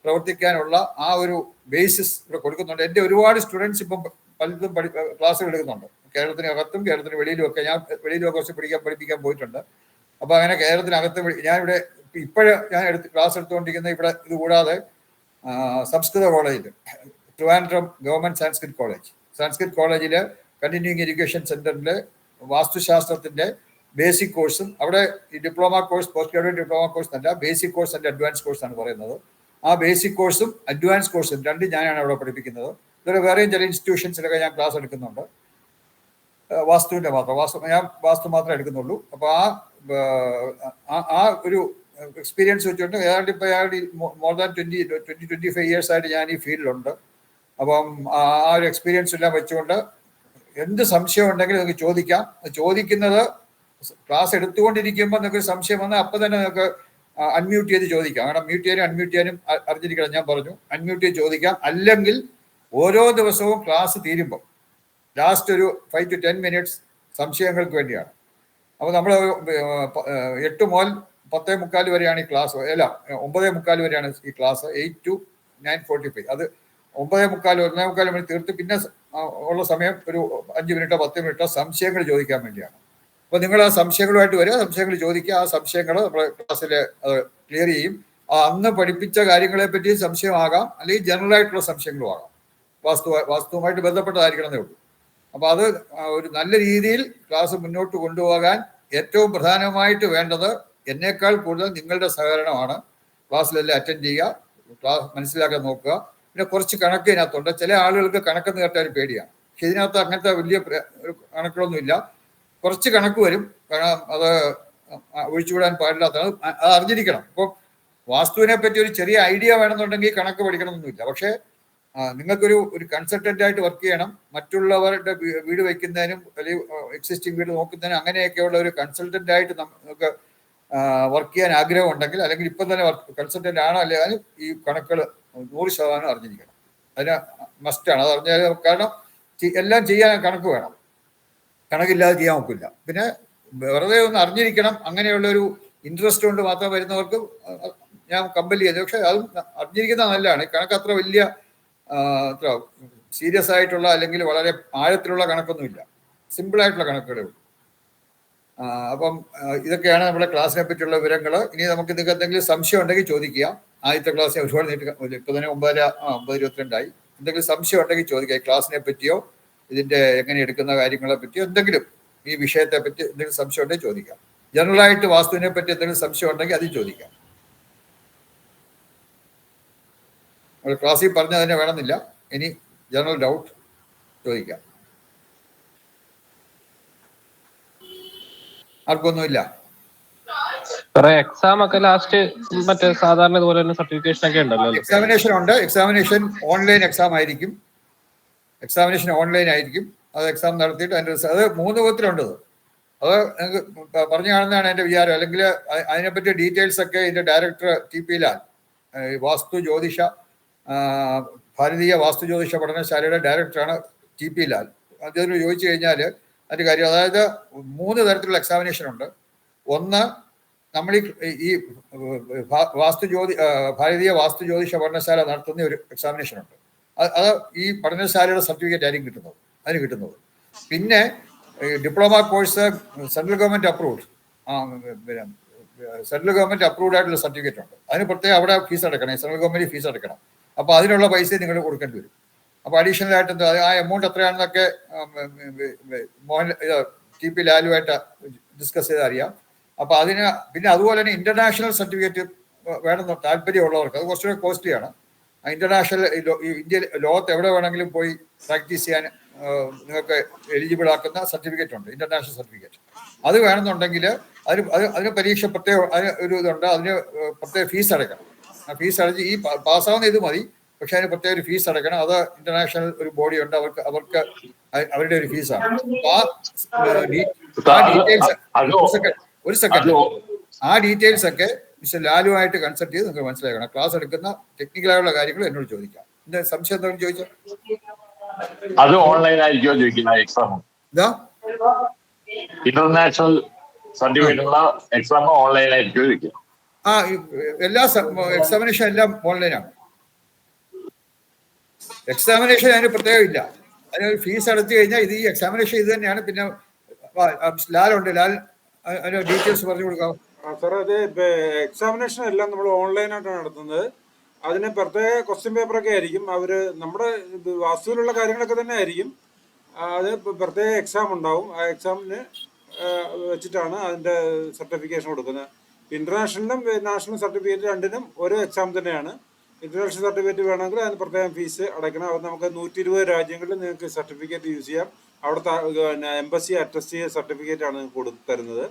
പ്രവർത്തിക്കാനുള്ള ആ ഒരു ബേസിസ് ഇവിടെ കൊടുക്കുന്നുണ്ട്. എൻ്റെ ഒരുപാട് സ്റ്റുഡൻസ് ഇപ്പം പലതും ക്ലാസ്സുകൾ എടുക്കുന്നുണ്ട്, കേരളത്തിനകത്തും കേരളത്തിന് വെളിയിലും ഒക്കെ. ഞാൻ വെളിയിലും കുറച്ച് പഠിപ്പിക്കാൻ പോയിട്ടുണ്ട്. അപ്പോൾ അങ്ങനെ കേരളത്തിനകത്ത് ഞാനിവിടെ ഞാൻ ക്ലാസ് എടുത്തുകൊണ്ടിരിക്കുന്ന ഇവിടെ ഇത് കൂടാതെ സംസ്കൃത കോളേജിൽ, ട്രിവാൻഡ്രം ഗവൺമെന്റ് സാൻസ്ക്രിറ്റ് കോളേജിൽ കണ്ടിന്യൂയിങ് എഡ്യൂക്കേഷൻ സെന്ററിൽ വാസ്തുശാസ്ത്രത്തിന്റെ ബേസിക് കോഴ്സും, അവിടെ ഈ diploma course post graduate diploma course അല്ല, basic course and advance course ആണ് പറയുന്നത്. ആ ബേസിക് കോഴ്സും അഡ്വാൻസ് കോഴ്സും രണ്ടും ഞാനാണ് അവിടെ പഠിപ്പിക്കുന്നത്. ഇതുവരെ വേറെയും ചില ഇൻസ്റ്റിറ്റ്യൂഷൻസിലൊക്കെ ഞാൻ ക്ലാസ് എടുക്കുന്നുണ്ട്, വാസ്തുവിൻ്റെ മാത്രം. ഞാൻ വാസ്തു മാത്രമേ എടുക്കുന്നുള്ളൂ. അപ്പോൾ ആ ഒരു എക്സ്പീരിയൻസ് വെച്ചുകൊണ്ട് ഏതാണ്ട് ഇപ്പോൾ മോർ ദാൻ 25 ഇയേഴ്സ് ആയിട്ട് ഞാൻ ഈ ഫീൽഡിലുണ്ട്. അപ്പം ആ ഒരു എക്സ്പീരിയൻസ് എല്ലാം വെച്ചുകൊണ്ട് എന്ത് സംശയം ഉണ്ടെങ്കിലും നിങ്ങൾക്ക് ചോദിക്കാം. ചോദിക്കുന്നത് ക്ലാസ് എടുത്തുകൊണ്ടിരിക്കുമ്പോൾ നിങ്ങൾക്ക് സംശയം വന്നാൽ അപ്പം തന്നെ നിങ്ങൾക്ക് അൺമ്യൂട്ട് ചെയ്ത് ചോദിക്കാം. കാരണം മ്യൂട്ട് ചെയ്യാനും അൺമ്യൂട്ട് ചെയ്യാനും അറിഞ്ഞിരിക്കണം, ഞാൻ പറഞ്ഞു. അൺമ്യൂട്ട് ചെയ്ത് ചോദിക്കാം. അല്ലെങ്കിൽ ഓരോ ദിവസവും ക്ലാസ് തീരുമ്പോൾ ലാസ്റ്റ് ഒരു 5 to 10 മിനിറ്റ്സ് സംശയങ്ങൾക്ക് വേണ്ടിയാണ്. അപ്പോൾ നമ്മൾ 8 മുതൽ 10:45 വരെയാണ് ഈ ക്ലാസ്, അല്ല 9:45 വരെയാണ് ഈ ക്ലാസ്. 8 to 9:45. അത് 9:45 1:45 തീർത്ത് പിന്നെ ഉള്ള സമയം ഒരു 5 മിനിറ്റോ 10 മിനിറ്റോ സംശയങ്ങൾ ചോദിക്കാൻ വേണ്ടിയാണ്. അപ്പോൾ നിങ്ങൾ ആ സംശയങ്ങളുമായിട്ട് വരിക, സംശയങ്ങൾ ചോദിക്കുക, ആ സംശയങ്ങൾ നമ്മുടെ ക്ലാസ്സിൽ അത് ക്ലിയർ ചെയ്യും. അന്ന് പഠിപ്പിച്ച കാര്യങ്ങളെ പറ്റി സംശയമാകാം, അല്ലെങ്കിൽ ജനറൽ ആയിട്ടുള്ള സംശയങ്ങളും ആകാം, വാസ്തുവുമായിട്ട് ബന്ധപ്പെട്ടതായിരിക്കണം എന്നേ ഉള്ളൂ. അപ്പോൾ അത് ഒരു നല്ല രീതിയിൽ ക്ലാസ് മുന്നോട്ട് കൊണ്ടുപോകാൻ ഏറ്റവും പ്രധാനമായിട്ട് വേണ്ടത് എന്നേക്കാൾ കൂടുതൽ നിങ്ങളുടെ സഹകരണമാണ്. ക്ലാസ്സിലെല്ലാം അറ്റൻഡ് ചെയ്യുക, ക്ലാസ് മനസ്സിലാക്കാൻ നോക്കുക. പിന്നെ കുറച്ച് കണക്ക് ഇതിനകത്തുണ്ട്. ചില ആളുകൾക്ക് കണക്കെന്ന് കേട്ടാൽ പേടിയാണ്, പക്ഷെ ഇതിനകത്ത് അങ്ങനത്തെ വലിയ കണക്കുകളൊന്നുമില്ല. കുറച്ച് കണക്ക് വരും, കാരണം അത് ഒഴിച്ചുവിടാൻ പാടില്ലാത്തതാണ്, അത് അറിഞ്ഞിരിക്കണം. ഇപ്പം വാസ്തുവിനെ പറ്റി ഒരു ചെറിയ ഐഡിയ വേണമെന്നുണ്ടെങ്കിൽ കണക്ക് പഠിക്കണമെന്നൊന്നുമില്ല. പക്ഷേ നിങ്ങൾക്കൊരു കൺസൾട്ടൻ്റ് ആയിട്ട് വർക്ക് ചെയ്യണം, മറ്റുള്ളവരുടെ വീട് വയ്ക്കുന്നതിനും അല്ലെങ്കിൽ എക്സിസ്റ്റിംഗ് വീട് നോക്കുന്നതിനും അങ്ങനെയൊക്കെയുള്ള ഒരു കൺസൾട്ടൻ്റ് ആയിട്ട് നമുക്ക് വർക്ക് ചെയ്യാൻ ആഗ്രഹം ഉണ്ടെങ്കിൽ, അല്ലെങ്കിൽ ഇപ്പം തന്നെ കൺസൾട്ടൻ്റ് ആണോ അല്ലെങ്കിൽ ഈ കണക്കുകൾ 100% അറിഞ്ഞിരിക്കണം. അതിന് മസ്റ്റാണ്, അത് അറിഞ്ഞാൽ. കാരണം എല്ലാം ചെയ്യാൻ കണക്ക് വേണം, കണക്കില്ലാതെ ചെയ്യാൻ നോക്കില്ല. പിന്നെ വെറുതെ ഒന്ന് അറിഞ്ഞിരിക്കണം. അങ്ങനെയുള്ളൊരു ഇൻട്രസ്റ്റ് കൊണ്ട് മാത്രം വരുന്നവർക്ക് ഞാൻ കമ്പൽ ചെയ്യുന്നത്. പക്ഷെ അതും അറിഞ്ഞിരിക്കുന്നത് നല്ലതാണ്. കണക്ക് അത്ര വലിയ അത്ര സീരിയസ് ആയിട്ടുള്ള അല്ലെങ്കിൽ വളരെ ആഴത്തിലുള്ള കണക്കൊന്നുമില്ല, സിമ്പിളായിട്ടുള്ള കണക്കുകളേ ഉള്ളൂ. അപ്പം ഇതൊക്കെയാണ് നമ്മുടെ ക്ലാസ്സിനെ പറ്റിയുള്ള വിവരങ്ങൾ. ഇനി നമുക്ക് നിങ്ങൾക്ക് എന്തെങ്കിലും സംശയം ഉണ്ടെങ്കിൽ ചോദിക്കുക. ആദ്യത്തെ ക്ലാസ്സിൽ ഒരുപാട് ഇപ്പൊ തന്നെ 9:22 എന്തെങ്കിലും സംശയം ഉണ്ടെങ്കിൽ ചോദിക്കുക. ക്ലാസ്സിനെ പറ്റിയോ ഇതിന്റെ എങ്ങനെ എടുക്കുന്ന കാര്യങ്ങളെ പറ്റിയോ എന്തെങ്കിലും, ഈ വിഷയത്തെ പറ്റി എന്തെങ്കിലും സംശയം ഉണ്ടെങ്കിൽ ചോദിക്കാം. ജനറലായിട്ട് വാസ്തുവിനെ പറ്റി എന്തെങ്കിലും സംശയം ഉണ്ടെങ്കിൽ അതും ചോദിക്കാം. ക്ലാസ്സിൽ പറഞ്ഞാൽ തന്നെ വേണമെന്നില്ല, ഇനി ജനറൽ ഡൗട്ട് ചോദിക്കാം. ആർക്കൊന്നുമില്ല? എക്സാം ഒക്കെ ലാസ്റ്റ് മറ്റേ സാധാരണ ഇതുപോലെ തന്നെ സർട്ടിഫിക്കേഷൻ ഒക്കെ ഉണ്ടല്ലോ? എക്സാമിനേഷൻ ഉണ്ട്. എക്സാമിനേഷൻ ഓൺലൈൻ എക്സാം ആയിരിക്കും. എക്സാമിനേഷൻ ഓൺലൈൻ ആയിരിക്കും. അത് എക്സാം നടത്തിയിട്ട് അതിൻ്റെ അത് 3 വിധത്തിലുണ്ട്. അത് നിങ്ങൾക്ക് പറഞ്ഞു കാണുന്നതാണ് എൻ്റെ വിചാരം. അല്ലെങ്കിൽ അതിനെപ്പറ്റി ഡീറ്റെയിൽസ് ഒക്കെ ഇതിൻ്റെ ഡയറക്ടർ TP ലാൽ, ഭാരതീയ വാസ്തു ജ്യോതിഷ പഠനശാലയുടെ ഡയറക്ടറാണ് TP ലാൽ. അദ്ദേഹത്തിന് ചോദിച്ചു കഴിഞ്ഞാൽ അതിൻ്റെ കാര്യം, അതായത് 3 തരത്തിലുള്ള എക്സാമിനേഷൻ ഉണ്ട്. ഒന്ന്, നമ്മൾ ഈ ഭാരതീയ വാസ്തു ജ്യോതിഷ പഠനശാല നടത്തുന്ന ഒരു എക്സാമിനേഷൻ ഉണ്ട്. അത് ഈ പഠനശാലയുടെ സർട്ടിഫിക്കറ്റ് ആയിരിക്കും കിട്ടുന്നത്. പിന്നെ diploma course central government approved ആയിട്ടുള്ള സർട്ടിഫിക്കറ്റ് ഉണ്ട്. അതിന് പ്രത്യേകം അവിടെ ഫീസ് അടക്കണം, സെൻട്രൽ ഗവൺമെന്റ് ഫീസ് അടക്കണം. അപ്പോൾ അതിനുള്ള പൈസ നിങ്ങൾ കൊടുക്കേണ്ടി വരും. അപ്പോൾ അഡീഷണൽ ആയിട്ട് ആ എമൗണ്ട് എത്രയാണെന്നൊക്കെ TP ലാലുമായിട്ട് ഡിസ്കസ് ചെയ്ത് അറിയാം. അപ്പോൾ അതിന് പിന്നെ അതുപോലെ തന്നെ ഇന്റർനാഷണൽ സർട്ടിഫിക്കറ്റ് വേണമെന്ന് താല്പര്യമുള്ളവർക്ക് അത് കുറച്ചുകൂടെ കോസ്റ്റ്ലിയാണ്. ഇന്റർനാഷണൽ ഇന്ത്യ ലോകത്ത് എവിടെ വേണമെങ്കിലും പോയി പ്രാക്ടീസ് ചെയ്യാൻ നിങ്ങൾക്ക് എലിജിബിൾ ആക്കുന്ന സർട്ടിഫിക്കറ്റ് ഉണ്ട്, ഇന്റർനാഷണൽ സർട്ടിഫിക്കറ്റ്. അത് വേണമെന്നുണ്ടെങ്കിൽ അതിന് പരീക്ഷ പ്രത്യേക ഒരു ഇതുണ്ട്, അതിന് പ്രത്യേക ഫീസ് അടയ്ക്കണം. ആ ഫീസ് അടച്ച് ഈ പാസ്സാവുന്ന ഇത് മതി, പക്ഷെ അതിന് പ്രത്യേക ഒരു ഫീസ് അടയ്ക്കണം. അത് ഇന്റർനാഷണൽ ഒരു ബോഡി ഉണ്ട്, അവർക്ക് അവരുടെ ഒരു ഫീസാണ്. ആ ഡീറ്റെയിൽസ് ഒക്കെ മിസ്റ്റർ ലാലുമായിട്ട് കൺസൾട്ട് ചെയ്ത് നിങ്ങൾക്ക് മനസ്സിലാക്കണം. ക്ലാസ് എടുക്കുന്ന ടെക്നിക്കലായുള്ള കാര്യങ്ങൾ എന്നോട് ചോദിക്കാം. എന്റെ സംശയം എന്തെങ്കിലും ചോദിച്ചാൽ അത് ഓൺലൈൻ ആയിരിക്കുമോ ചോദിക്കുന്നത് എക്സാം? ഇന്റർനാഷണൽ സർട്ടിഫിക്കറ്റ് ഉള്ള എക്സാം ഓൺലൈൻ ആയിരിക്കുമോ ചോദിക്കുക? എല്ലാ എക്സാമിനേഷൻ എല്ലാം ഓൺലൈനാണ്. എക്സാമിനേഷൻ അതിന് പ്രത്യേകം ഇല്ല. അതിനൊരു ഫീസ് അടച്ചു കഴിഞ്ഞാൽ ഈ എക്സാമിനേഷൻ ഇത് തന്നെയാണ്. പിന്നെ ലാലുണ്ട്, ലാൽ അതിന്റെ ഡീറ്റെയിൽസ് പറഞ്ഞു കൊടുക്കാം. സാർ, അത് എക്സാമിനേഷൻ എല്ലാം നമ്മൾ ഓൺലൈനായിട്ടാണ് നടത്തുന്നത്. അതിന് പ്രത്യേക ക്വസ്റ്റ്യൻ പേപ്പറൊക്കെ ആയിരിക്കും. നമ്മുടെ വാസ്തുവിലുള്ള കാര്യങ്ങളൊക്കെ തന്നെ ആയിരിക്കും. അത് പ്രത്യേക എക്സാം ഉണ്ടാവും. ആ എക്സാമിന് വെച്ചിട്ടാണ് അതിൻ്റെ സർട്ടിഫിക്കേഷൻ കൊടുക്കുന്നത്. ഇന്റർനാഷണലും നാഷണൽ സർട്ടിഫിക്കറ്റ് രണ്ടിനും ഒരു എക്സാം തന്നെയാണ്. ഇന്റർനാഷണൽ സർട്ടിഫിക്കറ്റ് വേണമെങ്കിൽ അതിന് പ്രത്യേകം ഫീസ് അടയ്ക്കണം. അത് നമുക്ക് 120 രാജ്യങ്ങളിൽ നിങ്ങൾക്ക് സർട്ടിഫിക്കറ്റ് യൂസ് ചെയ്യാം. അവിടുത്തെ എംബസി അറ്റസ്റ്റ് ചെയ്ത സർട്ടിഫിക്കറ്റ് ആണ് തരുന്നത്.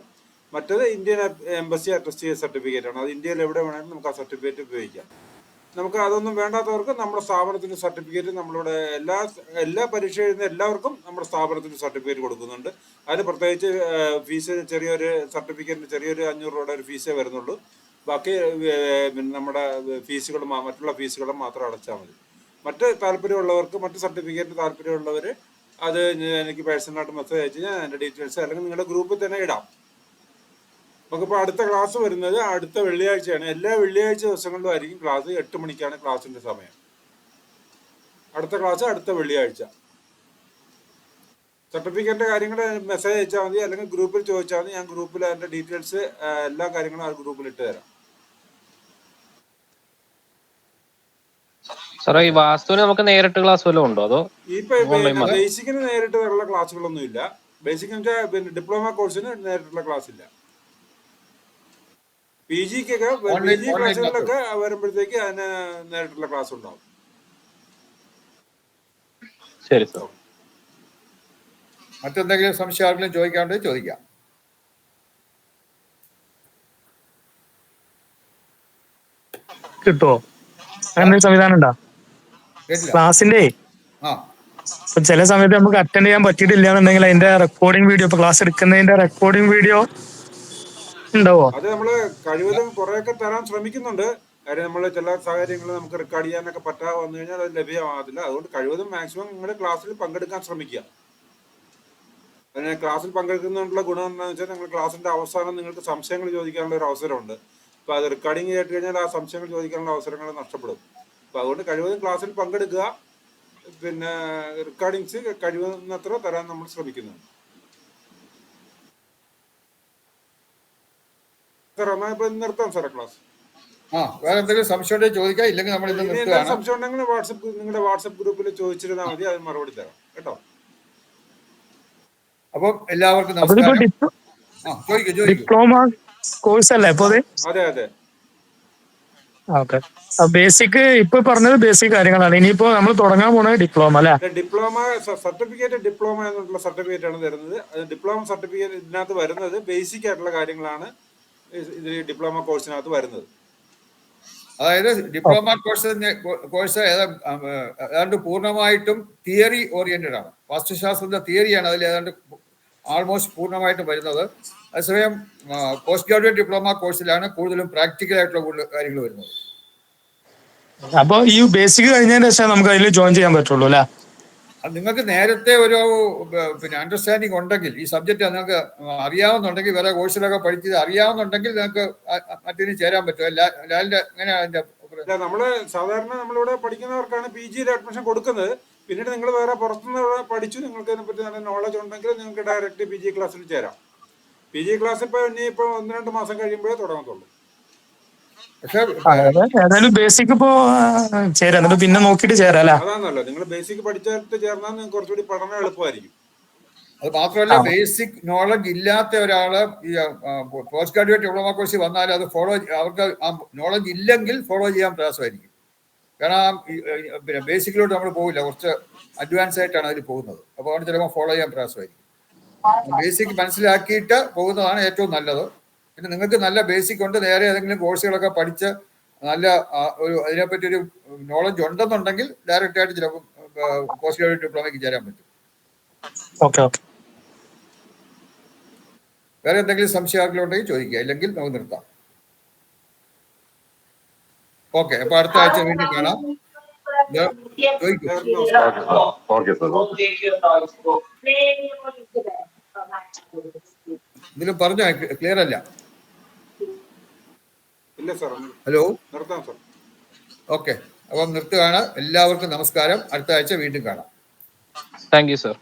മറ്റേത് ഇന്ത്യൻ എംബസി അറ്റസ്റ്റ് ചെയ്ത സർട്ടിഫിക്കറ്റ് ആണ്. അത് ഇന്ത്യയിൽ എവിടെ വേണമെങ്കിലും നമുക്ക് ആ സർട്ടിഫിക്കറ്റ് ഉപയോഗിക്കാം. നമുക്ക് അതൊന്നും വേണ്ടാത്തവർക്ക് നമ്മുടെ സ്ഥാപനത്തിൻ്റെ സർട്ടിഫിക്കറ്റ് നമ്മളിവിടെ എല്ലാ പരീക്ഷ എഴുതുന്ന എല്ലാവർക്കും നമ്മുടെ സ്ഥാപനത്തിൻ്റെ സർട്ടിഫിക്കറ്റ് കൊടുക്കുന്നുണ്ട്. അതിന് പ്രത്യേകിച്ച് ഫീസ് ചെറിയൊരു സർട്ടിഫിക്കറ്റിന് ചെറിയൊരു 500 രൂപയുടെ ഒരു ഫീസേ വരുന്നുള്ളൂ. ബാക്കി നമ്മുടെ ഫീസുകളും മറ്റുള്ള ഫീസുകളും മാത്രം അടച്ചാൽ മതി. മറ്റ് താല്പര്യമുള്ളവർക്ക്, മറ്റ് സർട്ടിഫിക്കറ്റിന് താല്പര്യമുള്ളവർ അത് എനിക്ക് പേഴ്സണലായിട്ട് മെസ്സേജ് അയച്ച് ഞാൻ അതിൻ്റെ ഡീറ്റെയിൽസ് അല്ലെങ്കിൽ നിങ്ങളുടെ ഗ്രൂപ്പിൽ തന്നെ ഇടാം. നമുക്കിപ്പോൾ അടുത്ത ക്ലാസ് വരുന്നത് അടുത്ത വെള്ളിയാഴ്ചയാണ്. എല്ലാ വെള്ളിയാഴ്ച ദിവസങ്ങളിലും ആയിരിക്കും ക്ലാസ്. 8 മണിക്കാണ് ക്ലാസ്സിൻ്റെ സമയം. അടുത്ത ക്ലാസ് അടുത്ത വെള്ളിയാഴ്ച. സർട്ടിഫിക്കറ്റിന്റെ കാര്യങ്ങൾ മെസ്സേജ് അയച്ചാൽ മതി, അല്ലെങ്കിൽ ഗ്രൂപ്പിൽ ചോദിച്ചാൽ മതി. ഞാൻ ഗ്രൂപ്പിൽ അതിന്റെ ഡീറ്റെയിൽസ് എല്ലാ കാര്യങ്ങളും ആ ഗ്രൂപ്പിൽ ഇട്ട് തരാം. സാറേ ഈ വാസ്തുവിന് നമുക്ക് നേരിട്ട് ക്ലാസ് വല്ലതും ഉണ്ടോ അതോ ഇപ്പൊ ബേസിക്കിന് നേരിട്ടുള്ള ക്ലാസ്സുകളൊന്നും ഇല്ല. ബേസിക്കിന്റെ പിന്നെ ഡിപ്ലോമ കോഴ്സിന് നേരിട്ടുള്ള ക്ലാസ് ഇല്ല. പി ജി ക്ലാസ്സുകളിലൊക്കെ വരുമ്പോഴത്തേക്ക് അതിന് നേരിട്ടുള്ള ക്ലാസ് ഉണ്ടാവും. ശരി സാർ. മറ്റെന്തെങ്കിലും സംശയം ആർക്കെങ്കിലും ചോദിക്കാണ്ടെങ്കിൽ ചോദിക്കാം. കിട്ടുമോ? അങ്ങനെ സംവിധാനം ഉണ്ടോ ക്ലാസിന്റെ? ചില സമയത്ത് നമുക്ക് അറ്റൻഡ് ചെയ്യാൻ പറ്റിയിട്ടില്ല എന്നുണ്ടെങ്കിൽ അതിന്റെ റെക്കോർഡിംഗ് വീഡിയോ, ഇപ്പൊ ക്ലാസ് എടുക്കുന്നതിന്റെ റെക്കോർഡിംഗ് വീഡിയോ ഉണ്ടാവോ? അത് നമ്മള് കഴിവതും കുറെയൊക്കെ തരാൻ ശ്രമിക്കുന്നുണ്ട്. കാര്യം നമ്മള് ചില സാഹചര്യങ്ങൾ നമുക്ക് റെക്കോർഡ് ചെയ്യാനൊക്കെ പറ്റാതെ വന്നു കഴിഞ്ഞാൽ അത് ലഭ്യമാകത്തില്ല. അതുകൊണ്ട് കഴിവതും മാക്സിമം നിങ്ങളുടെ ക്ലാസ്സിൽ പങ്കെടുക്കാൻ ശ്രമിക്കുക. അതിന് ക്ലാസ്സിൽ പങ്കെടുക്കുന്നതിനുള്ള ഗുണം എന്താണെന്ന് വെച്ചാൽ നിങ്ങൾ ക്ലാസ്സിന്റെ അവസാനം നിങ്ങൾക്ക് സംശയങ്ങൾ ചോദിക്കാനുള്ള ഒരു അവസരമുണ്ട്. അപ്പൊ അത് റെക്കോർഡിങ് കേട്ട് കഴിഞ്ഞാൽ ആ സംശയങ്ങൾ ചോദിക്കാനുള്ള അവസരങ്ങൾ നഷ്ടപ്പെടും. അപ്പൊ അതുകൊണ്ട് കഴിവതും ക്ലാസ്സിൽ പങ്കെടുക്കുക. പിന്നെ റെക്കോർഡിങ്സ് കഴിയുന്നത്ര തരാൻ നമ്മൾ ശ്രമിക്കുന്നുണ്ട്. സാർ എന്നാൽ ഇപ്പൊ നിർത്താം സാറേ ക്ലാസ്. വേറെ എന്തെങ്കിലും സംശയം ഉണ്ടെങ്കിൽ ചോദിക്കാം, ഇല്ലെങ്കിൽ നമ്മൾ സംശയം ഉണ്ടെങ്കിൽ നിങ്ങളുടെ വാട്സപ്പ് ഗ്രൂപ്പിൽ ചോദിച്ചിരുന്നാൽ മതി, അത് മറുപടി തരാം കേട്ടോ. അപ്പം എല്ലാവർക്കും ഡിപ്ലോമ കോഴ്സ് അല്ലേ ഇപ്പൊ? അതെ അതെ. ഓക്കെ. ബേസിക് ഇപ്പൊ പറഞ്ഞത് ബേസിക് കാര്യങ്ങളാണ്. ഇനിയിപ്പോ നമ്മൾ തുടങ്ങാൻ പോണത് ഡിപ്ലോമ അല്ലെ? ഡിപ്ലോമ സർട്ടിഫിക്കറ്റ്, ഡിപ്ലോമ എന്നുള്ള സർട്ടിഫിക്കറ്റ് ആണ് തരുന്നത്. അത് ഡിപ്ലോമ സർട്ടിഫിക്കറ്റ് ഇതിനകത്ത് വരുന്നത് ബേസിക് ആയിട്ടുള്ള കാര്യങ്ങളാണ് ഇതിൽ ഡിപ്ലോമ കോഴ്സിനകത്ത് വരുന്നത്. അതായത് ഡിപ്ലോമ കോഴ്സ് ഏതാണ്ട് പൂർണ്ണമായിട്ടും തിയറി ഓറിയന്റഡ് ആണ്. വാസ്തുശാസ്ത്രത്തിന്റെ തിയറിയാണ് അതിൽ ഏതാണ്ട് ആൾമോസ്റ്റ് പൂർണ്ണമായിട്ടും വരുന്നത്. അതേസമയം പോസ്റ്റ് ഗ്രാജുവേറ്റ് ഡിപ്ലോമ കോഴ്സിലാണ് കൂടുതലും പ്രാക്ടിക്കൽ ആയിട്ടുള്ള കാര്യങ്ങൾ വരുന്നത്. അപ്പൊ ഈ ബേസിക് കഴിഞ്ഞതിന് ശേഷം നമുക്ക് അതിൽ ജോയിൻ ചെയ്യാൻ പറ്റുള്ളൂ അല്ലെ? നിങ്ങൾക്ക് നേരത്തെ ഒരു അണ്ടർസ്റ്റാൻഡിങ് ഉണ്ടെങ്കിൽ, ഈ സബ്ജക്റ്റ് നിങ്ങൾക്ക് അറിയാവുന്നുണ്ടെങ്കിൽ, വേറെ കോഴ്സിലൊക്കെ പഠിച്ചത് അറിയാവുന്നുണ്ടെങ്കിൽ നിങ്ങൾക്ക് മറ്റൊരു ചേരാൻ പറ്റും. ലാലിന്റെ എങ്ങനെയാണ്? നമ്മള് സാധാരണ നമ്മളിവിടെ പഠിക്കുന്നവർക്കാണ് പി ജിയിൽ അഡ്മിഷൻ കൊടുക്കുന്നത്. പിന്നീട് നിങ്ങൾ വേറെ പുറത്തുനിന്ന് പഠിച്ചു, നിങ്ങൾക്ക് അതിനെപ്പറ്റി നല്ല നോളജ് ഉണ്ടെങ്കിൽ നിങ്ങൾക്ക് ഡയറക്റ്റ് പി ജി ക്ലാസ്സിൽ ചേരാം. പി ജി ക്ലാസ് ഇപ്പൊ ഇനിയിപ്പോ 1-2 മാസം കഴിയുമ്പോഴേ തുടങ്ങത്തുള്ളൂ. ഏതായാലും ബേസിക് ഇപ്പോ ചേരാം, എന്നിട്ട് പിന്നെ നോക്കിട്ട് ചേരാം. അതാണല്ലോ, നിങ്ങൾ ബേസിക് പഠിച്ചിട്ട് ചേർന്നാൽ നിങ്ങൾക്ക് കുറച്ചുകൂടി പഠനം എളുപ്പമായിരിക്കും. അത് മാത്രമല്ല, ബേസിക് നോളജ് ഇല്ലാത്ത ഒരാള് ഈ പോസ്റ്റ് ഗ്രാജുവേറ്റ് ഡിപ്ലോമ കോഴ്സ് വന്നാൽ അത് അവർക്ക് ആ നോളജ് ഇല്ലെങ്കിൽ ഫോളോ ചെയ്യാൻ പ്രയാസമായിരിക്കും. കാരണം പിന്നെ ബേസിക്കിലോട്ട് നമ്മൾ പോകില്ല, കുറച്ച് അഡ്വാൻസ് ആയിട്ടാണ് അതിൽ പോകുന്നത്. അപ്പോൾ അവിടെ ചിലപ്പോൾ ഫോളോ ചെയ്യാൻ പ്രയാസമായിരിക്കും. ബേസിക് മനസ്സിലാക്കിയിട്ട് പോകുന്നതാണ് ഏറ്റവും നല്ലത്. പിന്നെ നിങ്ങൾക്ക് നല്ല ബേസിക് ഉണ്ട്, നേരെ ഏതെങ്കിലും കോഴ്സുകളൊക്കെ പഠിച്ച് നല്ല ഒരു അതിനെപ്പറ്റി ഒരു നോളജ് ഉണ്ടെന്നുണ്ടെങ്കിൽ ഡയറക്റ്റ് ആയിട്ട് ചിലപ്പോൾ പോസ്റ്റ് ഗ്രാജുവേറ്റ് ഡിപ്ലോമയ്ക്ക് ചേരാൻ പറ്റും. വേറെ എന്തെങ്കിലും സംശയം ഉണ്ടെങ്കിൽ ചോദിക്കുക, ഇല്ലെങ്കിൽ നമുക്ക് നിർത്താം. ഓക്കെ, അപ്പൊ അടുത്ത ആഴ്ച വീണ്ടും കാണാം. ഇതിലും പറഞ്ഞോ, ക്ലിയർ അല്ല? ഹലോ, ഓക്കെ, അപ്പം നിർത്തുകയാണ്. എല്ലാവർക്കും നമസ്കാരം. അടുത്ത ആഴ്ച വീണ്ടും കാണാം. Thank you sir.